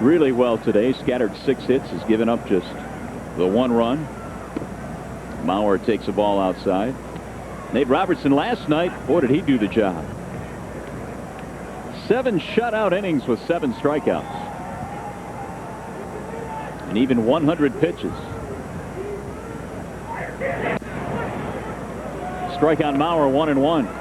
really well today. Scattered 6 hits, has given up just the 1 run. Mauer takes a ball outside. Nate Robertson last night, boy, did he do the job. 7 shutout innings with 7 strikeouts. And even 100 pitches. Strike on Mauer, 1-1.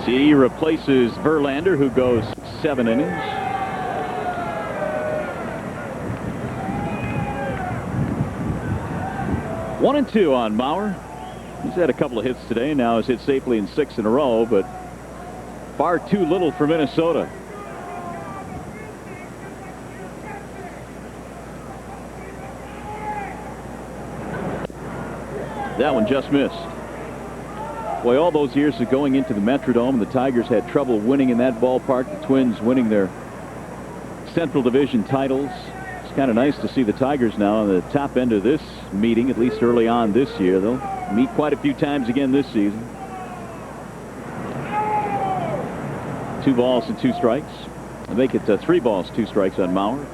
C replaces Verlander, who goes 7 innings. One and 2 on Mauer. He's had a couple of hits today. Now has hit safely in 6 in a row, but far too little for Minnesota. That one just missed. Boy, all those years of going into the Metrodome, the Tigers had trouble winning in that ballpark. The Twins winning their Central Division titles. It's kind of nice to see the Tigers now on the top end of this meeting, at least early on this year. They'll meet quite a few times again this season. 2 balls and 2 strikes. They make it 3 balls, 2 strikes on Mauer.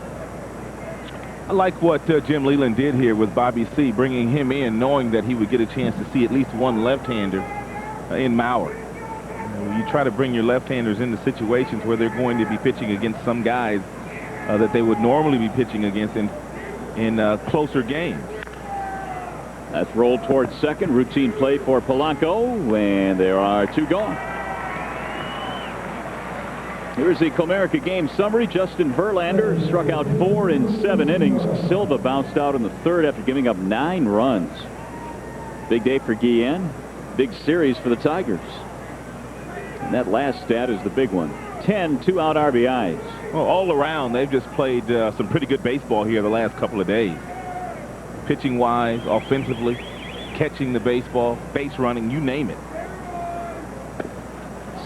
I like what Jim Leland did here with Bobby C., bringing him in, knowing that he would get a chance to see at least 1 left-hander in Mauer. You try to bring your left-handers into situations where they're going to be pitching against some guys that they would normally be pitching against in closer games. That's rolled towards second. Routine play for Polanco, and there are 2 gone. Here's the Comerica game summary. Justin Verlander struck out 4 in 7 innings. Silva bounced out in the 3rd after giving up 9 runs. Big day for Guillen. Big series for the Tigers. And that last stat is the big one. 10 2-out RBIs. Well, all around, they've just played some pretty good baseball here the last couple of days. Pitching-wise, offensively, catching the baseball, base running, you name it.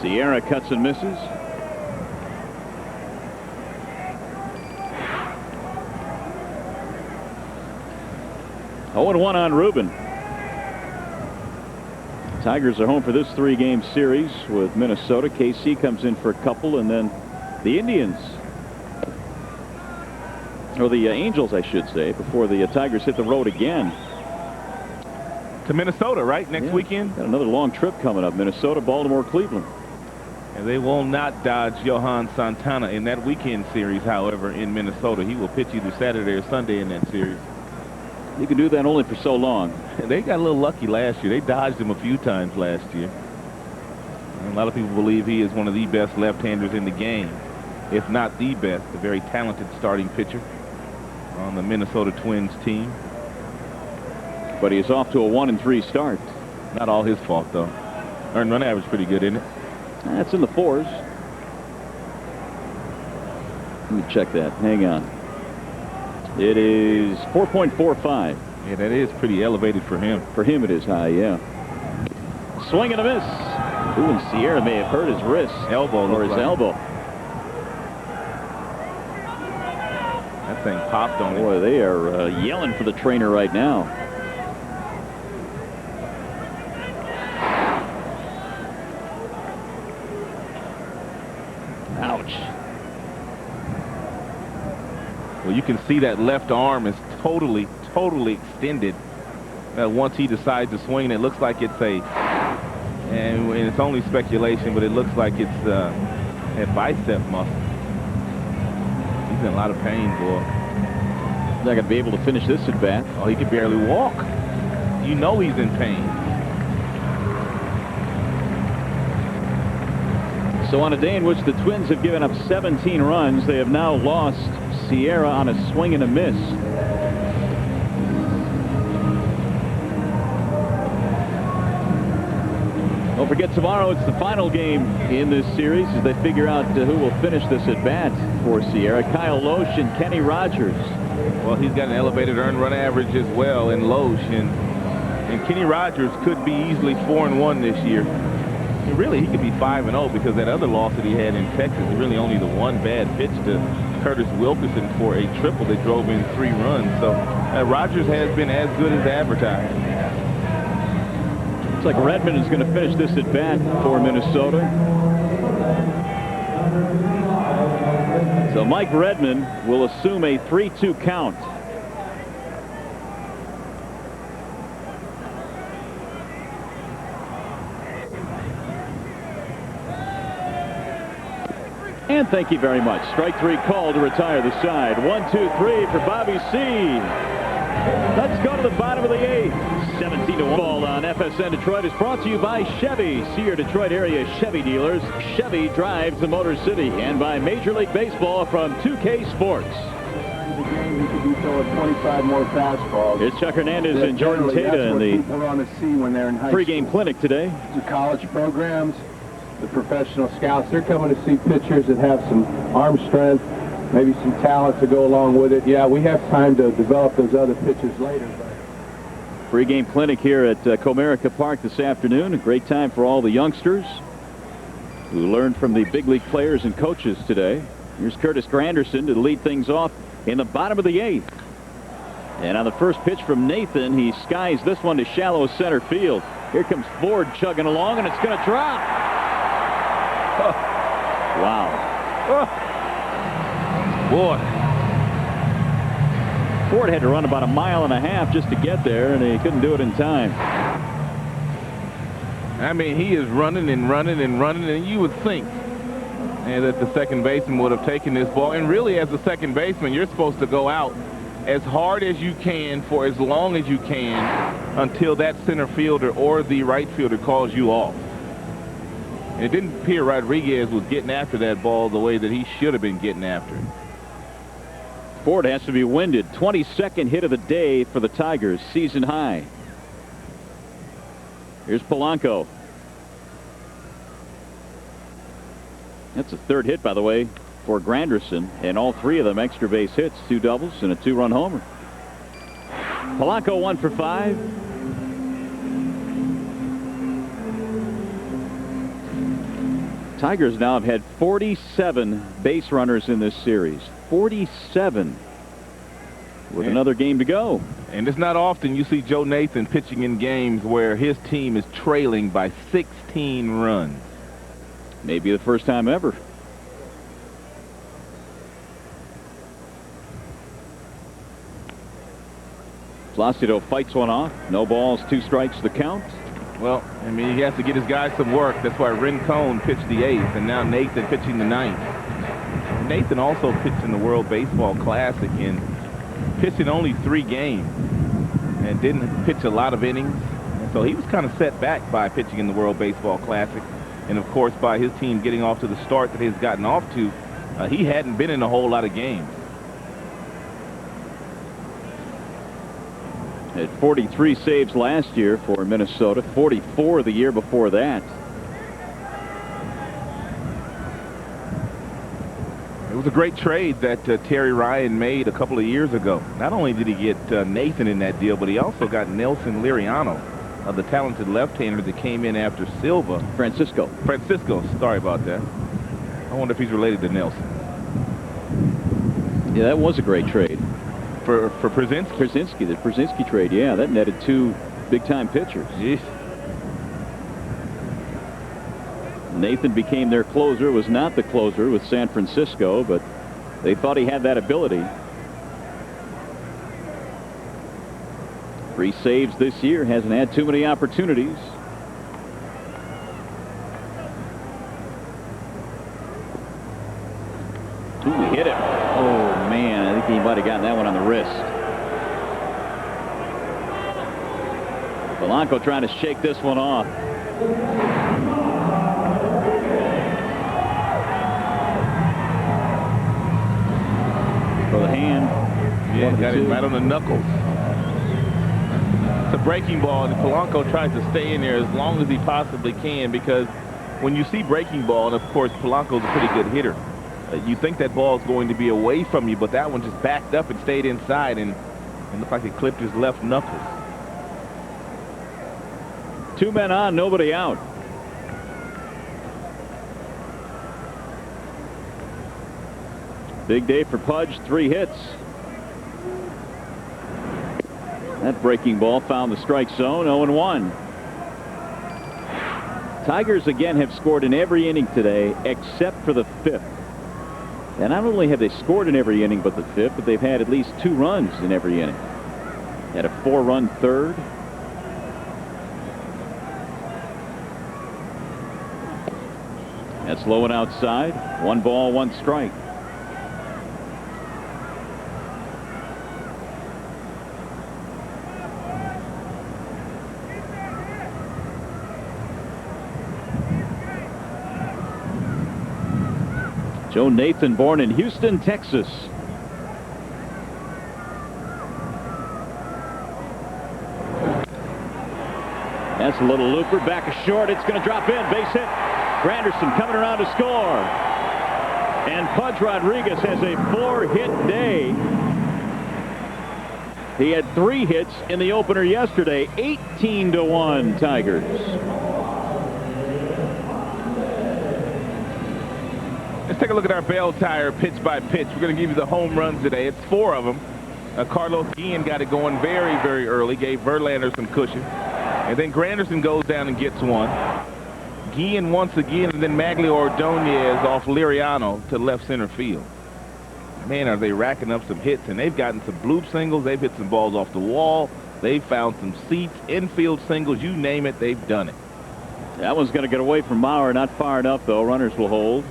Sierra cuts and misses. Oh, and 1 on Rubin. Tigers are home for this 3-game series with Minnesota. KC comes in for a couple, and then the Indians, or the Angels, I should say, before the Tigers hit the road again. To Minnesota, right? Next weekend? Got another long trip coming up. Minnesota, Baltimore, Cleveland. And they will not dodge Johan Santana in that weekend series, however, in Minnesota. He will pitch either Saturday or Sunday in that series. You can do that only for so long. They got a little lucky last year. They dodged him a few times last year. And a lot of people believe he is one of the best left-handers in the game, if not the best. A very talented starting pitcher on the Minnesota Twins team. But he's off to a 1-3 start. Not all his fault, though. Earned run average pretty good, isn't it? That's in the 4s. Let me check that. Hang on. It is 4.45. Yeah, that is pretty elevated for him. For him, it is high, yeah. Swing and a miss. Ooh, and Sierra may have hurt his wrist. Elbow. Or his elbow. That thing popped on him. Boy, they are yelling for the trainer right now. Ouch. Well, you can see that left arm is totally extended. Once he decides to swing, it looks like it's and it's only speculation, but it looks like it's a bicep muscle. He's in a lot of pain, boy. He's not going to be able to finish this at bat. Oh, he can barely walk. You know he's in pain. So on a day in which the Twins have given up 17 runs, they have now lost Sierra on a swing and a miss. Don't forget, tomorrow it's the final game in this series as they figure out who will finish this at bat for Sierra. Kyle Loesch and Kenny Rogers. Well, he's got an elevated earned run average as well in Loesch, and Kenny Rogers could be easily 4-1 this year. Really, he could be 5-0 because that other loss that he had in Texas is really only the one bad pitch to Curtis Wilkerson for a triple that drove in 3 runs. So Rogers has been as good as advertised. Looks like Redmond is going to finish this at bat for Minnesota. So Mike Redmond will assume a 3-2 count. And thank you very much. Strike 3 call to retire the side. 1, 2, 3 for Bobby C. Let's go to the bottom of the 8th. 17-1 ball on FSN Detroit is brought to you by Chevy. See your Detroit area Chevy dealers. Chevy drives the Motor City. And by Major League Baseball from 2K Sports. The game, he could be throwing 25 more fastballs. Here's Chuck Hernandez and Jordan Tata in the people want to see when they're in high pregame clinic today. The college programs, the professional scouts, they're coming to see pitchers that have some arm strength, maybe some talent to go along with it. Yeah, we have time to develop those other pitches later. Pre-game clinic here at Comerica Park this afternoon. A great time for all the youngsters who learned from the big league players and coaches today. Here's Curtis Granderson to lead things off in the bottom of the 8th. And on the first pitch from Nathan, he skies this one to shallow center field. Here comes Ford chugging along, and it's going to drop. Oh. Wow. Oh. Boy. Ford had to run about 1.5 miles just to get there, and he couldn't do it in time. I mean, he is running and running and running, and you would think that the second baseman would have taken this ball. And really, as a second baseman, you're supposed to go out as hard as you can for as long as you can until that center fielder or the right fielder calls you off. And it didn't appear Rodriguez was getting after that ball the way that he should have been getting after it. Ford has to be winded. 22nd hit of the day for the Tigers, season high. Here's Polanco. That's the 3rd hit, by the way, for Granderson, and all 3 of them extra base hits, 2 doubles and a 2-run homer. Polanco 1 for 5. Tigers now have had 47 base runners in this series. 47 with another game to go. And it's not often you see Joe Nathan pitching in games where his team is trailing by 16 runs. Maybe the first time ever. Placido fights one off. No balls, 2 strikes the count. Well, I mean, he has to get his guys some work. That's why Rincon pitched the 8th, and now Nathan pitching the 9th. Nathan also pitched in the World Baseball Classic and pitched in only 3 games and didn't pitch a lot of innings. And so he was kind of set back by pitching in the World Baseball Classic. And, of course, by his team getting off to the start that he's gotten off to, he hadn't been in a whole lot of games. Had 43 saves last year for Minnesota, 44 the year before that. It was a great trade that Terry Ryan made a couple of years ago. Not only did he get Nathan in that deal, but he also got Nelson Liriano, the talented left-hander that came in after Silva. Francisco, sorry about that. I wonder if he's related to Nelson. Yeah, that was a great trade. For Przinsky. The Przinsky trade, yeah, that netted 2 big-time pitchers. Jeez. Nathan became their closer, was not the closer with San Francisco, but they thought he had that ability. 3 saves this year, hasn't had too many opportunities. Ooh, he hit it. Oh, man, I think he might have gotten that one on the wrist. Polanco trying to shake this one off. For the hand. Yeah, got it right on the knuckles. It's a breaking ball, and Polanco tries to stay in there as long as he possibly can, because when you see breaking ball, and of course Polanco's a pretty good hitter, you think that ball is going to be away from you, but that one just backed up and stayed inside, and it looked like it clipped his left knuckles. 2 men on, nobody out. Big day for Pudge, 3 hits. That breaking ball found the strike zone, 0-1. Tigers again have scored in every inning today except for the 5th. And not only have they scored in every inning but the 5th, but they've had at least 2 runs in every inning. Had a 4-run 3rd. That's low and outside. 1 ball, 1 strike. Joe Nathan, born in Houston, Texas. That's a little looper, back a short. It's going to drop in. Base hit. Granderson coming around to score. And Pudge Rodriguez has a 4-hit day. He had 3 hits in the opener yesterday. 18-1 Tigers. Let's take a look at our bell tire pitch by pitch. We're going to give you the home runs today. It's 4 of them. Carlos Guillen got it going very, very early. Gave Verlander some cushion. And then Granderson goes down and gets 1. Guillen once again, and then Maglio Ordonez off Liriano to left center field. Man, are they racking up some hits. And they've gotten some bloop singles. They've hit some balls off the wall. They've found some seats, infield singles. You name it, they've done it. That one's going to get away from Mauer. Not far enough, though. Runners will hold.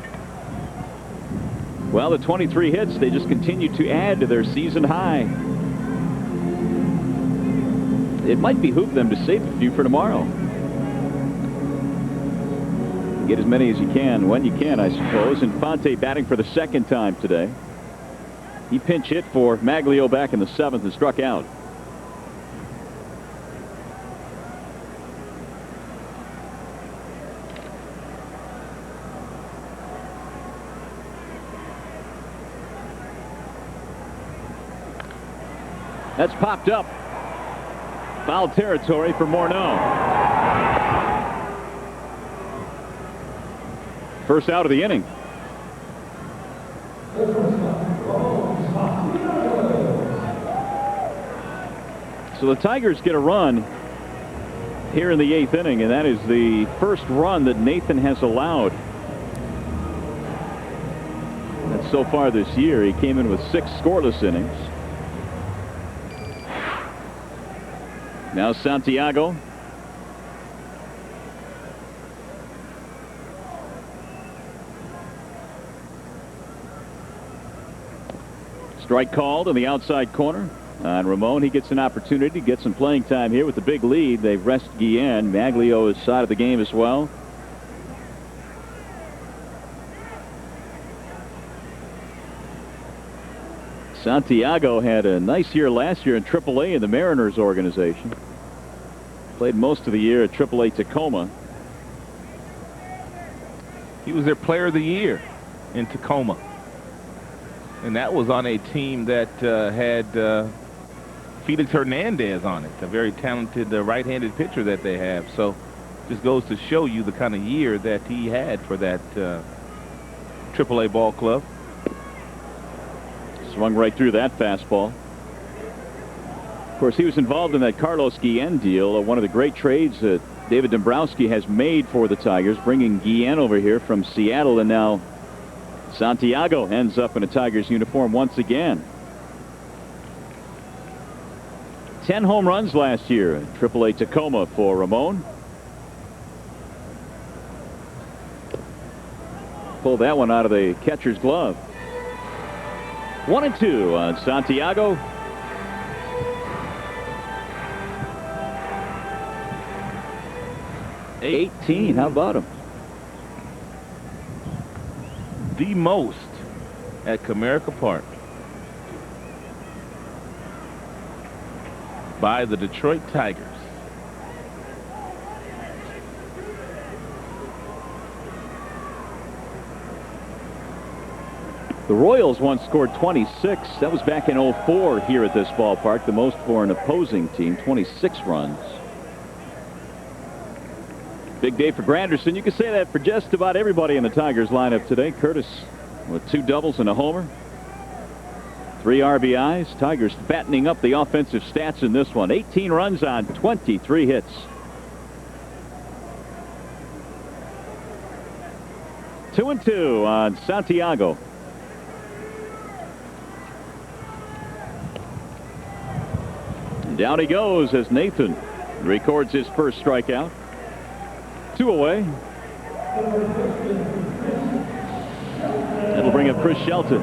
Well, the 23 hits, they just continue to add to their season high. It might behoove them to save a few for tomorrow. Get as many as you can when you can, I suppose. Infante batting for the 2nd time today. He pinch hit for Maglio back in the 7th and struck out. That's popped up. Foul territory for Morneau. First out of the inning. So the Tigers get a run here in the 8th inning, and that is the first run that Nathan has allowed. And so far this year, he came in with 6 scoreless innings. Now Santiago. Strike called in the outside corner on Ramon. He gets an opportunity to get some playing time here with the big lead. They rest Guillen. Maglio is side of the game as well. Santiago had a nice year last year in AAA in the Mariners organization. Played most of the year at AAA Tacoma. He was their player of the year in Tacoma. And that was on a team that had Felix Hernandez on it, a very talented right-handed pitcher that they have. So just goes to show you the kind of year that he had for that AAA ball club. Swung right through that fastball. Of course, he was involved in that Carlos Guillen deal, one of the great trades that David Dombrowski has made for the Tigers, bringing Guillen over here from Seattle, and now Santiago ends up in a Tigers uniform once again. 10 home runs last year at AAA Tacoma for Ramon. Pulled that one out of the catcher's glove. 1-2 on Santiago. $18. How about him? The most at Comerica Park by the Detroit Tigers. The Royals once scored 26. That was back in 04 here at this ballpark. The most for an opposing team, 26 runs. Big day for Granderson. You can say that for just about everybody in the Tigers lineup today. Curtis with 2 doubles and a homer. 3 RBIs. Tigers fattening up the offensive stats in this one. 18 runs on 23 hits. Two and two on Santiago. Down he goes as Nathan records his first strikeout. 2 away. That'll bring up Chris Shelton.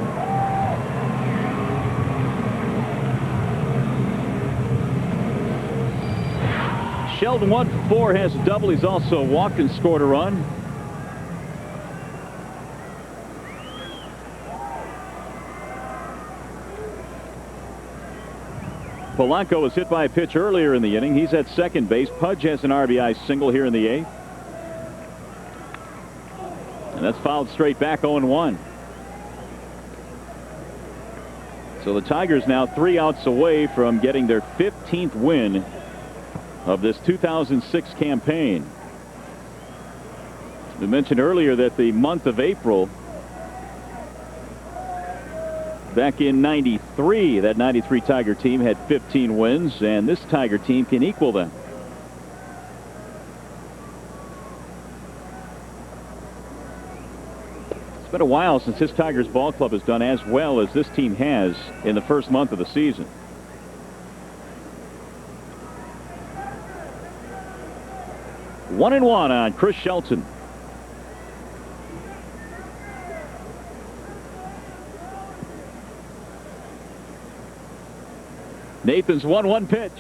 Sheldon 1-for-4, has a double. He's also walked and scored a run. Polanco was hit by a pitch earlier in the inning. He's at second base. Pudge has an RBI single here in the 8th. And that's fouled straight back, 0-1. So the Tigers now 3 outs away from getting their 15th win of this 2006 campaign. We mentioned earlier that the month of April back in '93, that '93 Tiger team had 15 wins, and this Tiger team can equal them. It's been a while since this Tigers ball club has done as well as this team has in the first month of the season. One and one on Chris Shelton. Nathan's 1-1 pitch.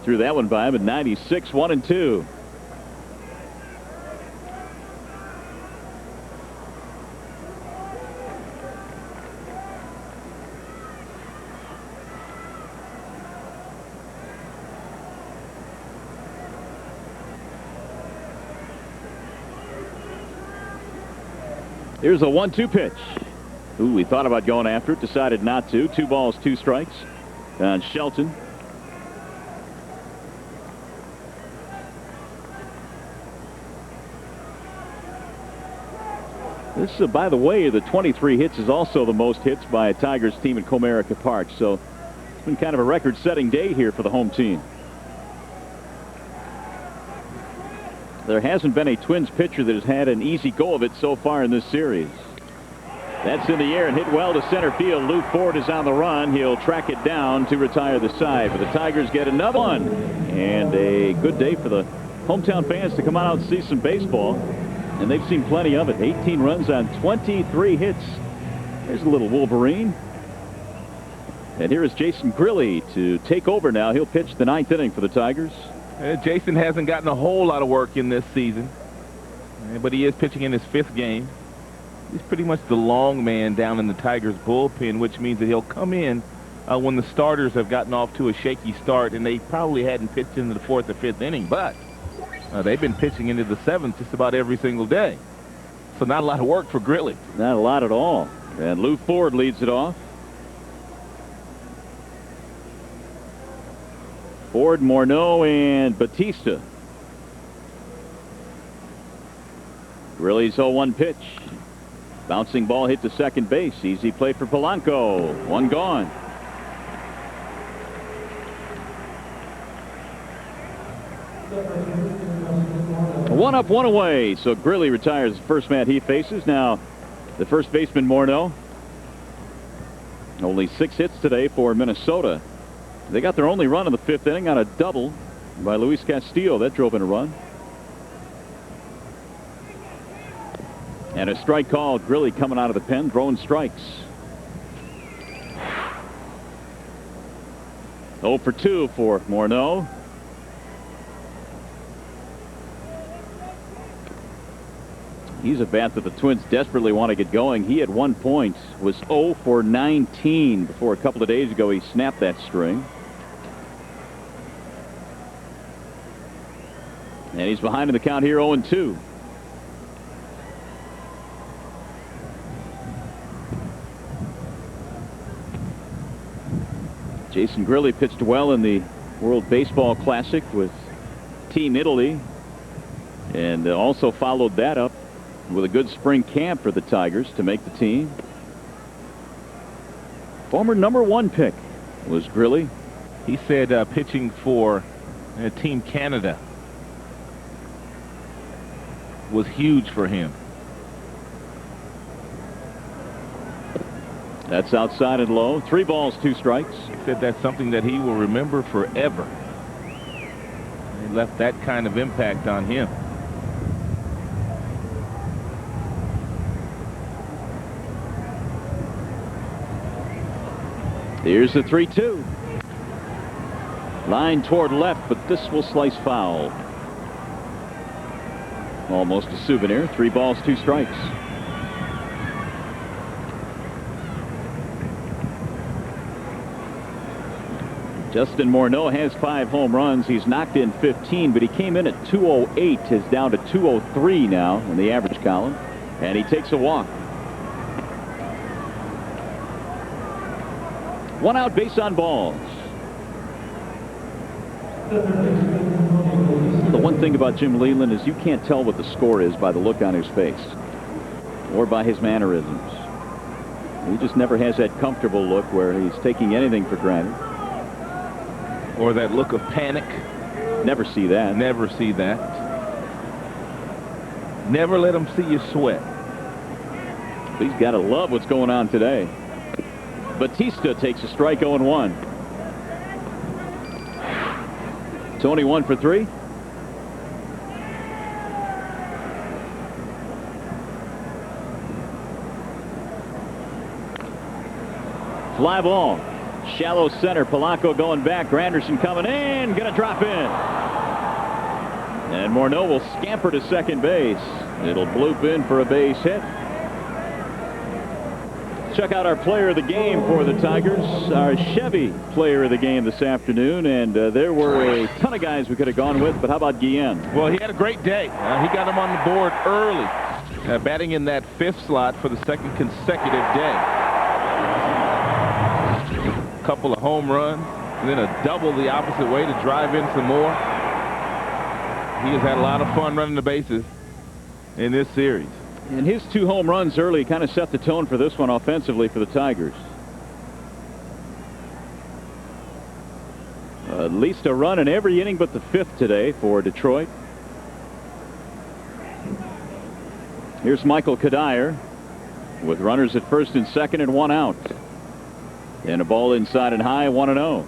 Threw that one by him at 96, 1-2. Here's a 1-2 pitch. Ooh, he thought about going after it, decided not to. 2 balls, 2 strikes. on Shelton. This, by the way, the 23 hits is also the most hits by a Tigers team at Comerica Park. So it's been kind of a record-setting day here for the home team. There hasn't been a Twins pitcher that has had an easy go of it so far in this series. That's in the air and hit well to center field. Lou Ford is on the run. He'll track it down to retire the side. But the Tigers get another one. And a good day for the hometown fans to come out and see some baseball. And they've seen plenty of it. 18 runs on 23 hits. There's a little Wolverine. And here is Jason Grilli to take over now. He'll pitch the 9th inning for the Tigers. Jason hasn't gotten a whole lot of work in this season, but he is pitching in his 5th game. He's pretty much the long man down in the Tigers bullpen, which means that he'll come in when the starters have gotten off to a shaky start, and they probably hadn't pitched into the 4th or 5th inning, but they've been pitching into the 7th just about every single day. So not a lot of work for Grilli. Not a lot at all. And Lou Ford leads it off. Ford, Morneau, and Batista. Grilli's 0-1 pitch. Bouncing ball hit to second base. Easy play for Polanco. One gone. One up, one away. So Grilli retires the first man he faces. Now the first baseman, Morneau. Only 6 hits today for Minnesota. They got their only run in the 5th inning on a double by Luis Castillo. That drove in a run. And a strike call. Grilli coming out of the pen, throwing strikes. 0 for 2 for Morneau. He's a bat that the Twins desperately want to get going. He at one point was 0 for 19 before a couple of days ago he snapped that string. And he's behind in the count here, 0-2. Jason Grilli pitched well in the World Baseball Classic with Team Italy, and also followed that up with a good spring camp for the Tigers to make the team. Former #1 pick was Grilli. He said pitching for Team Canada was huge for him. That's outside and low. 3 balls, 2 strikes. He said that's something that he will remember forever. He left that kind of impact on him. Here's the 3-2. Line toward left, but this will slice foul. Almost a souvenir. 3 balls, 2 strikes. Justin Morneau has 5 home runs. He's knocked in 15, but he came in at 208. Is down to 203 now in the average column, and he takes a walk. 1 out, base on balls. The one thing about Jim Leyland is you can't tell what the score is by the look on his face or by his mannerisms. He just never has that comfortable look where he's taking anything for granted. Or that look of panic. Never see that. Never see that. Never let him see you sweat. He's got to love what's going on today. Batista takes a strike, 0-1. Tony 1 for 3. Fly ball. Shallow center. Polanco going back. Granderson coming in. Gonna drop in. And Morneau will scamper to second base. It'll bloop in for a base hit. Check out our player of the game for the Tigers, our Chevy player of the game this afternoon. And there were a ton of guys we could have gone with, but how about Guillen? Well, he had a great day. He got him on the board early, batting in that 5th slot for the 2nd consecutive day. couple of home runs, and then a double the opposite way to drive in some more. He has had a lot of fun running the bases in this series. And his 2 home runs early kind of set the tone for this one offensively for the Tigers. At least a run in every inning but the 5th today for Detroit. Here's Michael Kadire with runners at first and second and 1 out. And a ball inside and high, 1-0.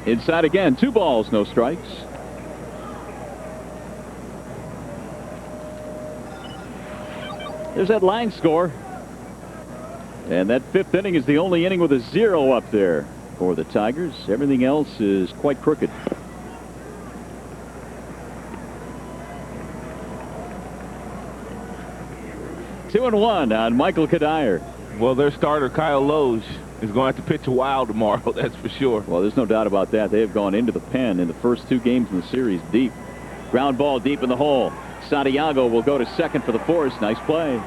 Inside again, 2 balls, no strikes. There's that line score. And that 5th inning is the only inning with a 0 up there for the Tigers. Everything else is quite crooked. 2-1 on Michael Kadire. Well, their starter, Kyle Loge, is going to have to pitch a while tomorrow, that's for sure. Well, there's no doubt about that. They have gone into the pen in the first 2 games in the series deep. Ground ball deep in the hole. Santiago will go to second for the force. Nice play.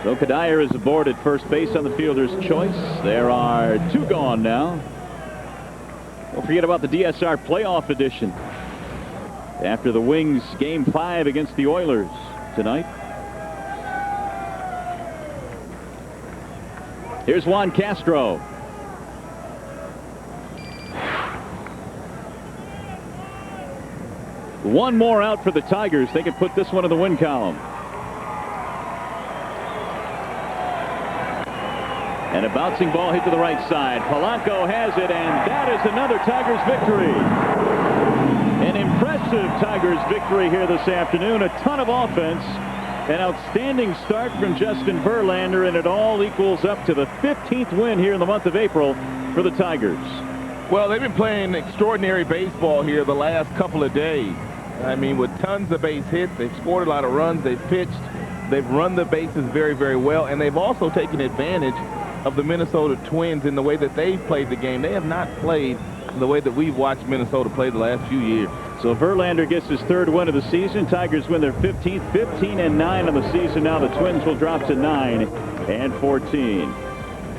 So Kadire is aboard at first base on the fielder's choice. There are 2 gone now. Don't forget about the DSR playoff edition after the Wings game 5 against the Oilers tonight. Here's Juan Castro. One more out for the Tigers. They can put this one in the win column. And a bouncing ball hit to the right side. Polanco has it, and that is another Tigers victory. An impressive Tigers victory here this afternoon. A ton of offense. An outstanding start from Justin Verlander, and it all equals up to the 15th win here in the month of April for the Tigers. Well, they've been playing extraordinary baseball here the last couple of days. I mean, with tons of base hits, they've scored a lot of runs, they've pitched, they've run the bases very, very well, and they've also taken advantage of the Minnesota Twins in the way that they've played the game. They have not played the way that we've watched Minnesota play the last few years. So Verlander gets his 3rd win of the season. Tigers win their 15th, 15-9 on the season. Now the Twins will drop to 9-14.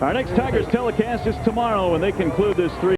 Our next Tigers telecast is tomorrow when they conclude this 3